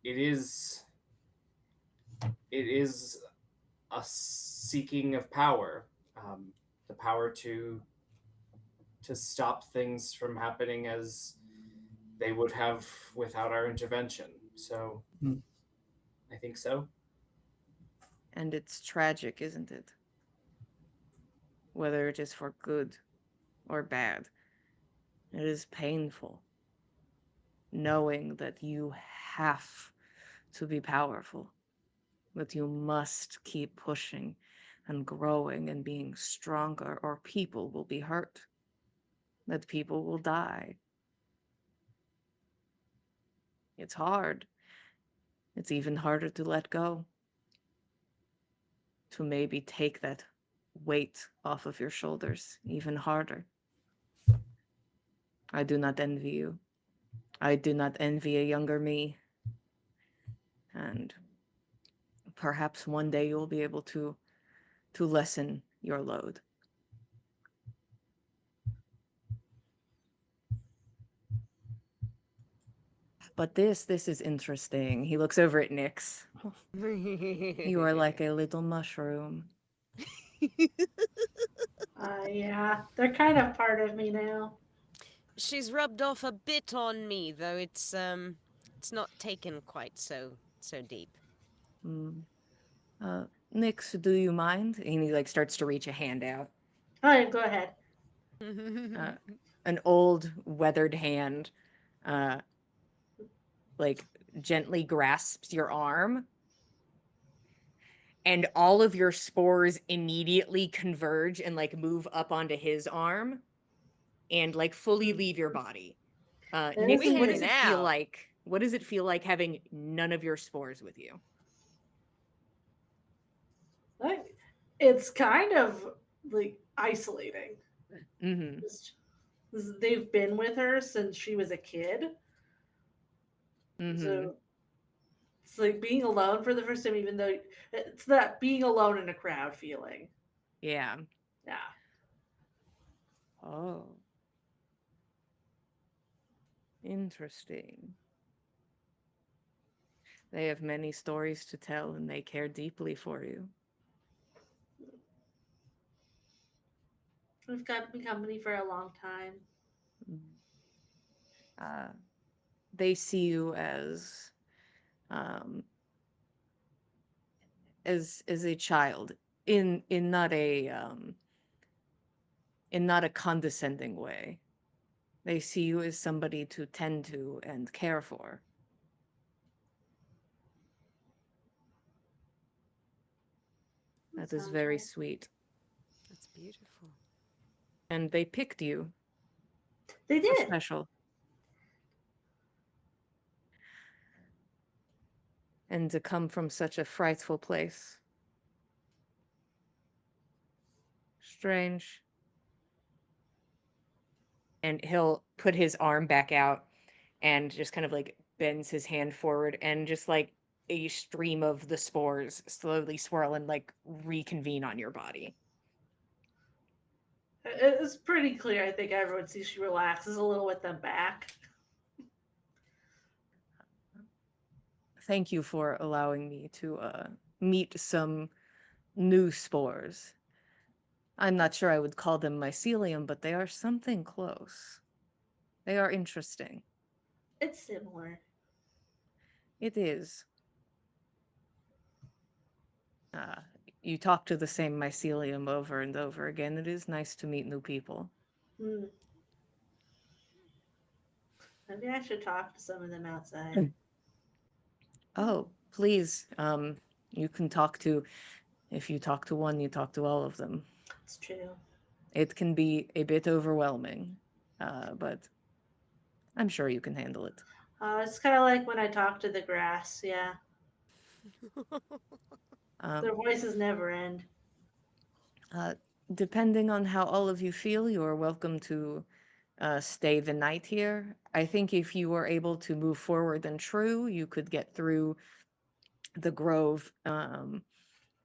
it is a seeking of power, the power to stop things from happening as they would have without our intervention. So I think so. And it's tragic, isn't it? Whether it is for good or bad, it is painful knowing that you have to be powerful, that you must keep pushing and growing and being stronger, or people will be hurt, that people will die. It's hard. It's even harder to let go, to maybe take that weight off of your shoulders even harder. I do not envy you. I do not envy a younger me. And perhaps one day you'll be able to lessen your load. But this is interesting. He looks over at Nyx. You are like a little mushroom. Yeah, they're kind of part of me now. She's rubbed off a bit on me, though it's not taken quite so deep. Nyx, do you mind? And he like starts to reach a hand out. All right, go ahead. An old, weathered hand. like gently grasps your arm, and all of your spores immediately converge and like move up onto his arm and like fully leave your body. Nix, Isn't what We're does it? it feel now. like? What does it feel like having none of your spores with you? Like, it's kind of like isolating. Mm-hmm. Just- They've been with her since she was a kid, Mm-hmm. so it's like being alone for the first time. Even though it's that being alone in a crowd feeling. Yeah. Yeah, Oh, interesting. They have many stories to tell and they care deeply for you. we've got been company for a long time. Mm. They see you um as a child in not a in not a condescending way. They see you as somebody to tend to and care for. That That is sounds very right. sweet. That's beautiful. And they picked you They so did. special. And to come from such a frightful place. Strange. And he'll put his arm back out and just kind of like bends his hand forward, and just like a stream of the spores slowly swirl and like reconvene on your body. It's pretty clear. I think everyone sees she relaxes a little with them back. Thank you for allowing me to meet some new spores. I'm not sure I would call them mycelium, but they are something close. They are interesting. It's similar. It is. Uh, you talk to the same mycelium over and over again. It is nice to meet new people. Hmm. Maybe I should talk to some of them outside. Mm. Oh, please. You can talk to, if you talk to one, you talk to all of them. It's true. It can be a bit overwhelming, but I'm sure you can handle it. It's kind of like when I talk to the grass. Yeah, Um, their voices never end. uh, Depending on how all of you feel, you are welcome to stay the night here. I think if you were able to move forward and true, you could get through the grove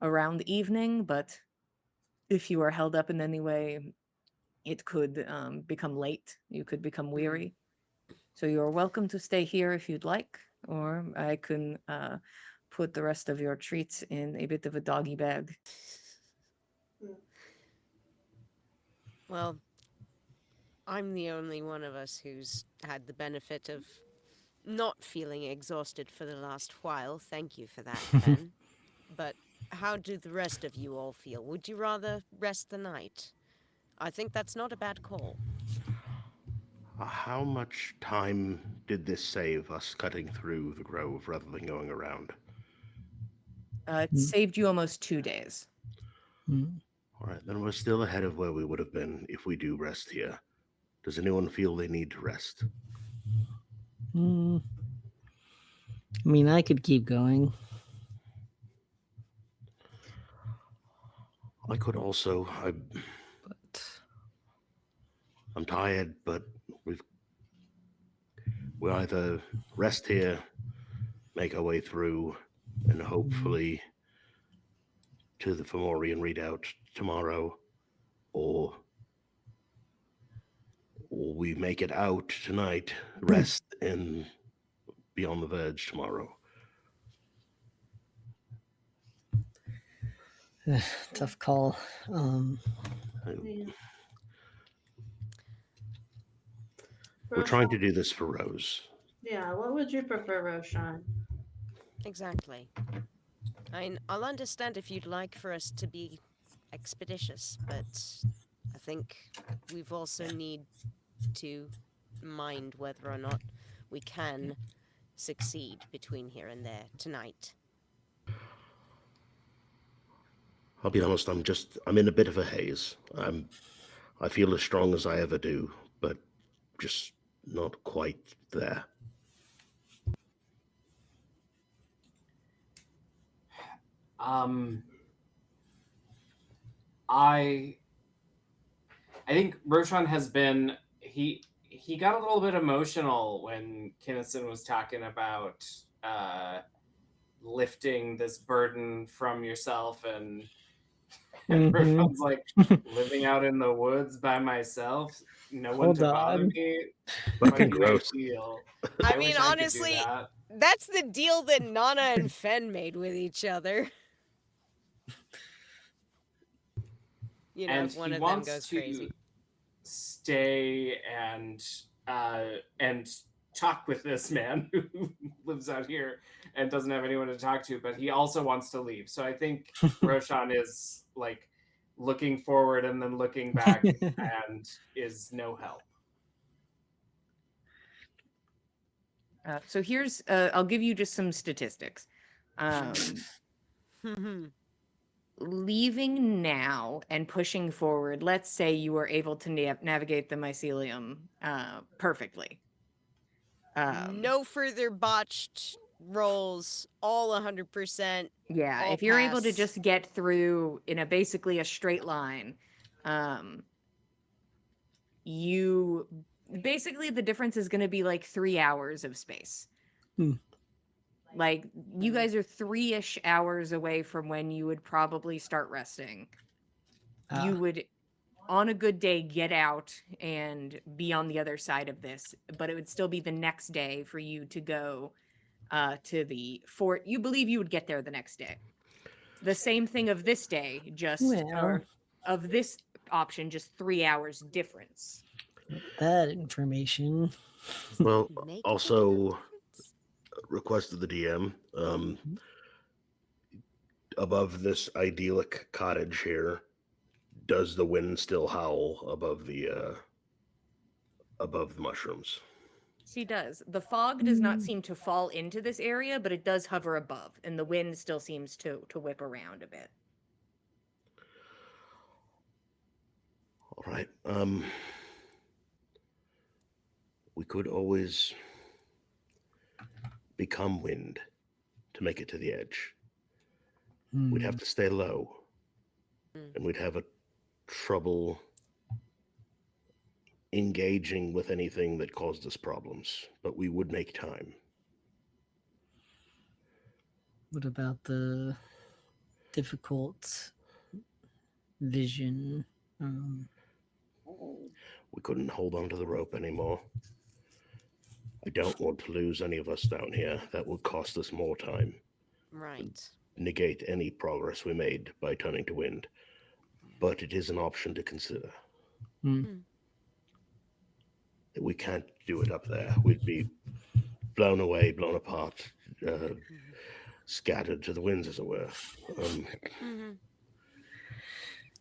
around evening, but if you are held up in any way, it could become late. You could become weary. So you're welcome to stay here if you'd like, or I can put the rest of your treats in a bit of a doggy bag. Hmm. Well, I'm the only one of us who's had the benefit of not feeling exhausted for the last while. Thank you for that, Ben. But how do the rest of you all feel? Would you rather rest the night? I think that's not a bad call. How much time did this save us cutting through the grove rather than going around? It saved you almost 2 days. Mm. All right, then we're still ahead of where we would have been if we do rest here. Does anyone feel they need to rest? Mm. I mean, I could keep going. I could also. But I'm tired, but we either rest here, make our way through, and hopefully to the Fomorian readout tomorrow, or we make it out tonight, rest, and be on the verge tomorrow. tough call. Yeah. We're trying Roshan? to do this for Rose. Yeah, what would you prefer, Roshan? Exactly. I'll understand if you'd like for us to be expeditious, but I think we've also need to mind whether or not we can succeed between here and there tonight? I'll be honest, I'm in a bit of a haze. I feel as strong as I ever do, but just not quite there. I think Roshan has been he got a little bit emotional when Kinnison was talking about lifting this burden from yourself, and Roshan's like, living out in the woods by myself, no one Hold to bother on. me. Fucking Fucking gross. ideal. I I mean, wish I could do honestly, that. that's the deal that Nana and Fen made with each other. You know, And if one he of them wants goes to crazy. stay and talk with this man who lives out here and doesn't have anyone to talk to, but he also wants to leave. So I think Roshan is like looking forward and then looking back and is no help. So here's, I'll give you just some statistics. Leaving now and pushing forward, let's say you were able to navigate the mycelium perfectly. No further botched rolls, all 100%. Yeah, all if you're able to pass. just get through in a basically a straight line, you basically the difference is going to be like 3 hours of space. Like you guys are 3-ish hours away from when you would probably start resting. You would, on a good day, get out and be on the other side of this, but it would still be the next day for you to go to the fort. You believe you would get there the next day. The same thing of this day, just Well. of this option, just 3 hours difference. That information. Well, Make also request of the DM. Above this idyllic cottage here, does the wind still howl above the mushrooms? She does. The fog does not seem to fall into this area, but it does hover above, and the wind still seems to whip around a bit. All right. We could always become wind to make it to the edge. We'd have to stay low, and we'd have a trouble engaging with anything that caused us problems, but we would make time. What about the difficult vision? We couldn't hold onto the rope anymore. I don't want to lose any of us down here. That would cost us more time. Right. Negate any progress we made by turning to wind. But it is an option to consider. We can't do it up there. We'd be blown away, blown apart, scattered to the winds, as it were.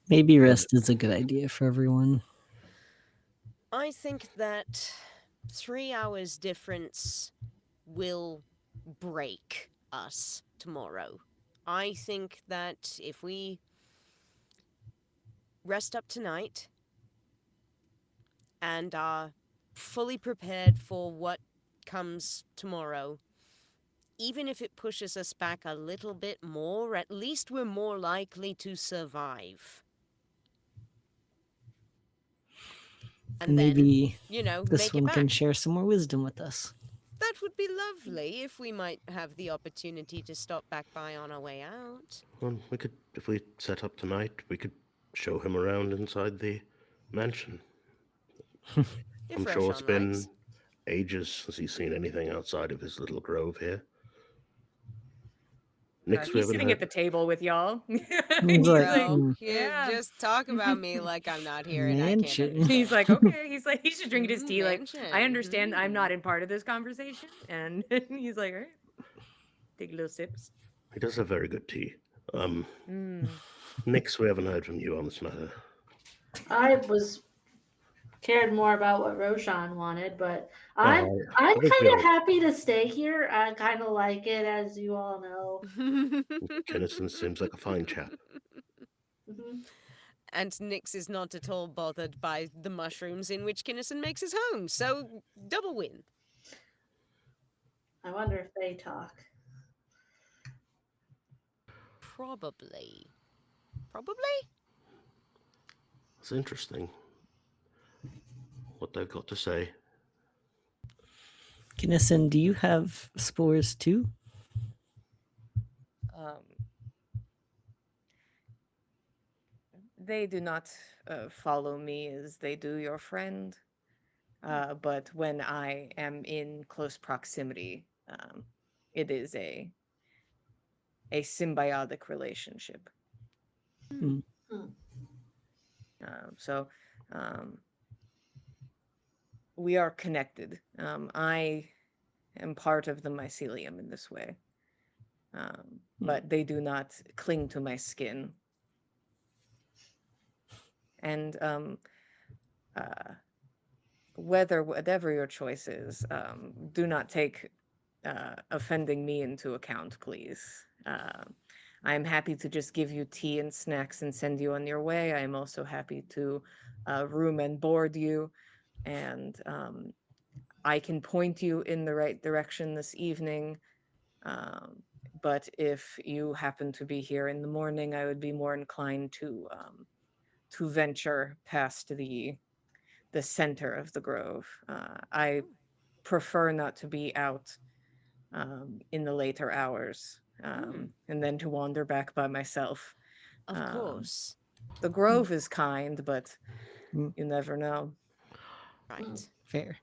Maybe rest is a good idea for everyone. I think that 3 hours difference will break us tomorrow. I think that if we rest up tonight and are fully prepared for what comes tomorrow, even if it pushes us back a little bit more, at least we're more likely to survive. And maybe then, this make it one back. can share some more wisdom with us. That would be lovely if we might have the opportunity to stop back by on our way out. Well, we could, if we set up tonight, we could show him around inside the mansion. I'm sure it's been ages since he's seen anything outside of his little grove here. Next, He's sitting at the table with y'all. He's Bro, yeah. just talk about me like I'm not here and I can't Mansion. understand. He's like, okay. He's like, he's just drinking his tea. Like, Mansion. I understand I'm not in part of this conversation. And he's like, all right. Take little sips. He does have very good tea. Nix, we haven't heard from you on this matter. I was cared more about what Roshan wanted, but I'm Well, I'm I think we kind of all. happy to stay here. I kind of like it, as you all know. Kennison seems like a fine chap. Mhm. And Nyx is not at all bothered by the mushrooms in which Kinnison makes his home, so double win. I wonder if they talk. Probably. Probably? It's interesting what they've got to say. Kinnison, do you have spores too? Um, they do not follow me as they do your friend. But when I am in close proximity, it is a symbiotic relationship. Hmm. Hmm. So um, we are connected. I am part of the mycelium in this way, but they do not cling to my skin. And uh, whatever your choice is, do not take offending me into account, please. I am happy to just give you tea and snacks and send you on your way. I am also happy to room and board you, and I can point you in the right direction this evening. Um, but if you happen to be here in the morning, I would be more inclined to venture past the center of the grove. I prefer not to be out in the later hours, and then to wander back by myself. Of Um, course. the grove is kind, but Mm, you never know. Hmm. Right. fair.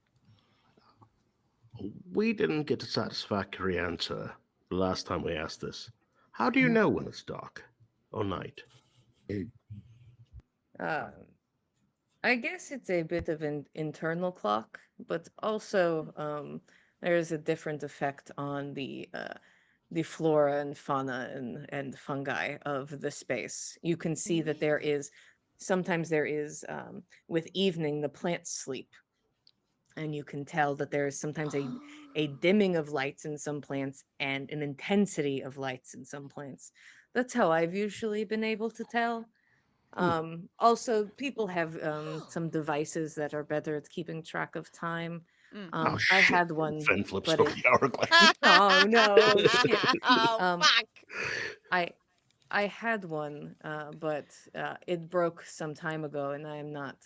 We didn't get a satisfactory answer the last time we asked this. How do you Mm. know when it's dark or night? Um, I guess it's a bit of an internal clock, but also there is a different effect on the flora and fauna and fungi of the space. You can see that there Really? is sometimes there is with evening the plants sleep, and you can tell that there is sometimes a Oh. dimming of lights in some plants and an intensity of lights in some plants. That's how I've usually been able to tell. Hmm. Also, people have Oh. some devices that are better at keeping track of time. Mm. Oh I shit! had one, Fen flips but broke it the hourglass. oh no shit. Oh, Um, fuck. I I had one, but it broke some time ago, and I am not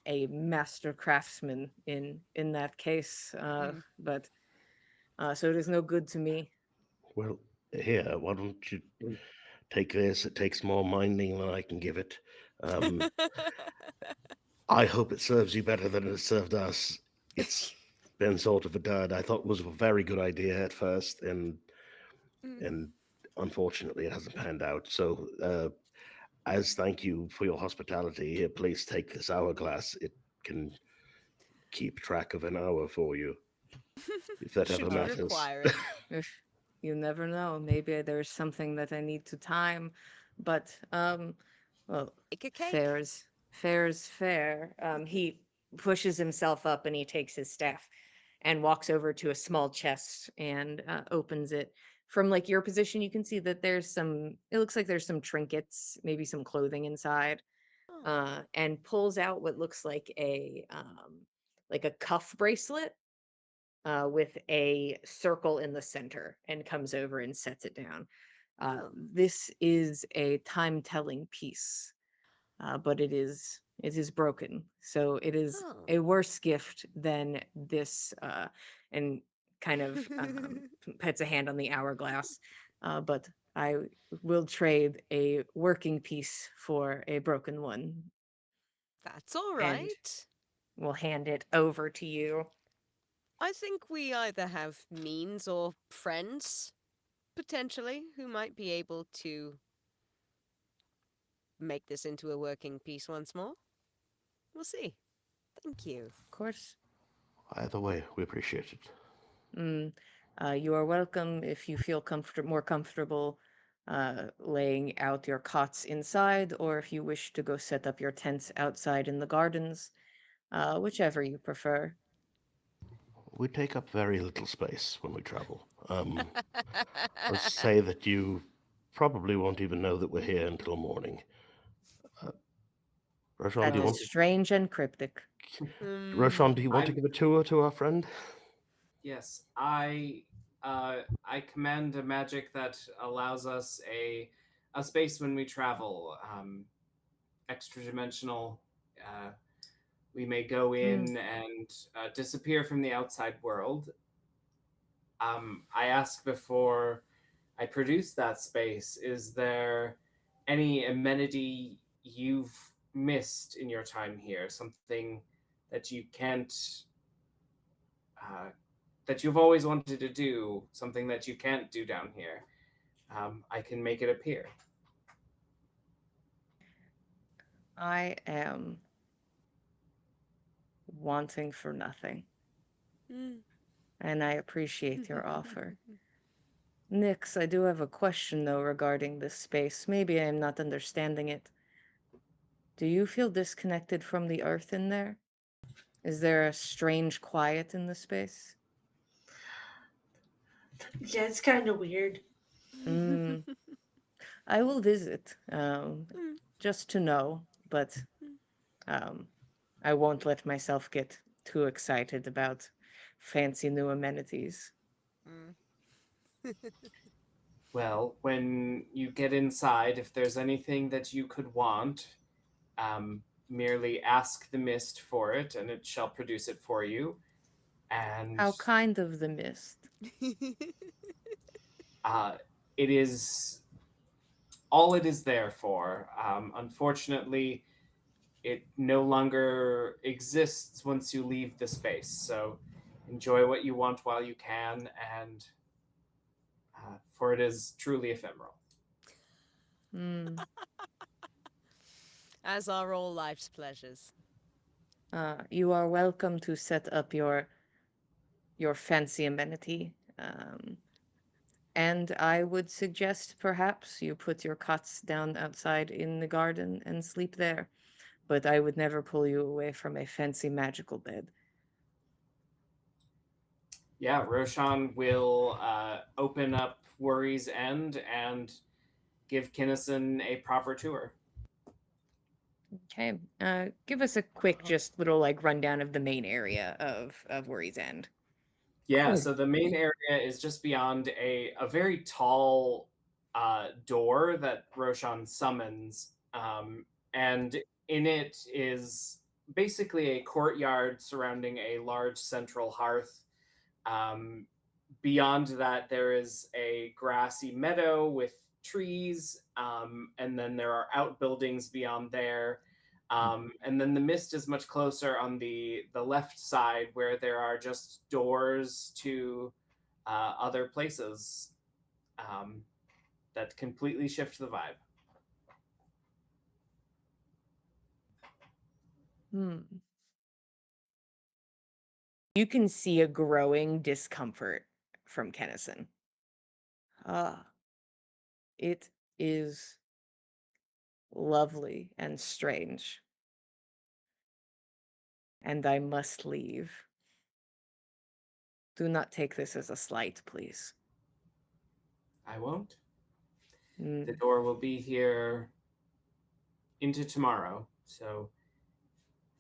a master craftsman in that case. Mm. But so it is no good to me. Well, here, why don't you take this? It takes more minding than I can give it. Um, I hope it serves you better than it served us. It's been sort of a dud. I thought it was a very good idea at first, Mm. and unfortunately, it hasn't panned out. So, as thank you for your hospitality, here, please take this hourglass. It can keep track of an hour for you, if that ever Should you matters. require it. If you never know, maybe there's something that I need to time, but well, Bake a cake. fair's fair. He pushes himself up and he takes his staff and walks over to a small chest and opens it. From like your position, you can see that there's some. It looks like there's some trinkets, maybe some clothing inside, Oh. and pulls out what looks like a cuff bracelet with a circle in the center and comes over and sets it down. Oh. This is a time telling piece, but it is broken. So it is Oh. a worse gift than this, and kind of puts a hand on the hourglass. But I will trade a working piece for a broken one, That's all and right. will hand it over to you. I think we either have means or friends, potentially, who might be able to make this into a working piece once more. We'll see. Thank you. Of course. Either way, we appreciate it. Mm, you are welcome if you feel more comfortable laying out your cots inside, or if you wish to go set up your tents outside in the gardens, whichever you prefer. We take up very little space when we travel. Let's say that you probably won't even know that we're here until morning. Roshan, do That you is want to? strange and cryptic. Roshan, do you want to I'm give a tour to our friend? yes, I command a magic that allows us a space when we travel, extra dimensional. Uh, we may go Mm. in and disappear from the outside world. I ask before I produce that space, is there any amenity you've missed in your time here? Something that you can't, uh, that you've always wanted to do, something that you can't do down here? I can make it appear. I am wanting for nothing, and I appreciate your offer. Nix, I do have a question though regarding this space. Maybe I am not understanding it. Do you feel disconnected from the earth in there? Is there a strange quiet in the space? Yeah, it's kind of weird. Mm, I will visit, just to know, but um, I won't let myself get too excited about fancy new amenities. Well, when you get inside, if there's anything that you could want, merely ask the mist for it, and it shall produce it for you. And How kind of the mist. uh, it is all it is there for. Unfortunately, it no longer exists once you leave the space. So enjoy what you want while you can, and for it is truly ephemeral. Mm. As are all life's pleasures. You are welcome to set up your fancy amenity. And I would suggest perhaps you put your cots down outside in the garden and sleep there. But I would never pull you away from a fancy magical bed. Yeah, Roshan will open up Worry's End and give Kinnison a proper tour. Okay. Give us a quick, just little like rundown of the main area of Worry's End. Yeah, so the main area is just beyond a very tall door that Roshan summons. And in it is basically a courtyard surrounding a large central hearth. Um, Beyond that, there is a grassy meadow with trees, and then there are outbuildings beyond there. And then the mist is much closer on the left side, where there are just doors to other places um, that completely shift the vibe. Hmm. You can see a growing discomfort from Kennison. Ah, it is lovely and strange, and I must leave. Do not take this as a slight, please. I won't. The Mm, door will be here into tomorrow. So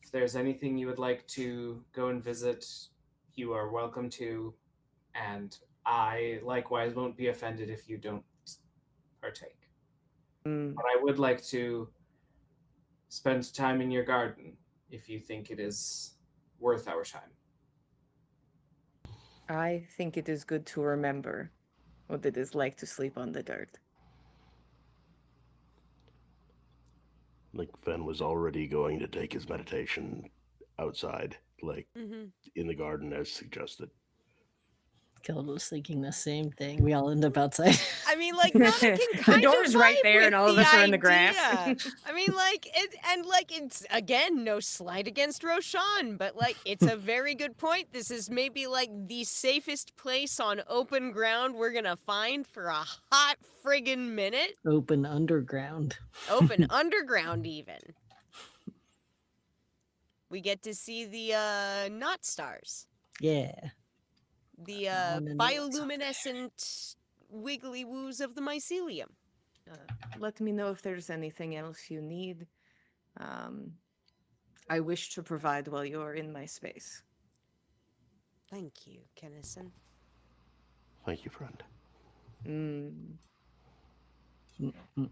if there's anything you would like to go and visit, you are welcome to. And I likewise won't be offended if you don't partake. mm. But I would like to spend time in your garden if you think it is worth our time. I think it is good to remember what it is like to sleep on the dirt. Like Fen was already going to take his meditation outside, like Mm-hmm. in the garden as suggested. Killed was thinking the same thing. We all end up outside. I mean, like, Nana can The kind door's of right vibe there, with and all of the us are in the grass. idea. I mean, like, it's, again, no slight against Roshan, but, like, it's a very good point. This is maybe, like, the safest place on open ground we're gonna find for a hot friggin' minute. Open underground. Open underground, even. We get to see the, not stars. Yeah. The, I wanna know what's up there. bioluminescent wiggly woos of the mycelium. Let me know if there's anything else you need. I wish to provide while you're in my space. Thank you, Kennison. Thank you, friend. Mm. Mm-mm.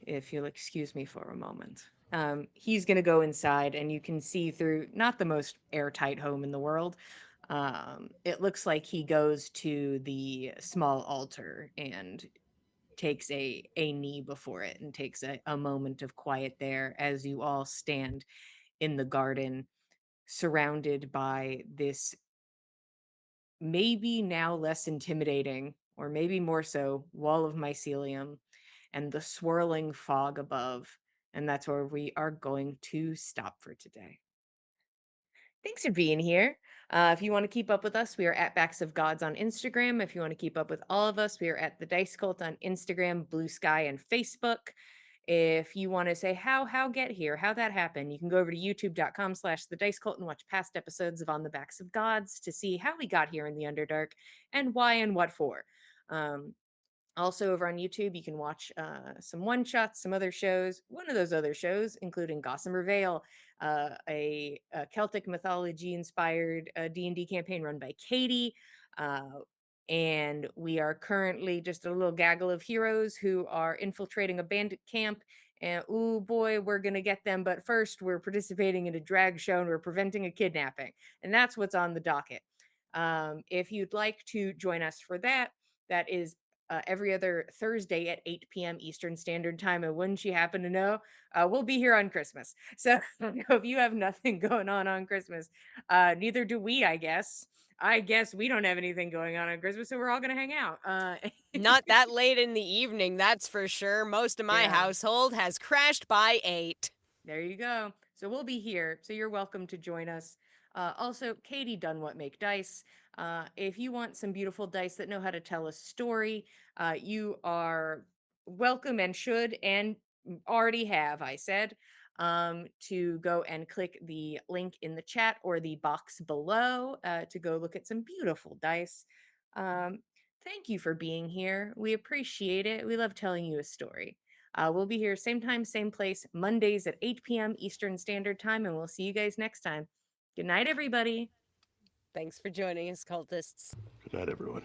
If you'll excuse me for a moment. He's going to go inside, and you can see through not the most airtight home in the world. It looks like he goes to the small altar and takes a knee before it and takes a moment of quiet there as you all stand in the garden surrounded by this maybe now less intimidating, or maybe more so, wall of mycelium and the swirling fog above. And that's where we are going to stop for today. Thanks for being here. If you want to keep up with us, we are at Backs of Gods on Instagram. If you want to keep up with all of us, we are at the Dice Cult on Instagram, Blue Sky, and Facebook. If you want to say how get here, how that happened, you can go over to youtube.com/the Dice Cult and watch past episodes of On the Backs of Gods to see how we got here in the Underdark and why and what for. Also, over on YouTube, you can watch some one shots, some other shows. One of those other shows, including Gossamer Vale, a Celtic mythology inspired D&D campaign run by Katie. And we are currently just a little gaggle of heroes who are infiltrating a bandit camp. And oh boy, we're going to get them. But first, we're participating in a drag show and we're preventing a kidnapping. And that's what's on the docket. If you'd like to join us for that, that is every other Thursday at 8 p.m. Eastern Standard Time. And wouldn't you happen to know, we'll be here on Christmas. So if you have nothing going on Christmas, neither do we, I guess. I guess we don't have anything going on Christmas, so we're all going to hang out. Not that late in the evening, that's for sure. Most of my Yeah. household has crashed by 8. There you go. So we'll be here. So you're welcome to join us. Also, Katie done what make dice. If you want some beautiful dice that know how to tell a story, you are welcome and should and already have, I said, to go and click the link in the chat or the box below to go look at some beautiful dice. Thank you for being here. We appreciate it. We love telling you a story. We'll be here same time, same place, Mondays at 8 p.m. Eastern Standard Time, and we'll see you guys next time. Good night, everybody. Thanks for joining us, cultists. Good night, everyone.